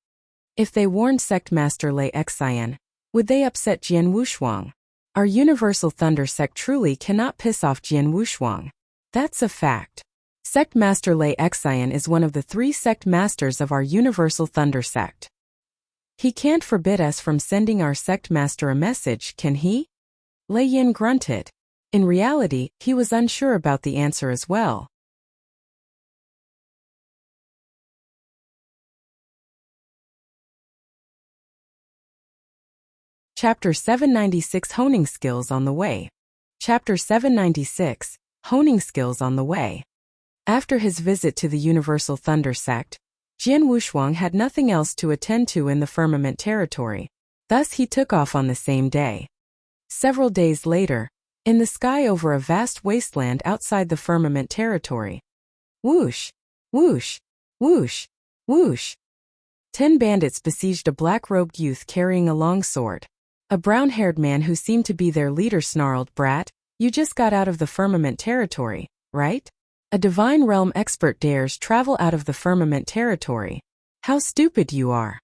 If they warned Sect Master Lei Xian, would they upset Jian Wushuang? Our Universal Thunder Sect truly cannot piss off Jian Wushuang. That's a fact. Sect Master Lei Xian is one of the 3 sect masters of our Universal Thunder Sect. He can't forbid us from sending our sect master a message, can he? Lei Yin grunted. In reality, he was unsure about the answer as well. Chapter 796 Honing Skills on the Way. Chapter 796 Honing Skills on the Way. After his visit to the Universal Thunder Sect, Jian Wushuang had nothing else to attend to in the Firmament territory. Thus he took off on the same day. Several days later, in the sky over a vast wasteland outside the Firmament territory. Whoosh! Whoosh! Whoosh! Whoosh! 10 bandits besieged a black-robed youth carrying a long sword. A brown-haired man who seemed to be their leader snarled, "Brat, you just got out of the Firmament territory, right? A Divine Realm expert dares travel out of the Firmament territory. How stupid you are."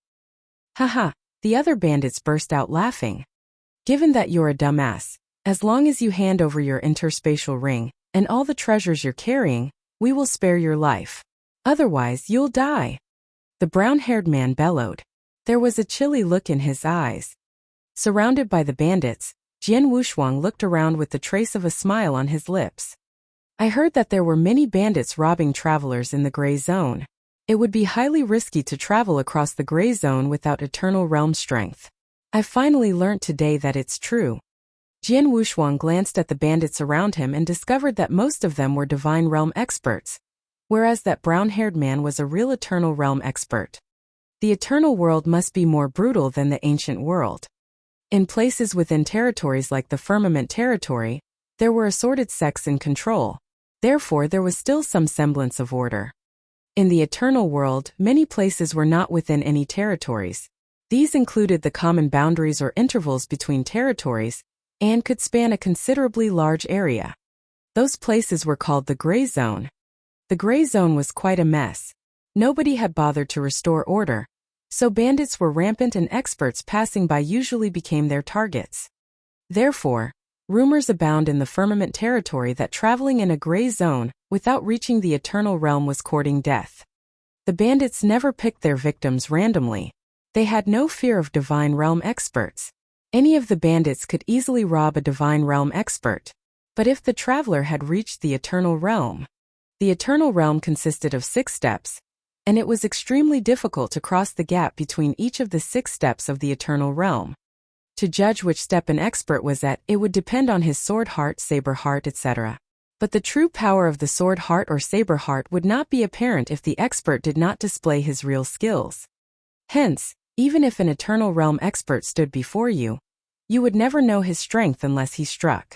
Haha, the other bandits burst out laughing. Given that you're a dumbass, as long as you hand over your interspatial ring and all the treasures you're carrying, we will spare your life. Otherwise, you'll die. The brown-haired man bellowed. There was a chilly look in his eyes. Surrounded by the bandits, Jian Wushuang looked around with the trace of a smile on his lips. I heard that there were many bandits robbing travelers in the gray zone. It would be highly risky to travel across the gray zone without eternal realm strength. I finally learnt today that it's true. Jian Wushuang glanced at the bandits around him and discovered that most of them were Divine Realm experts, whereas that brown-haired man was a real Eternal Realm expert. The Eternal World must be more brutal than the Ancient World. In places within territories like the Firmament territory, there were assorted sects in control. Therefore, there was still some semblance of order. In the Eternal World, many places were not within any territories. These included the common boundaries or intervals between territories, and could span a considerably large area. Those places were called the Gray Zone. The Gray Zone was quite a mess. Nobody had bothered to restore order, so bandits were rampant and experts passing by usually became their targets. Therefore, rumors abound in the Firmament territory that traveling in a gray zone without reaching the Eternal Realm was courting death. The bandits never picked their victims randomly. They had no fear of Divine Realm experts. Any of the bandits could easily rob a Divine Realm expert. But if the traveler had reached the Eternal Realm, the Eternal Realm consisted of 6 steps, and it was extremely difficult to cross the gap between each of the 6 steps of the Eternal Realm. To judge which step an expert was at, it would depend on his sword heart, saber heart, etc. But the true power of the sword heart or saber heart would not be apparent if the expert did not display his real skills. Hence, even if an Eternal Realm expert stood before you, you would never know his strength unless he struck.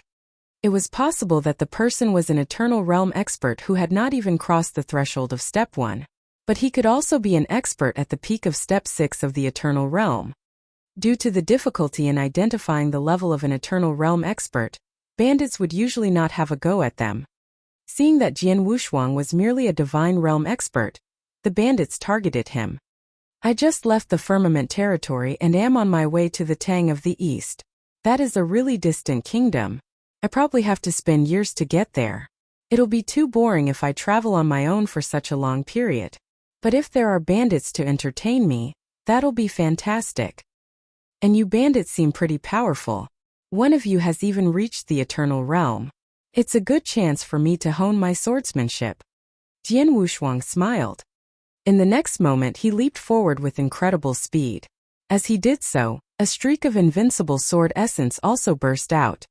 It was possible that the person was an Eternal Realm expert who had not even crossed the threshold of Step 1. But he could also be an expert at the peak of Step 6 of the Eternal Realm. Due to the difficulty in identifying the level of an Eternal Realm expert, bandits would usually not have a go at them. Seeing that Jian Wushuang was merely a Divine Realm expert, the bandits targeted him. I just left the Firmament territory and am on my way to the Tang of the East. That is a really distant kingdom. I probably have to spend years to get there. It'll be too boring if I travel on my own for such a long period. But if there are bandits to entertain me, that'll be fantastic. And you bandits seem pretty powerful. One of you has even reached the Eternal Realm. It's a good chance for me to hone my swordsmanship. Jian Wushuang smiled. In the next moment he leaped forward with incredible speed. As he did so, a streak of invincible sword essence also burst out.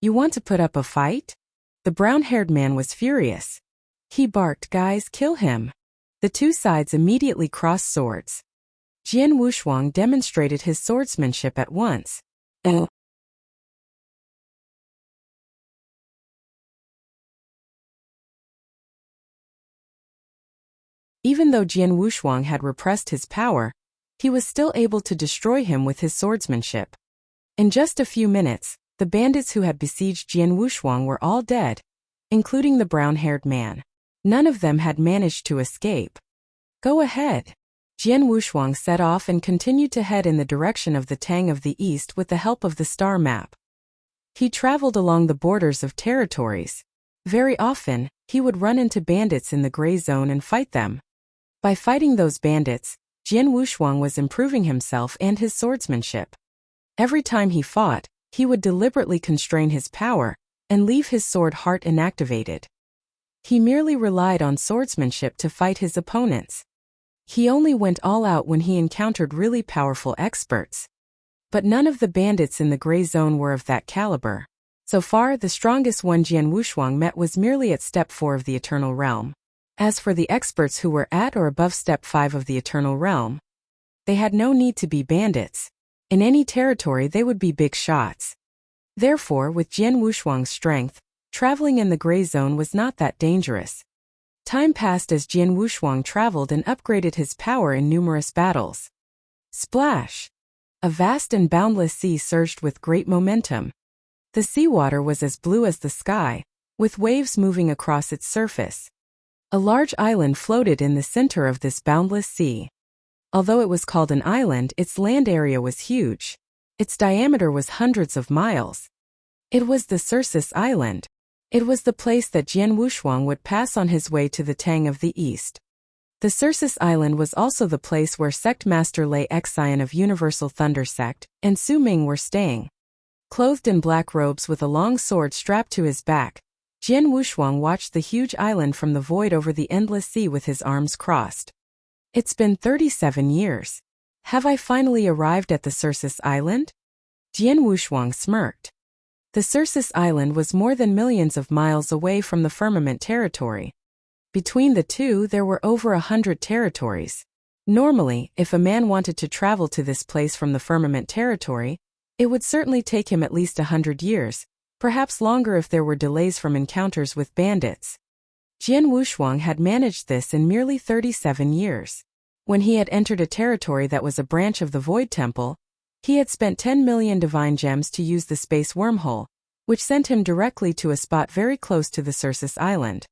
You want to put up a fight? The brown-haired man was furious. He barked, "Guys, kill him." The two sides immediately crossed swords. Jian Wushuang demonstrated his swordsmanship at once. Even though Jian Wushuang had repressed his power, he was still able to destroy him with his swordsmanship. In just a few minutes, the bandits who had besieged Jian Wushuang were all dead, including the brown-haired man. None of them had managed to escape. Go ahead. Jian Wushuang set off and continued to head in the direction of the Tang of the East with the help of the star map. He traveled along the borders of territories. Very often, he would run into bandits in the gray zone and fight them. By fighting those bandits, Jian Wushuang was improving himself and his swordsmanship. Every time he fought, he would deliberately constrain his power and leave his sword heart inactivated. He merely relied on swordsmanship to fight his opponents. He only went all out when he encountered really powerful experts. But none of the bandits in the gray zone were of that caliber. So far, the strongest one Jian Wushuang met was merely at step 4 of the Eternal Realm. As for the experts who were at or above step 5 of the Eternal Realm, they had no need to be bandits. In any territory they would be big shots. Therefore, with Jian Wushuang's strength, traveling in the gray zone was not that dangerous. Time passed as Jian Wushuang traveled and upgraded his power in numerous battles. Splash! A vast and boundless sea surged with great momentum. The seawater was as blue as the sky, with waves moving across its surface. A large island floated in the center of this boundless sea. Although it was called an island, its land area was huge. Its diameter was hundreds of miles. It was the Cirrus Island. It was the place that Jian Wushuang would pass on his way to the Tang of the East. The Cirrus Island was also the place where Sect Master Lei Xian of Universal Thunder Sect and Su Ming were staying. Clothed in black robes with a long sword strapped to his back, Jian Wushuang watched the huge island from the void over the endless sea with his arms crossed. It's been 37 years. Have I finally arrived at the Cirrus Island? Jian Wushuang smirked. The Cirrus Island was more than millions of miles away from the firmament territory. Between the two there were over 100 territories. Normally, if a man wanted to travel to this place from the firmament territory, it would certainly take him at least 100 years, perhaps longer if there were delays from encounters with bandits. Jian Wushuang had managed this in merely 37 years. When he had entered a territory that was a branch of the Void Temple, he had spent 10 million divine gems to use the space wormhole, which sent him directly to a spot very close to the Cirrus Island.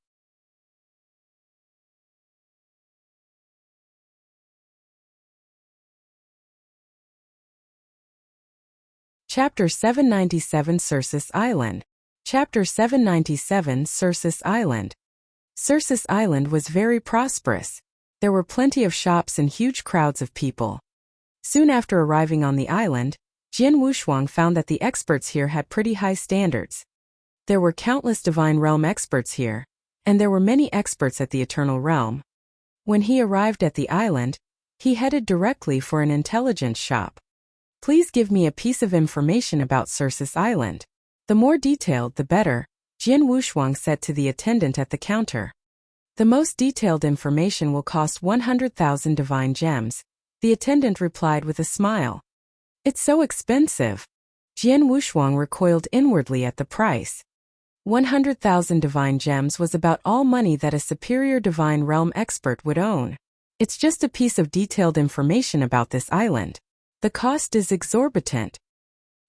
Chapter 797 Cirrus Island. Chapter 797 Cirrus Island. Cirrus Island was very prosperous. There were plenty of shops and huge crowds of people. Soon after arriving on the island, Jian Wushuang found that the experts here had pretty high standards. There were countless Divine Realm experts here, and there were many experts at the Eternal Realm. When he arrived at the island, he headed directly for an intelligence shop. Please give me a piece of information about Cirrus Island. The more detailed, the better, Jian Wushuang said to the attendant at the counter. The most detailed information will cost 100,000 divine gems, the attendant replied with a smile. It's so expensive. Jian Wushuang recoiled inwardly at the price. 100,000 divine gems was about all money that a superior divine realm expert would own. It's just a piece of detailed information about this island. The cost is exorbitant.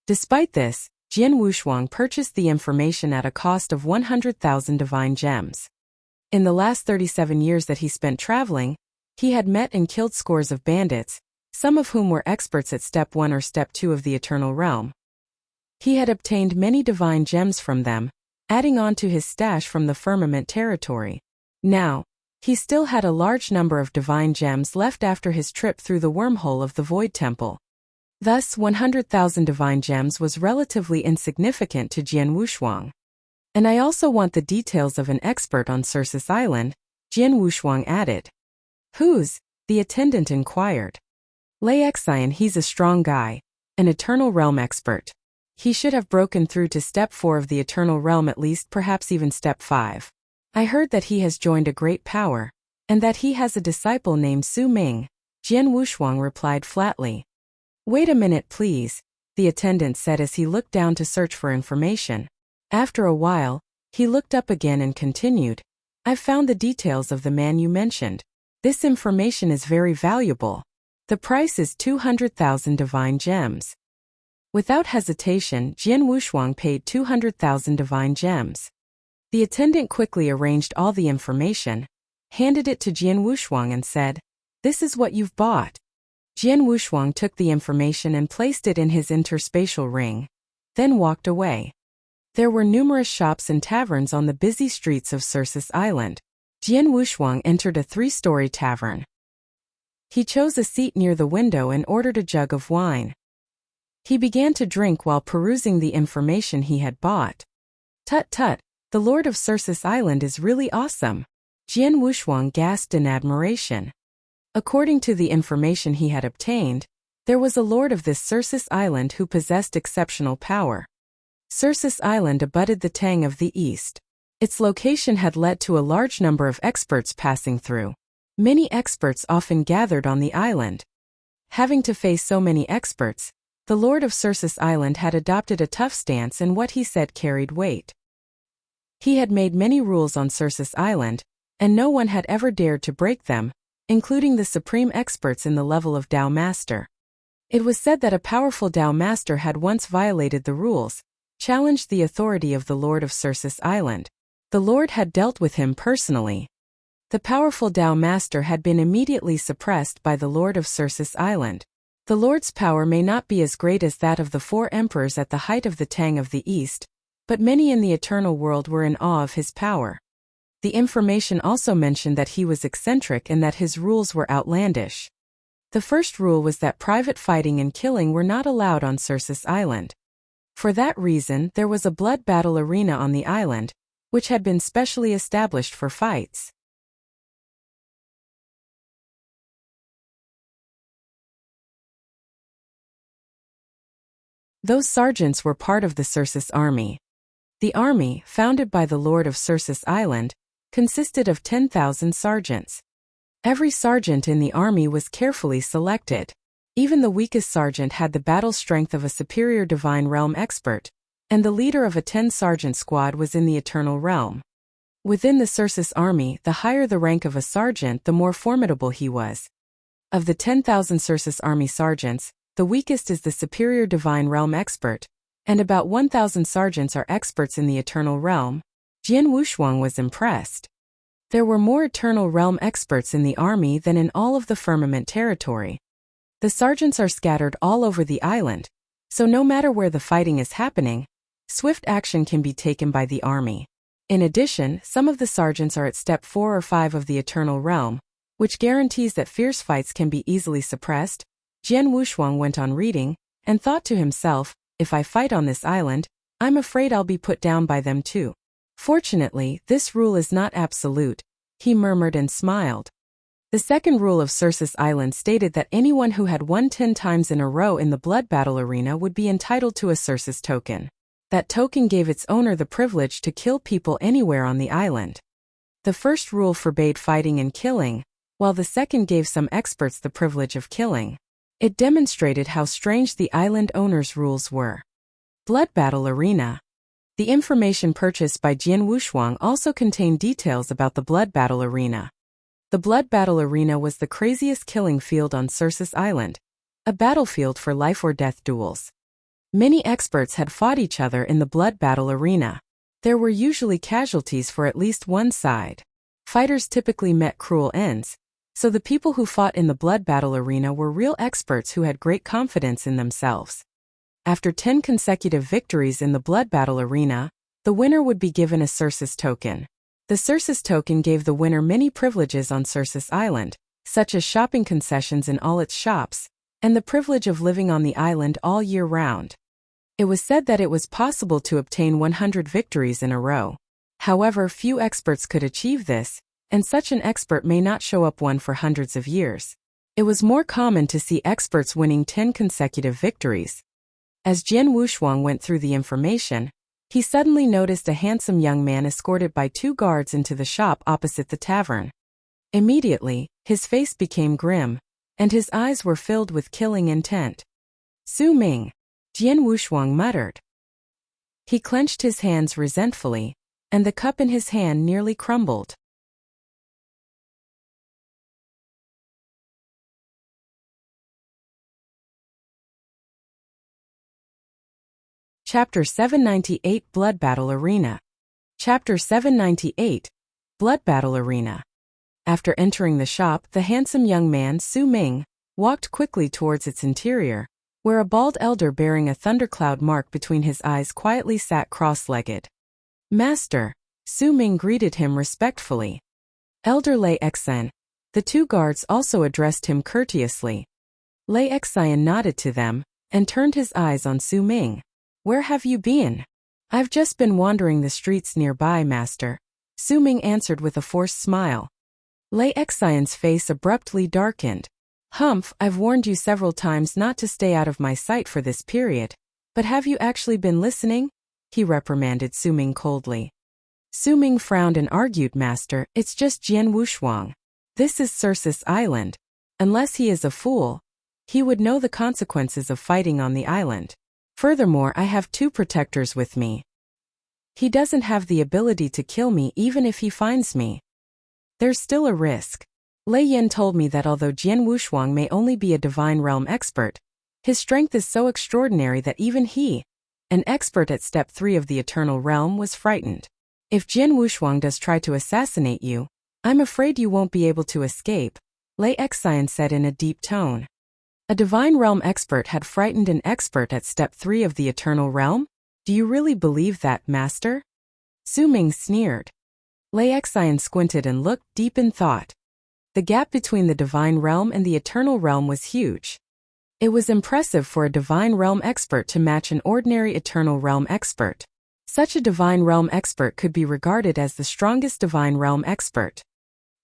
Despite this, Jian Wushuang purchased the information at a cost of 100,000 divine gems. In the last 37 years that he spent traveling, he had met and killed scores of bandits, some of whom were experts at Step 1 or Step 2 of the Eternal Realm. He had obtained many divine gems from them, adding on to his stash from the firmament territory. Now, he still had a large number of divine gems left after his trip through the wormhole of the Void Temple. Thus, 100,000 divine gems was relatively insignificant to Jian Wushuang. And I also want the details of an expert on Cirrus Island, Jian Wushuang added. Who's? The attendant inquired. Lei Xian, he's a strong guy, an Eternal Realm expert. He should have broken through to Step 4 of the Eternal Realm at least, perhaps even Step 5. I heard that he has joined a great power, and that he has a disciple named Su Ming, Jian Wushuang replied flatly. Wait a minute please, the attendant said as he looked down to search for information. After a while, he looked up again and continued. I've found the details of the man you mentioned. This information is very valuable. The price is 200,000 divine gems. Without hesitation, Jian Wushuang paid 200,000 divine gems. The attendant quickly arranged all the information, handed it to Jian Wushuang and said, "This is what you've bought." Jian Wushuang took the information and placed it in his interspatial ring, then walked away. There were numerous shops and taverns on the busy streets of Sursus Island. Jian Wushuang entered a 3-story tavern. He chose a seat near the window and ordered a jug of wine. He began to drink while perusing the information he had bought. "Tut tut, the Lord of Sursus Island is really awesome." Jian Wushuang gasped in admiration. According to the information he had obtained, there was a lord of this Sursus Island who possessed exceptional power. Sursus Island abutted the Tang of the East. Its location had led to a large number of experts passing through. Many experts often gathered on the island. Having to face so many experts, the Lord of Sursus Island had adopted a tough stance, and what he said carried weight. He had made many rules on Sursus Island, and no one had ever dared to break them, including the supreme experts in the level of Dao Master. It was said that a powerful Dao Master had once violated the rules, challenged the authority of the Lord of Sursus Island. The Lord had dealt with him personally. The powerful Dao Master had been immediately suppressed by the Lord of Sursus Island. The Lord's power may not be as great as that of the 4 emperors at the height of the Tang of the East, but many in the eternal world were in awe of his power. The information also mentioned that he was eccentric and that his rules were outlandish. The first rule was that private fighting and killing were not allowed on Sursus Island. For that reason, there was a blood battle arena on the island, which had been specially established for fights. Those sergeants were part of the Sursus army. The army, founded by the Lord of Sursus Island, consisted of 10,000 sergeants. Every sergeant in the army was carefully selected. Even the weakest sergeant had the battle strength of a superior divine realm expert, and the leader of a 10-sergeant squad was in the eternal realm. Within the Sursus army, the higher the rank of a sergeant, the more formidable he was. Of the 10,000 Sursus army sergeants, the weakest is the superior divine realm expert, and about 1,000 sergeants are experts in the eternal realm. Jian Wushuang was impressed. There were more eternal realm experts in the army than in all of the firmament territory. The sergeants are scattered all over the island, so no matter where the fighting is happening, swift action can be taken by the army. In addition, some of the sergeants are at step 4 or 5 of the eternal realm, which guarantees that fierce fights can be easily suppressed. Jian Wushuang went on reading, and thought to himself, "If I fight on this island, I'm afraid I'll be put down by them too." Fortunately, this rule is not absolute, he murmured and smiled. The second rule of Sursus Island stated that anyone who had won 10 times in a row in the blood battle arena would be entitled to a Sursus token. That token gave its owner the privilege to kill people anywhere on the island. The first rule forbade fighting and killing, while the second gave some experts the privilege of killing. It demonstrated how strange the island owner's rules were. Blood battle arena. The information purchased by Jian Wushuang also contained details about the blood battle arena. The blood battle arena was the craziest killing field on Sursus Island, a battlefield for life or death duels. Many experts had fought each other in the blood battle arena. There were usually casualties for at least one side. Fighters typically met cruel ends, so the people who fought in the blood battle arena were real experts who had great confidence in themselves. After 10 consecutive victories in the blood battle arena, the winner would be given a Sursus token. The Sursus token gave the winner many privileges on Sursus Island, such as shopping concessions in all its shops, and the privilege of living on the island all year round. It was said that it was possible to obtain 100 victories in a row. However, few experts could achieve this, and such an expert may not show up one for hundreds of years. It was more common to see experts winning 10 consecutive victories. As Jian Wushuang went through the information, he suddenly noticed a handsome young man escorted by 2 guards into the shop opposite the tavern. Immediately, his face became grim, and his eyes were filled with killing intent. "Su Ming," Jian Wushuang muttered. He clenched his hands resentfully, and the cup in his hand nearly crumbled. Chapter 798 Blood Battle Arena. Chapter 798, Blood Battle Arena. After entering the shop, the handsome young man, Su Ming, walked quickly towards its interior, where a bald elder bearing a thundercloud mark between his eyes quietly sat cross-legged. Master, Su Ming greeted him respectfully. Elder Lei Exan. The two guards also addressed him courteously. Lei Exan nodded to them, and turned his eyes on Su Ming. Where have you been? I've just been wandering the streets nearby, Master, Su Ming answered with a forced smile. Lei Exan's face abruptly darkened. Humph, I've warned you several times not to stay out of my sight for this period. But have you actually been listening? He reprimanded Su Ming coldly. Su Ming frowned and argued, Master, it's just Jian Wushuang. This is Sursus Island. Unless he is a fool, he would know the consequences of fighting on the island. Furthermore, I have two protectors with me. He doesn't have the ability to kill me even if he finds me. There's still a risk. Lei Yin told me that although Jian Wushuang may only be a divine realm expert, his strength is so extraordinary that even he, an expert at step 3 of the eternal realm, was frightened. If Jian Wushuang does try to assassinate you, I'm afraid you won't be able to escape, Lei Exan said in a deep tone. A divine realm expert had frightened an expert at step 3 of the eternal realm? Do you really believe that, Master? Su Ming sneered. Lei Exan squinted and looked deep in thought. The gap between the divine realm and the eternal realm was huge. It was impressive for a divine realm expert to match an ordinary eternal realm expert. Such a divine realm expert could be regarded as the strongest divine realm expert.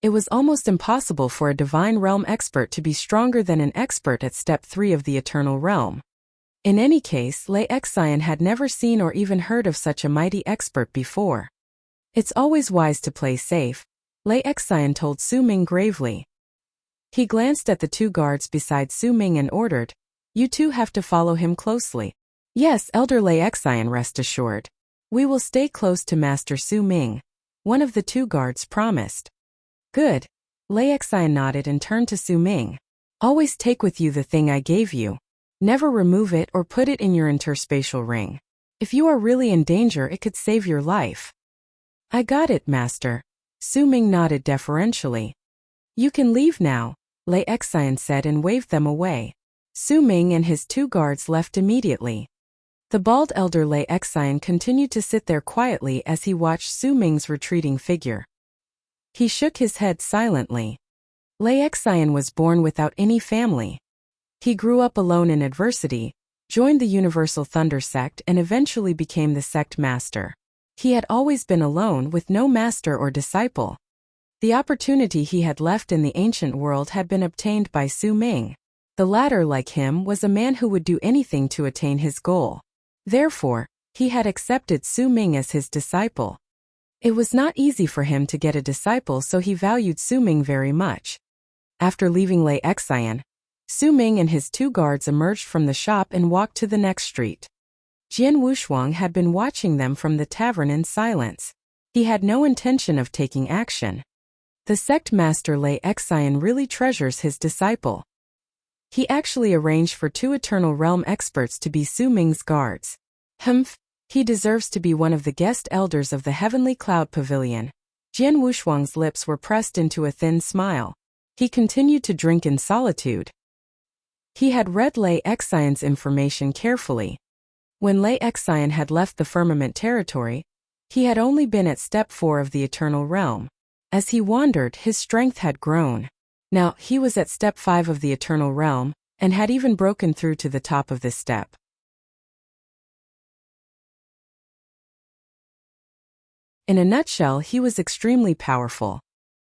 It was almost impossible for a divine realm expert to be stronger than an expert at step 3 of the eternal realm. In any case, Lei Exan had never seen or even heard of such a mighty expert before. It's always wise to play safe, Lei Exan told Su Ming gravely. He glanced at the two guards beside Su Ming and ordered, You two have to follow him closely. Yes, Elder Lei Exan, rest assured. We will stay close to Master Su Ming, one of the two guards promised. Good. Lei Exan nodded and turned to Su Ming. Always take with you the thing I gave you. Never remove it or put it in your interspatial ring. If you are really in danger, it could save your life. I got it, Master. Su Ming nodded deferentially. You can leave now, Lei Exan said and waved them away. Su Ming and his two guards left immediately. The bald elder Lei Exan continued to sit there quietly as he watched Su Ming's retreating figure. He shook his head silently. Lei Exan was born without any family. He grew up alone in adversity, joined the Universal Thunder sect and eventually became the sect master. He had always been alone with no master or disciple. The opportunity he had left in the ancient world had been obtained by Su Ming. The latter, like him, was a man who would do anything to attain his goal. Therefore, he had accepted Su Ming as his disciple. It was not easy for him to get a disciple, so he valued Su Ming very much. After leaving Lei Exan, Su Ming and his two guards emerged from the shop and walked to the next street. Jian Wushuang had been watching them from the tavern in silence. He had no intention of taking action. The sect master Lei Exan really treasures his disciple. He actually arranged for 2 eternal realm experts to be Su Ming's guards. Humph. He deserves to be one of the guest elders of the Heavenly Cloud Pavilion. Jian Wushuang's lips were pressed into a thin smile. He continued to drink in solitude. He had read Lei Exan's information carefully. When Lei Exan had left the firmament territory, he had only been at step 4 of the eternal realm. As he wandered, his strength had grown. Now, he was at step 5 of the eternal realm, and had even broken through to the top of this step. In a nutshell, he was extremely powerful.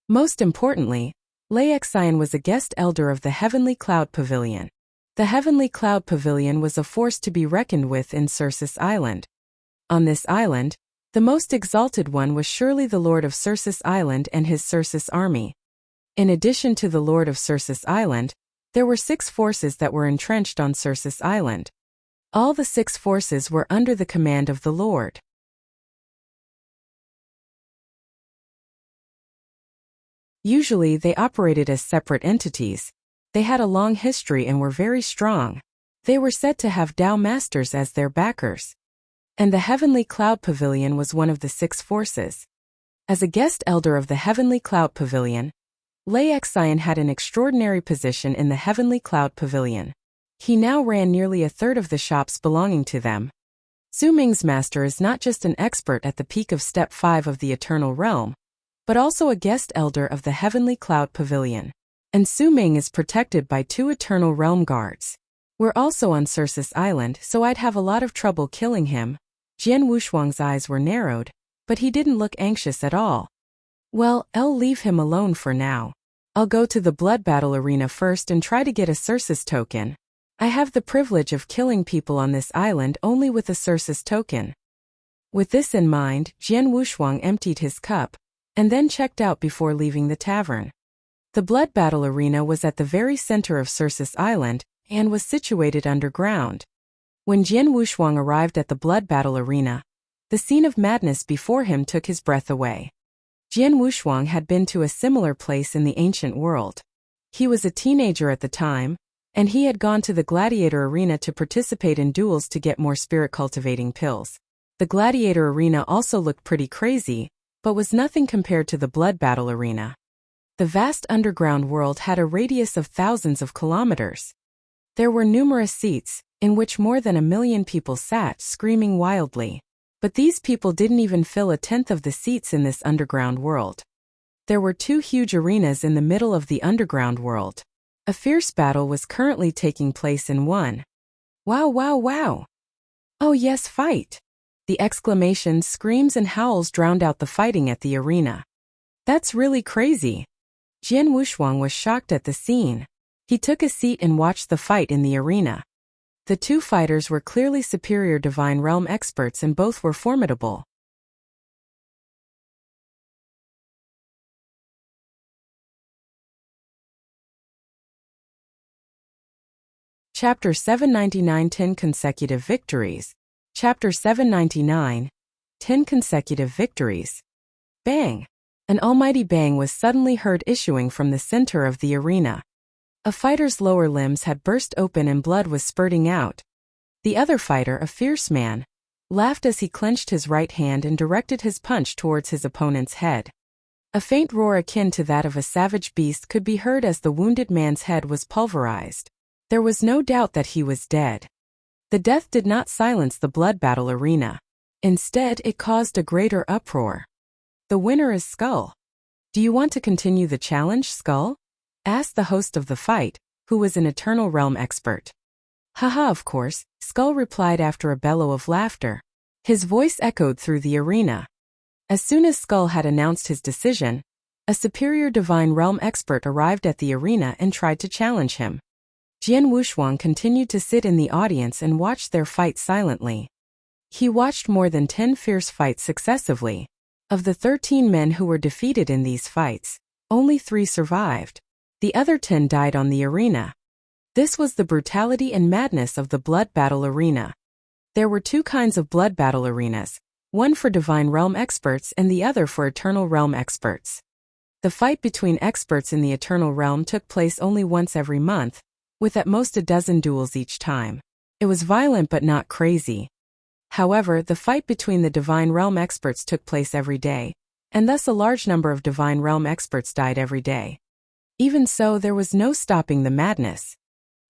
Most importantly, Lei Exan was a guest elder of the Heavenly Cloud Pavilion. The Heavenly Cloud Pavilion was a force to be reckoned with in Sursus Island. On this island, the most exalted one was surely the Lord of Sursus Island and his Sursus army. In addition to the Lord of Sursus Island, there were 6 forces that were entrenched on Sursus Island. All the 6 forces were under the command of the Lord. Usually they operated as separate entities. They had a long history and were very strong. They were said to have Tao masters as their backers. and the Heavenly Cloud Pavilion was one of the 6 forces. As a guest elder of the Heavenly Cloud Pavilion, Lei Xian had an extraordinary position in the Heavenly Cloud Pavilion. He now ran nearly a third of the shops belonging to them. Zhu Ming's master is not just an expert at the peak of Step 5 of the Eternal Realm, but also a guest elder of the Heavenly Cloud Pavilion. And Zhu Ming is protected by 2 Eternal Realm guards. We're also on Circus Island, so I'd have a lot of trouble killing him. Jian Wushuang's eyes were narrowed, but he didn't look anxious at all. Well, I'll leave him alone for now. I'll go to the blood battle arena first and try to get a Circus token. I have the privilege of killing people on this island only with a Circus token. With this in mind, Jian Wushuang emptied his cup, and then checked out before leaving the tavern. The blood battle arena was at the very center of Circus Island, and was situated underground. When Jian Wushuang arrived at the blood battle arena, the scene of madness before him took his breath away. Jian Wushuang had been to a similar place in the ancient world. He was a teenager at the time, and he had gone to the gladiator arena to participate in duels to get more spirit-cultivating pills. The gladiator arena also looked pretty crazy, but was nothing compared to the blood battle arena. The vast underground world had a radius of thousands of kilometers. There were numerous seats, in which more than 1 million people sat, screaming wildly. But these people didn't even fill 1/10 of the seats in this underground world. There were 2 huge arenas in the middle of the underground world. A fierce battle was currently taking place in one. Wow, wow, wow! Oh yes, fight! The exclamations, screams and howls drowned out the fighting at the arena. That's really crazy. Jian Wushuang was shocked at the scene. He took a seat and watched the fight in the arena. The 2 fighters were clearly superior Divine Realm experts and both were formidable. Chapter 799 10 Consecutive Victories. Chapter 799 10 Consecutive Victories. Bang! An almighty bang was suddenly heard issuing from the center of the arena. A fighter's lower limbs had burst open and blood was spurting out. The other fighter, a fierce man, laughed as he clenched his right hand and directed his punch towards his opponent's head. A faint roar akin to that of a savage beast could be heard as the wounded man's head was pulverized. There was no doubt that he was dead. The death did not silence the blood battle arena. Instead, it caused a greater uproar. The winner is Skull. Do you want to continue the challenge, Skull? Asked the host of the fight, who was an Eternal Realm expert. Haha, of course, Skull replied after a bellow of laughter. His voice echoed through the arena. As soon as Skull had announced his decision, a superior Divine Realm expert arrived at the arena and tried to challenge him. Jian Wushuang continued to sit in the audience and watch their fight silently. He watched more than 10 fierce fights successively. Of the 13 men who were defeated in these fights, only 3 survived. The other 10 died on the arena. This was the brutality and madness of the blood battle arena. There were 2 kinds of blood battle arenas, one for Divine Realm experts and the other for Eternal Realm experts. The fight between experts in the Eternal Realm took place only once every month, with at most a dozen duels each time. It was violent but not crazy. However, the fight between the Divine Realm experts took place every day, and thus a large number of Divine Realm experts died every day. Even so, there was no stopping the madness.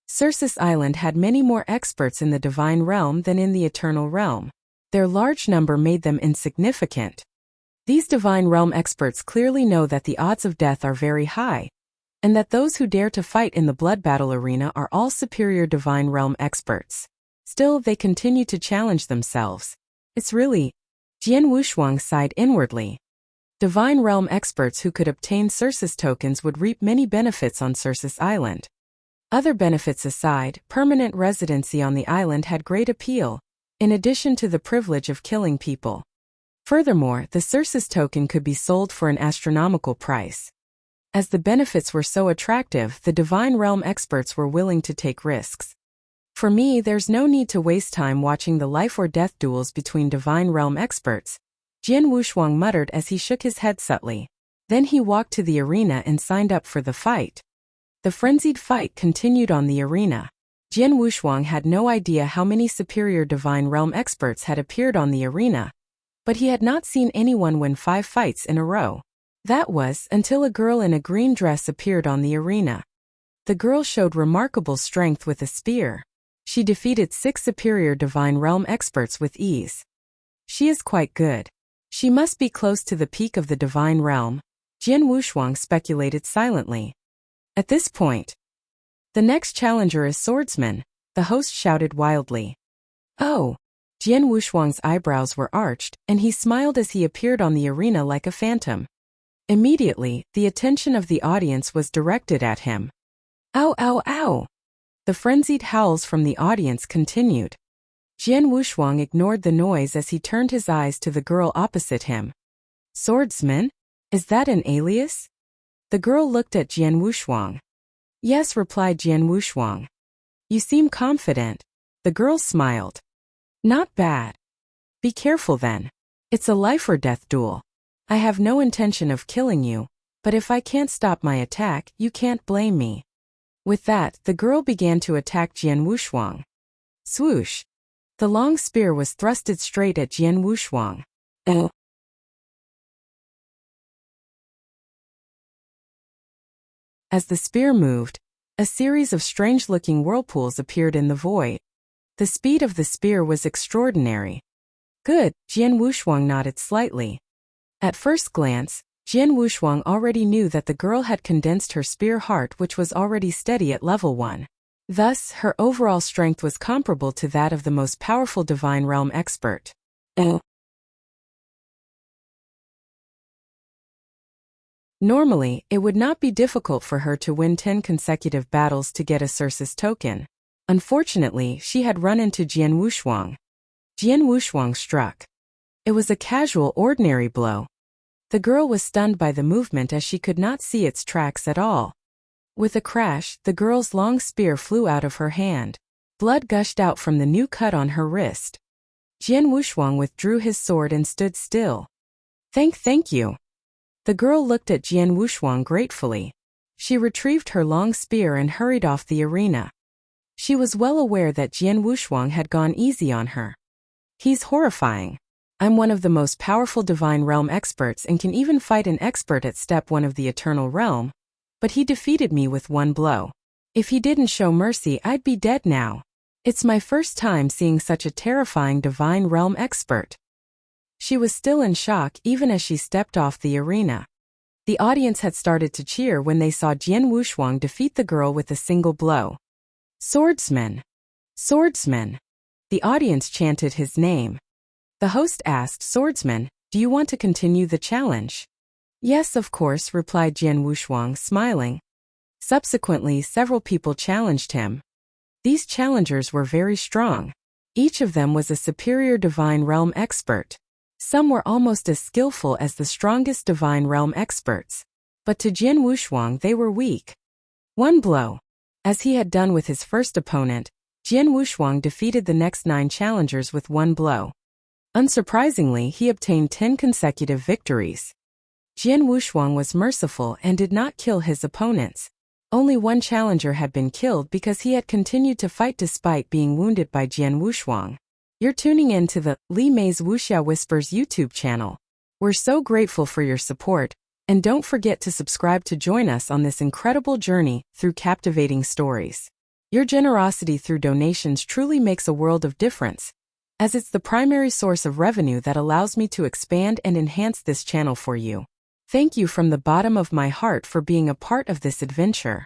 Circus Island had many more experts in the Divine Realm than in the Eternal Realm. Their large number made them insignificant. These Divine Realm experts clearly know that the odds of death are very high, and that those who dare to fight in the blood battle arena are all superior Divine Realm experts. Still, they continue to challenge themselves. It's really... Jian Wushuang sighed inwardly. Divine Realm experts who could obtain Circus tokens would reap many benefits on Circus Island. Other benefits aside, permanent residency on the island had great appeal, in addition to the privilege of killing people. Furthermore, the Circus token could be sold for an astronomical price. As the benefits were so attractive, the Divine Realm experts were willing to take risks. For me, there's no need to waste time watching the life or death duels between Divine Realm experts, Jian Wushuang muttered as he shook his head subtly. Then he walked to the arena and signed up for the fight. The frenzied fight continued on the arena. Jian Wushuang had no idea how many superior divine realm experts had appeared on the arena, but he had not seen anyone win 5 fights in a row. That was until a girl in a green dress appeared on the arena. The girl showed remarkable strength with a spear. She defeated 6 superior divine realm experts with ease. She is quite good. She must be close to the peak of the divine realm, Jian Wushuang speculated silently. At this point, the next challenger is Swordsman, the host shouted wildly. Oh! Jian Wushuang's eyebrows were arched, and he smiled as he appeared on the arena like a phantom. Immediately, the attention of the audience was directed at him. Ow, ow, ow! The frenzied howls from the audience continued. Jian Wushuang ignored the noise as he turned his eyes to the girl opposite him. Swordsman? Is that an alias? The girl looked at Jian Wushuang. Yes, replied Jian Wushuang. You seem confident. The girl smiled. Not bad. Be careful then. It's a life or death duel. I have no intention of killing you, but if I can't stop my attack, you can't blame me. With that, the girl began to attack Jian Wushuang. Swoosh! The long spear was thrusted straight at Jian Wushuang. As the spear moved, a series of strange-looking whirlpools appeared in the void. The speed of the spear was extraordinary. Good, Jian Wushuang nodded slightly. At first glance, Jian Wushuang already knew that the girl had condensed her spear heart, which was already steady at level 1. Thus, her overall strength was comparable to that of the most powerful divine realm expert. Normally, it would not be difficult for her to win 10 consecutive battles to get a Circe's token. Unfortunately, she had run into Jian Wushuang. Jian Wushuang struck. It was a casual, ordinary blow. The girl was stunned by the movement as she could not see its tracks at all. With a crash, the girl's long spear flew out of her hand. Blood gushed out from the new cut on her wrist. Jian Wushuang withdrew his sword and stood still. Thank you. The girl looked at Jian Wushuang gratefully. She retrieved her long spear and hurried off the arena. She was well aware that Jian Wushuang had gone easy on her. He's horrifying. I'm one of the most powerful divine realm experts and can even fight an expert at step 1 of the eternal realm, but he defeated me with 1 blow. If he didn't show mercy, I'd be dead now. It's my first time seeing such a terrifying divine realm expert. She was still in shock even as she stepped off the arena. The audience had started to cheer when they saw Jian Wushuang defeat the girl with a single blow. Swordsman! Swordsman! The audience chanted his name. The host asked Swordsman, do you want to continue the challenge? Yes, of course, replied Jian Wushuang, smiling. Subsequently, several people challenged him. These challengers were very strong. Each of them was a superior divine realm expert. Some were almost as skillful as the strongest divine realm experts. But to Jian Wushuang they were weak. 1 blow. As he had done with his first opponent, Jian Wushuang defeated the next 9 challengers with 1 blow. Unsurprisingly, he obtained 10 consecutive victories. Jian Wushuang was merciful and did not kill his opponents. Only 1 challenger had been killed because he had continued to fight despite being wounded by Jian Wushuang. You're tuning in to the Li Mei's Wuxia Whispers YouTube channel. We're so grateful for your support, and don't forget to subscribe to join us on this incredible journey through captivating stories. Your generosity through donations truly makes a world of difference, as it's the primary source of revenue that allows me to expand and enhance this channel for you. Thank you from the bottom of my heart for being a part of this adventure.